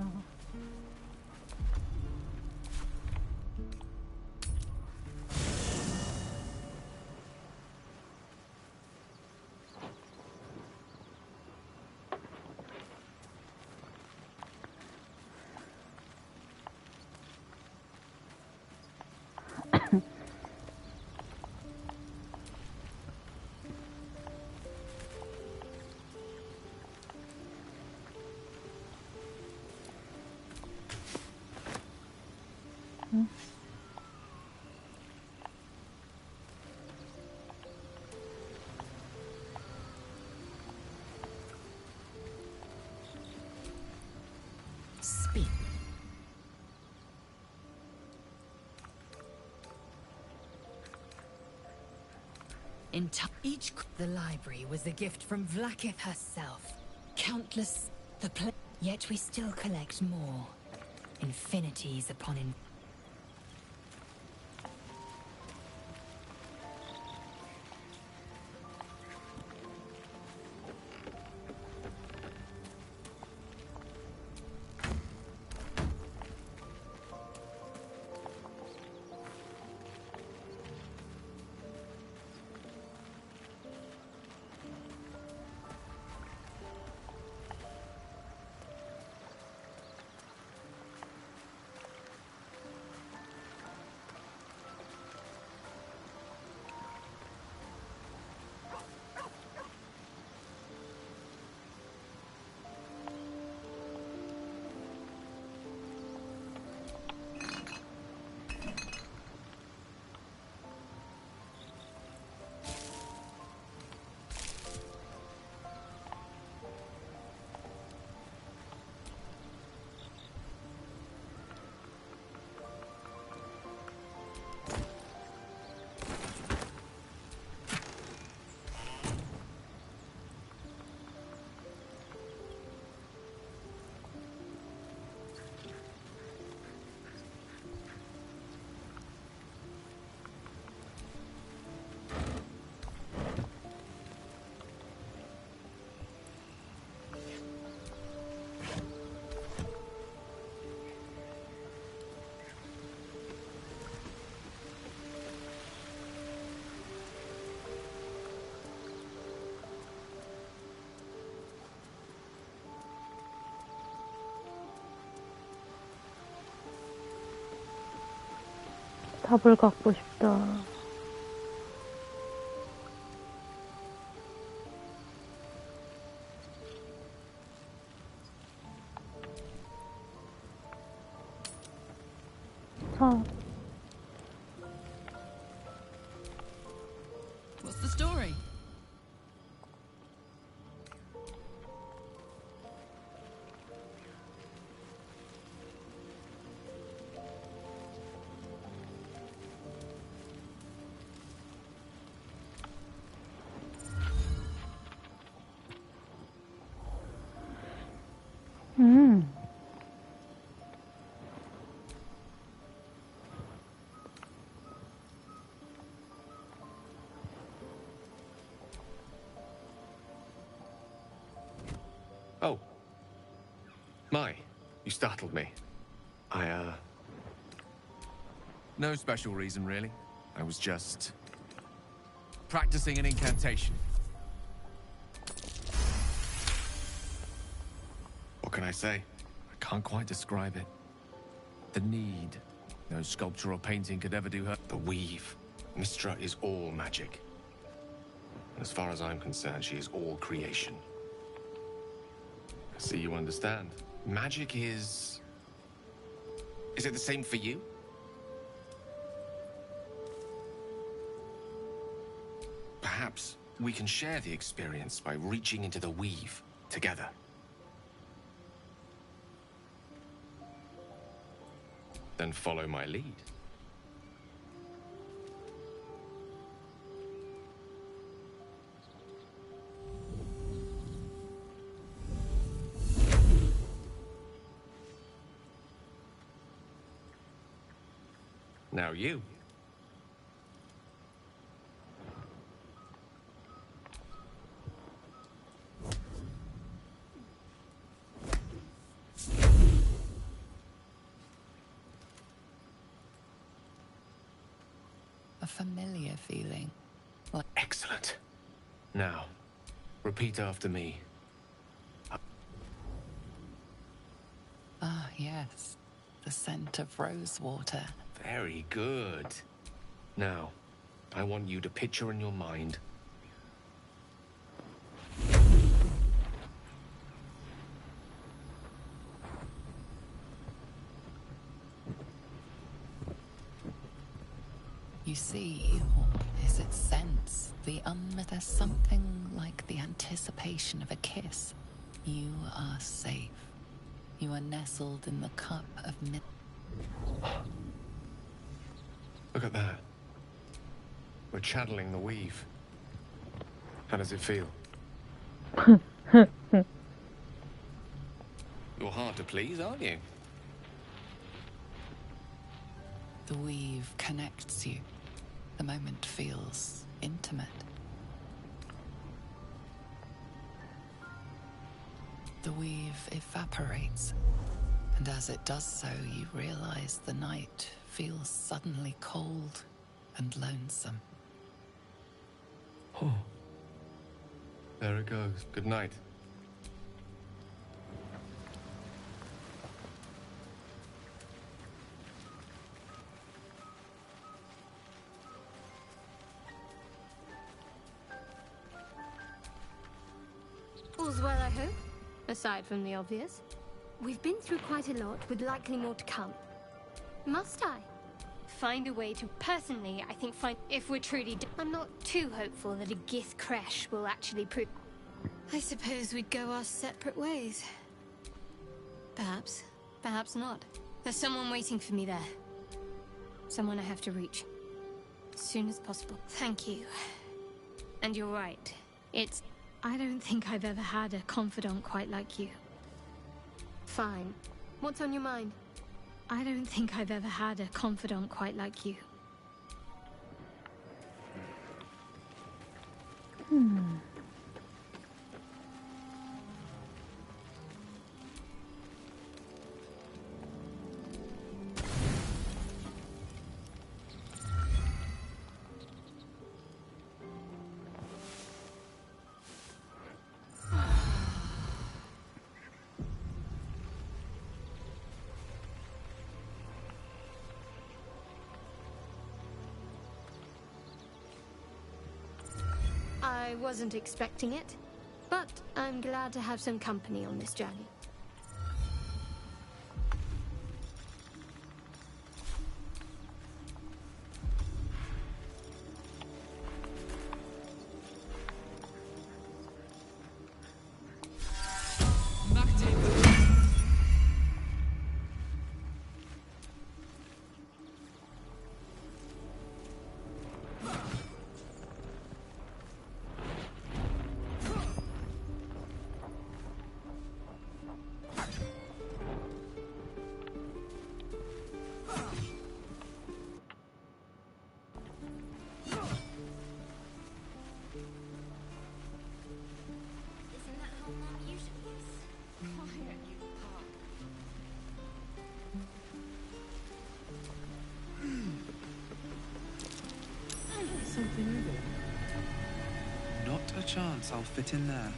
Speak. The library was a gift from Vlaakith herself. Countless yet we still collect more. Infinities upon 답을 갖고 싶다. 사. What's the story? Oh. My, you startled me. No special reason, really. I was just practicing an incantation. What can I say? I can't quite describe it. The need. No sculpture or painting could ever do her. The weave. Mistra is all magic. As far as I'm concerned, she is all creation. I see you understand. Magic is... Is it the same for you? Perhaps we can share the experience by reaching into the weave together. Then follow my lead. Now you. A familiar feeling. Excellent. Now, repeat after me. Ah, yes. The scent of rose water. Very good. Now, I want you to picture in your mind You see, or is it sense, there's something like the anticipation of a kiss. You are safe. You are nestled in the cup of mid... Look at that. We're channeling the weave. How does it feel? You're hard to please, aren't you? The weave connects you. The moment feels intimate. The weave evaporates, and as it does so, you realize the night feels suddenly cold and lonesome. Oh. There it goes. Good night. All's well, I hope? Aside from the obvious. We've been through quite a lot, with likely more to come. Must I? Find a way to... Personally, I think if we're truly... I'm not too hopeful that a Gith crash will actually prove... I suppose we'd go our separate ways. Perhaps. Perhaps not. There's someone waiting for me there. Someone I have to reach. As soon as possible. Thank you. And you're right. It's... I don't think I've ever had a confidant quite like you. Fine. What's on your mind? I don't think I've ever had a confidant quite like you. I wasn't expecting it, but I'm glad to have some company on this journey. Isn't that how Mom usually is? Quiet, you pop. Something over there. Not a chance I'll fit in there.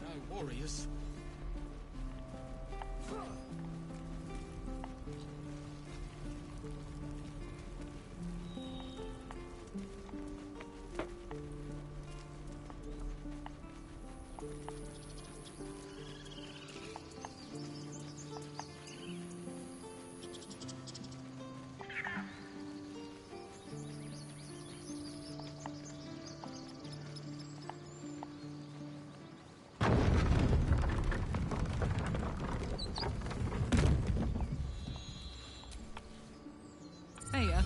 No warriors. Hiya.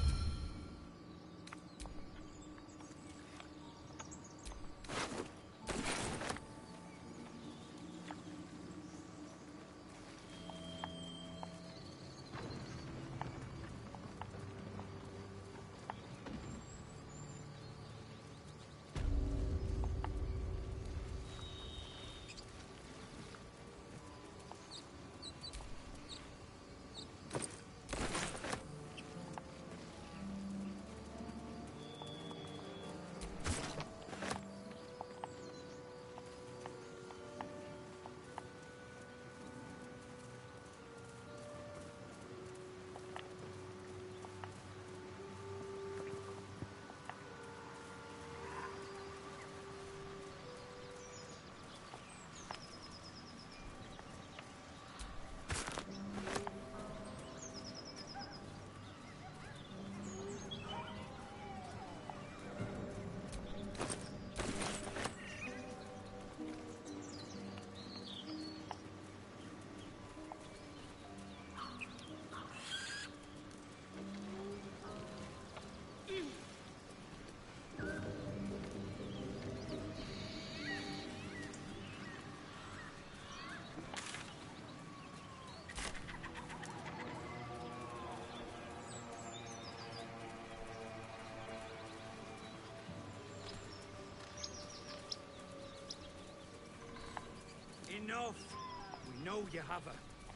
Enough! We know you have her.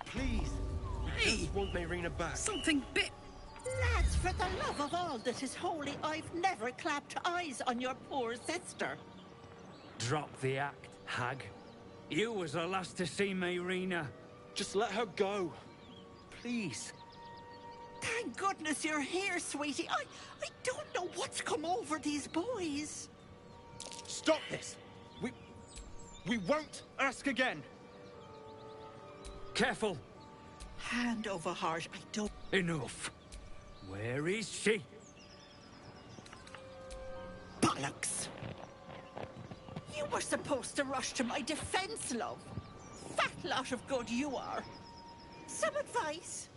Please, we just want Mayrina back. Something bit... Lads, for the love of all that is holy, I've never clapped eyes on your poor sister. Drop the act, hag. You was the last to see Mayrina. Just let her go. Please. Thank goodness you're here, sweetie. I don't know what's come over these boys. Stop this! We won't ask again. Careful. Hand over heart, I don't... Enough. Where is she? Bollocks! You were supposed to rush to my defense, love. Fat lot of good you are. Some advice?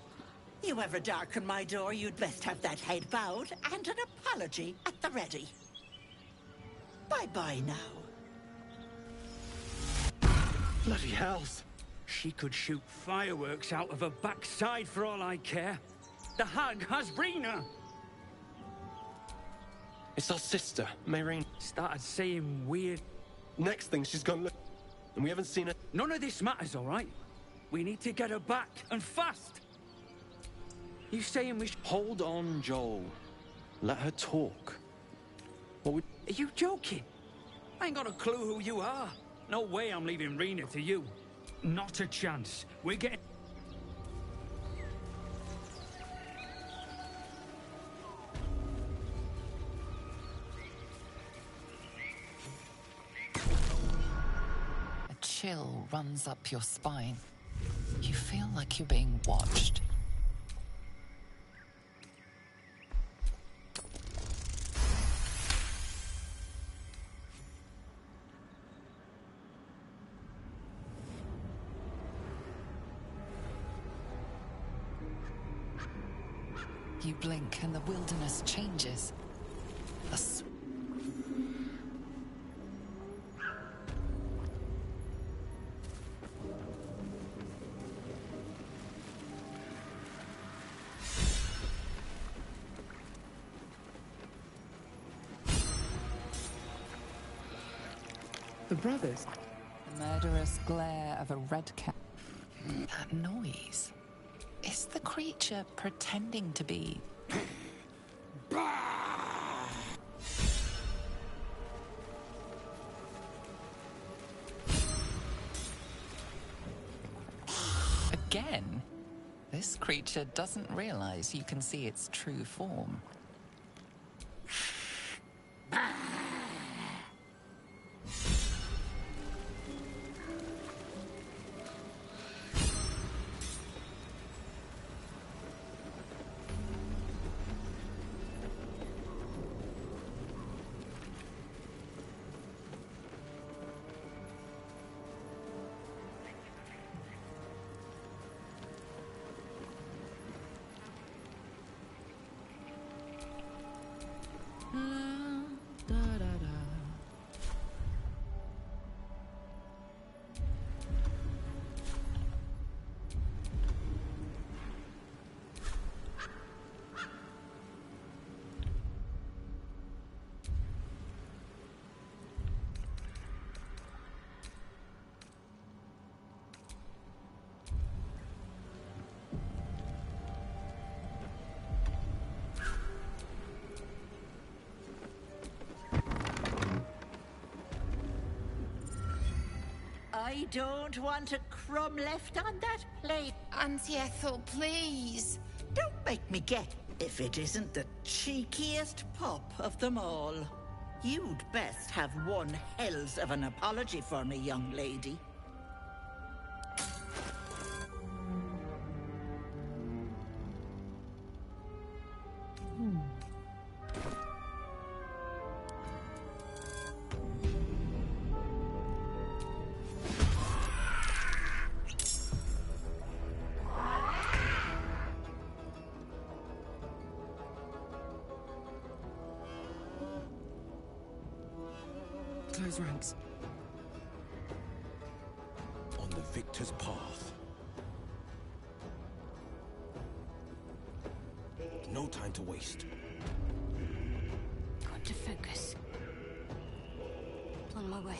You ever darken my door, you'd best have that head bowed and an apology at the ready. Bye-bye now. Bloody hells. She could shoot fireworks out of her backside for all I care. The hag has Rena. It's our sister, Mayrina. Started saying weird... Next thing, she's gone... And we haven't seen her... None of this matters, all right? We need to get her back, and fast! You saying we should... Hold on, Joel. Let her talk. What would... Are you joking? I ain't got a clue who you are. No way I'm leaving Rena to you. Not a chance. We're getting... A chill runs up your spine. You feel like you're being watched. You blink and the wilderness changes. The brothers. The murderous glare of a red cat. That noise. Is the creature pretending to be... Again? This creature doesn't realize you can see its true form. I don't want a crumb left on that plate. Auntie Ethel, please. Don't make me get... If it isn't the cheekiest pup of them all. You'd best have one hells of an apology for me, young lady. Close ranks. On the victor's path. No time to waste. Got to focus. On my way.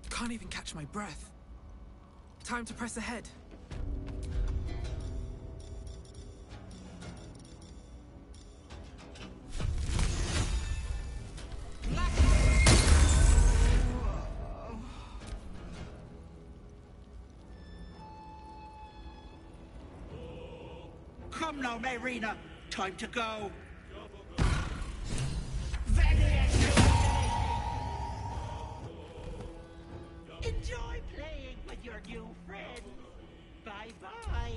Can't even catch my breath. Time to press ahead. Come now, Marina. Time to go. Enjoy playing with your new friend. Bye-bye.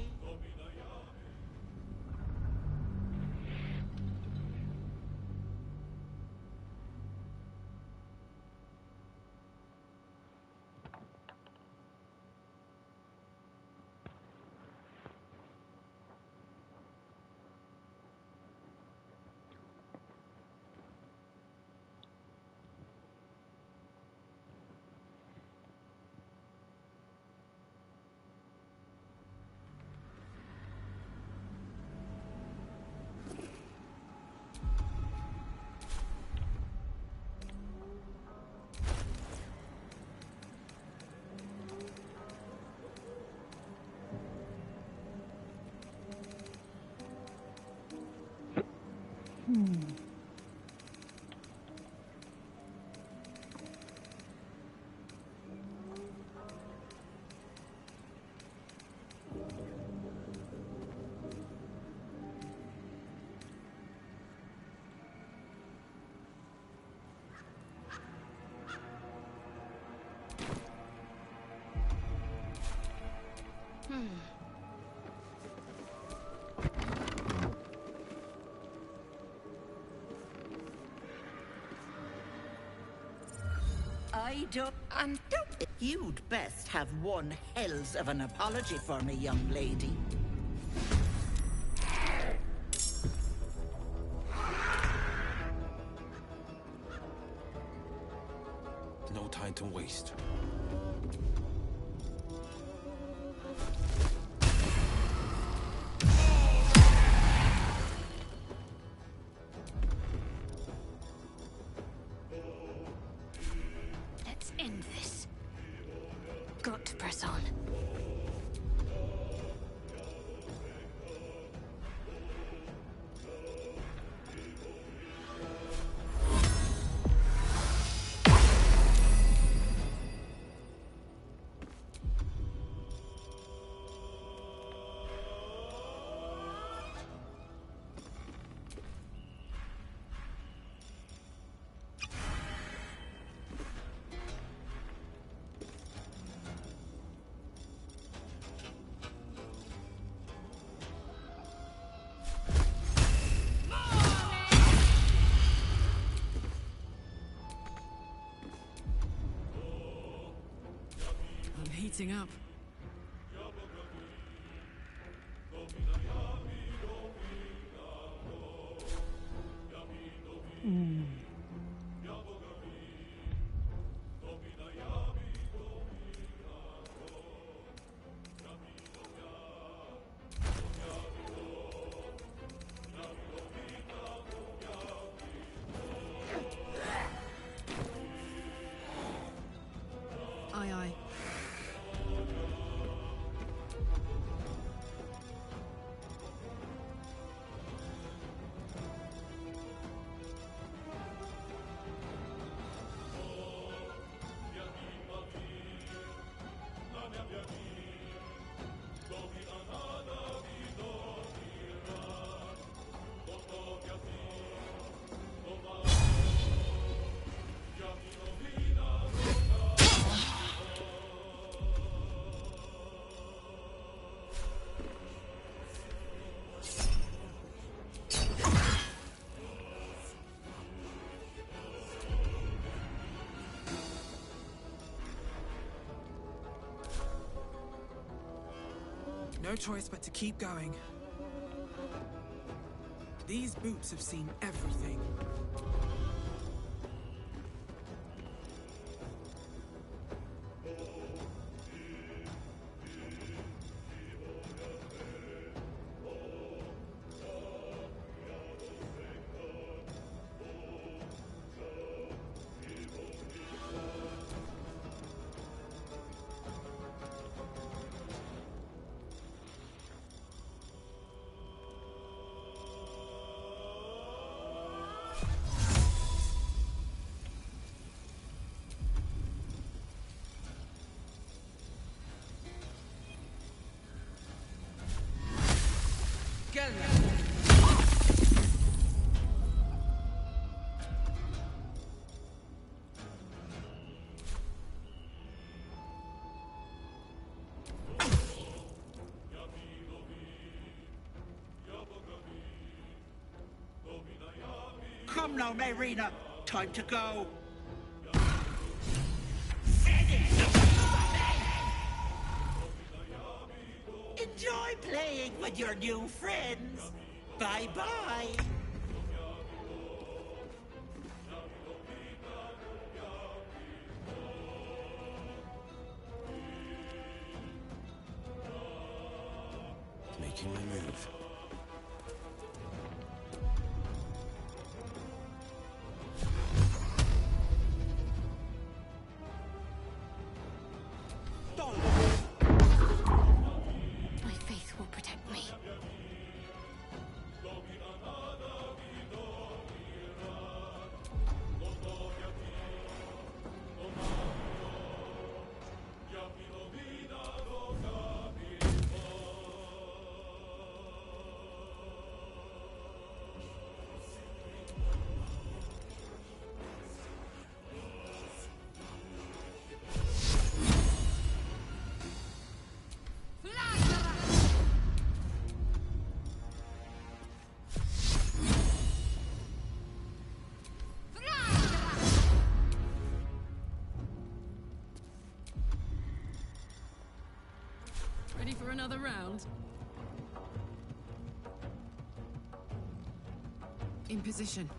I don't... You'd best have one hells of an apology for me, young lady. No time to waste. Let's end this. Got to press on. I'm heating up. Aye, aye. No choice but to keep going. These boots have seen everything. Come now, Marina. Time to go. Enjoy playing with your new friends. Bye-bye. Making my move. My faith will protect me. for another round? In position.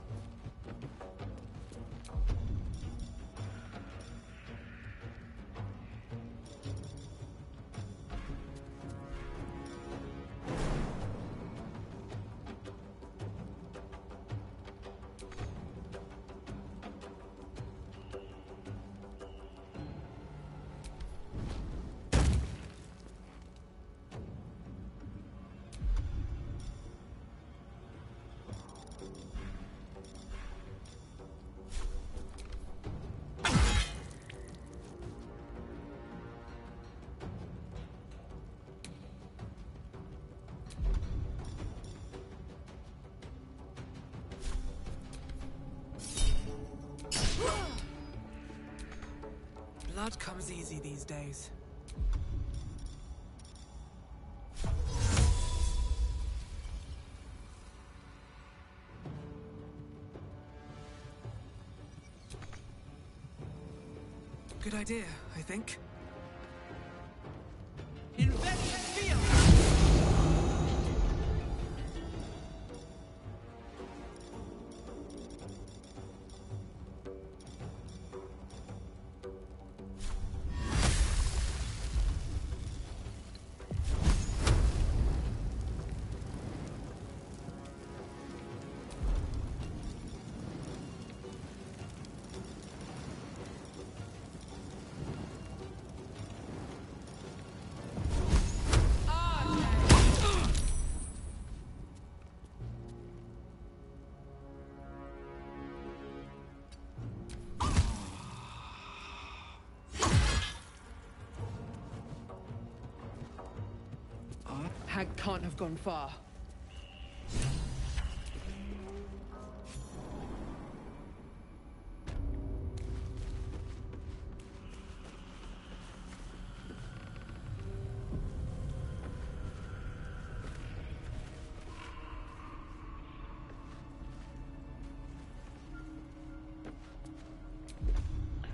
Blood comes easy these days. Good idea, I think. Hag can't have gone far.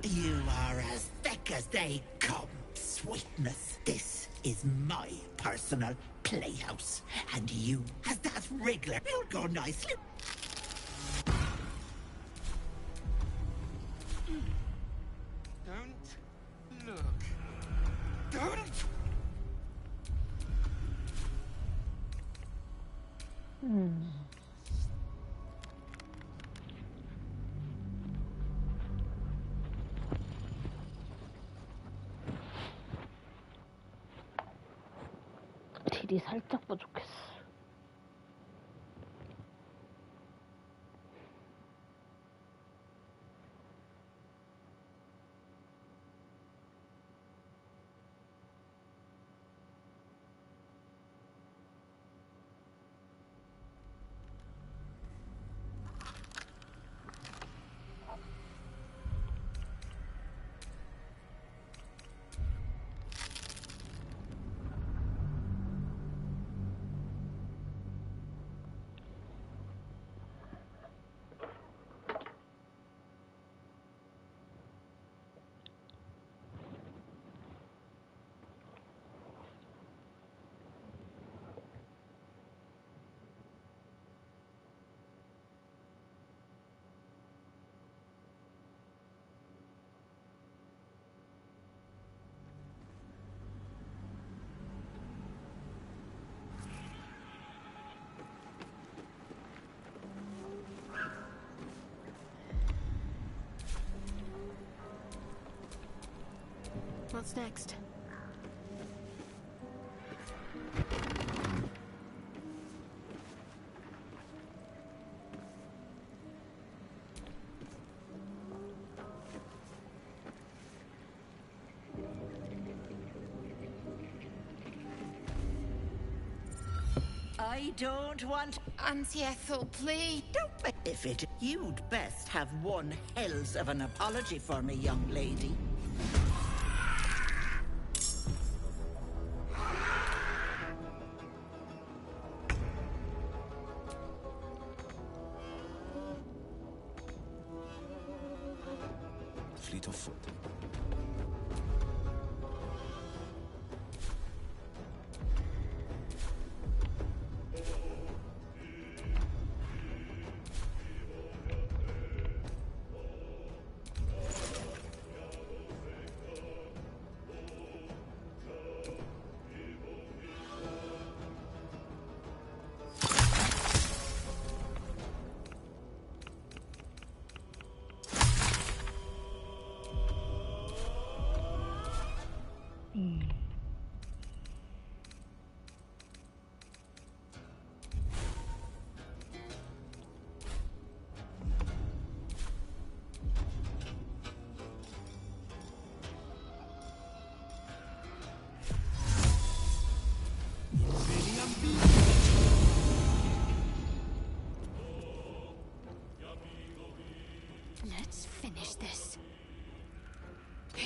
You are as thick as they come, sweetness. This is my personal playhouse, and you, as that wriggler, will go nicely. Don't look. Don't! 딜이 살짝 부족했어. What's next? I don't want... Auntie Ethel, please. Don't be... If it... You'd best have one hells of an apology for me, young lady. Fleet of foot.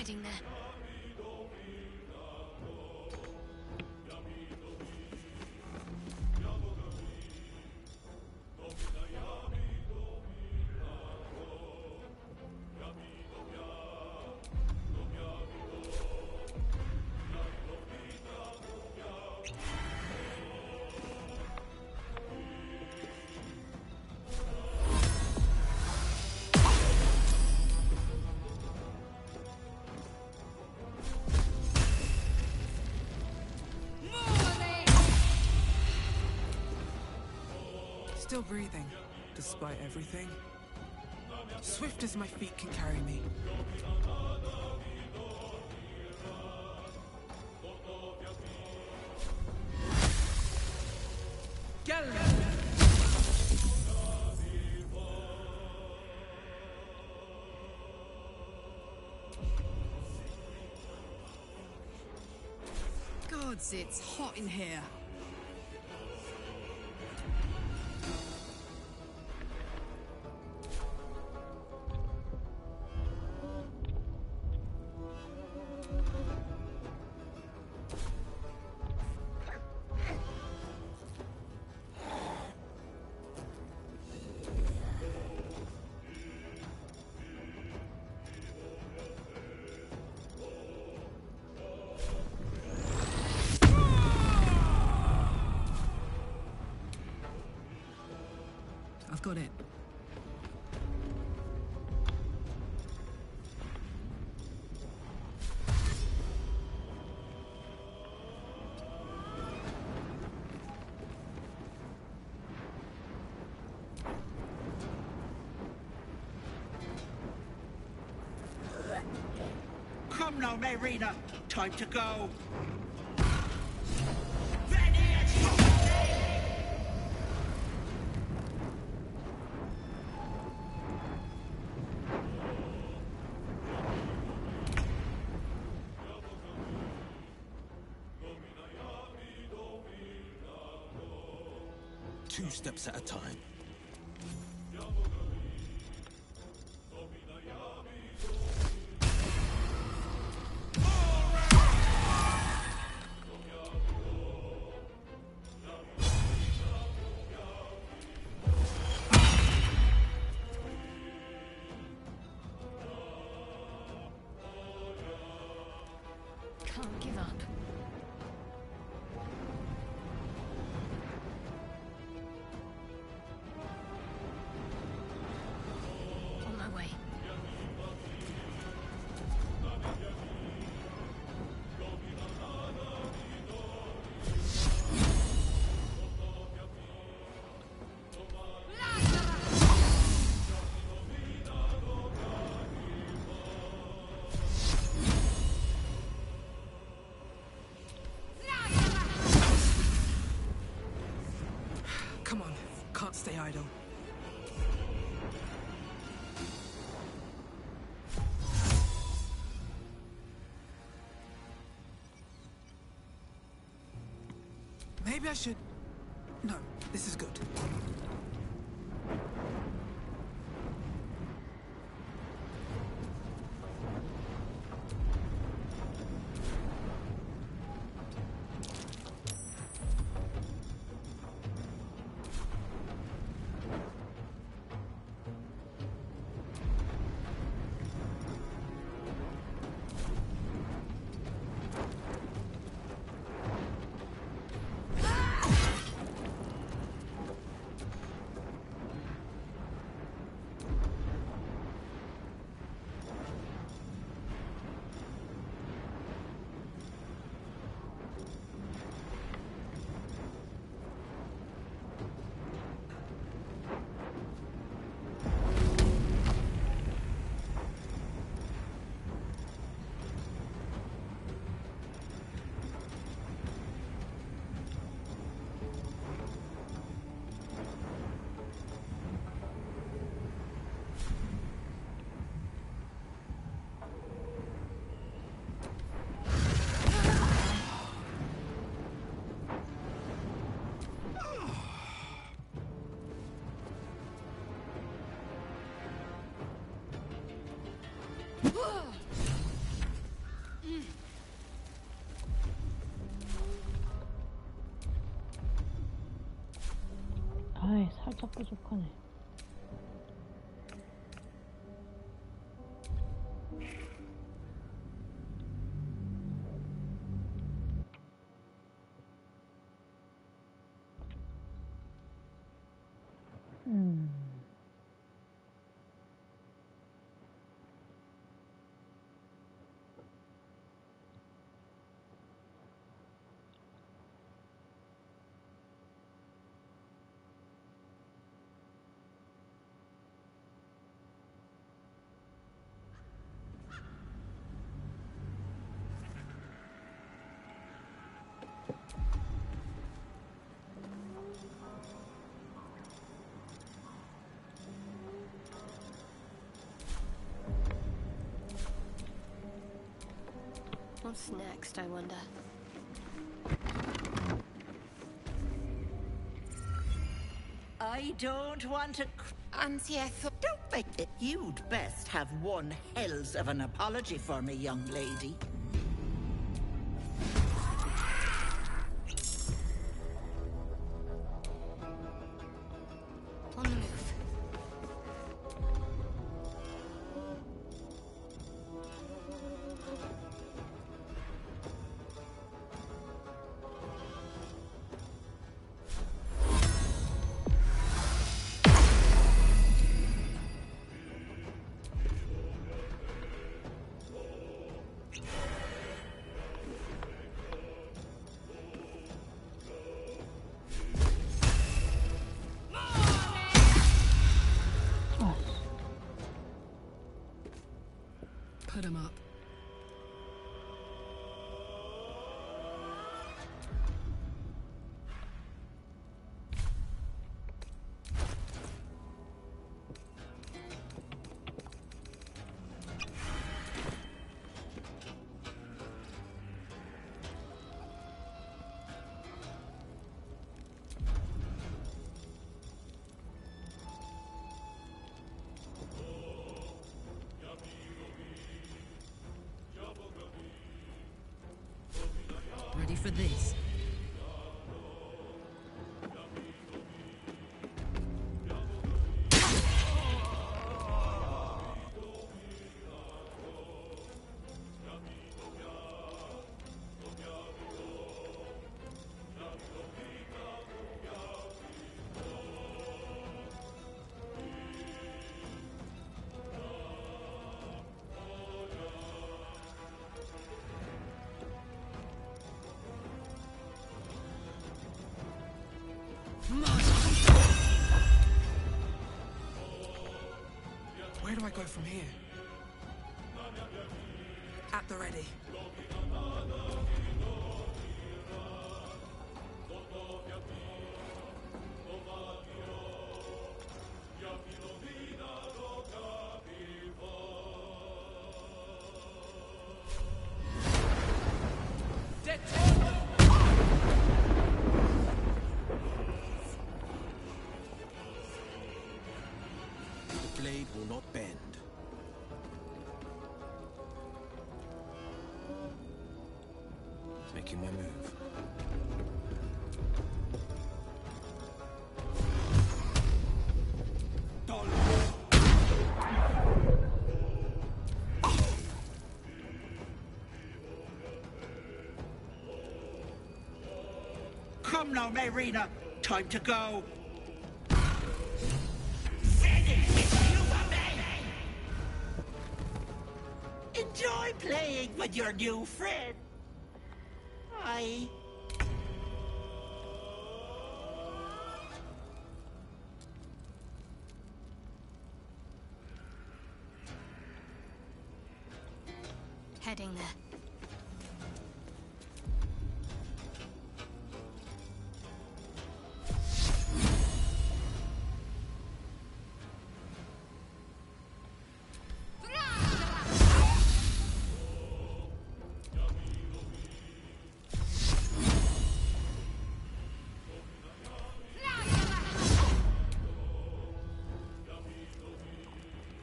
heading there. Still breathing, despite everything. Swift as my feet can carry me. Gods, it's hot in here. I've got it. Come now, Marina. Time to go. Two steps at a time. Can't give up. On my way. Come on, can't stay idle. Maybe I should... No, this is good. 살짝 부족하네. What's next, I wonder? I don't want to... Auntie Ethel, don't make it. You'd best have one hells of an apology for me, young lady. On the move. Put him up. Ready for this? Where do I go from here? At the ready. The blade will not bend. Making my move. Come now, Marina. Time to go. Enjoy playing with your new friend. Bye. Heading there.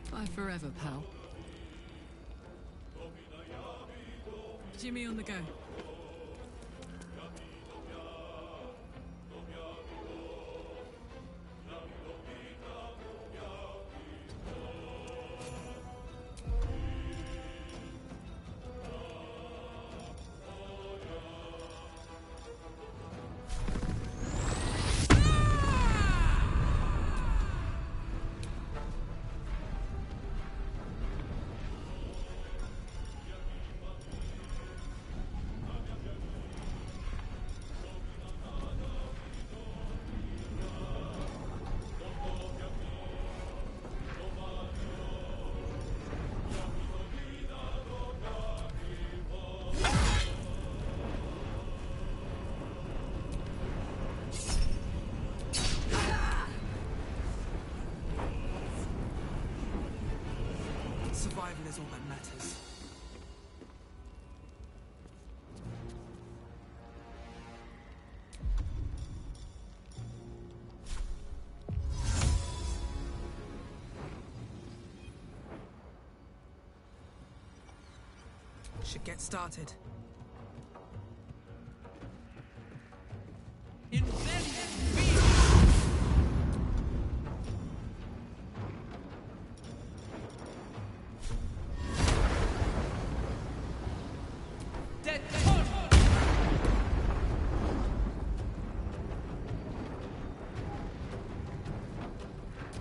Bye forever, pal. Jimmy on the go. is all that matters. Should get started.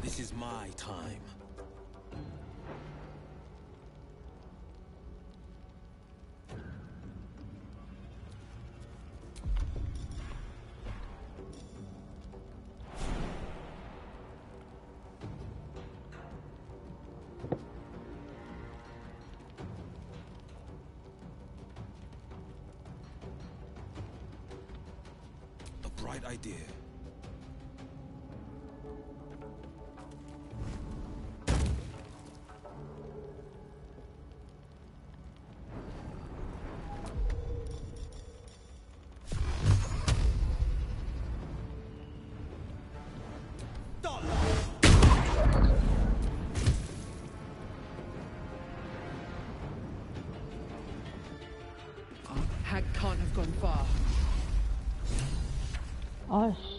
This is my time. A bright idea. Hag can't have gone far. 아씨.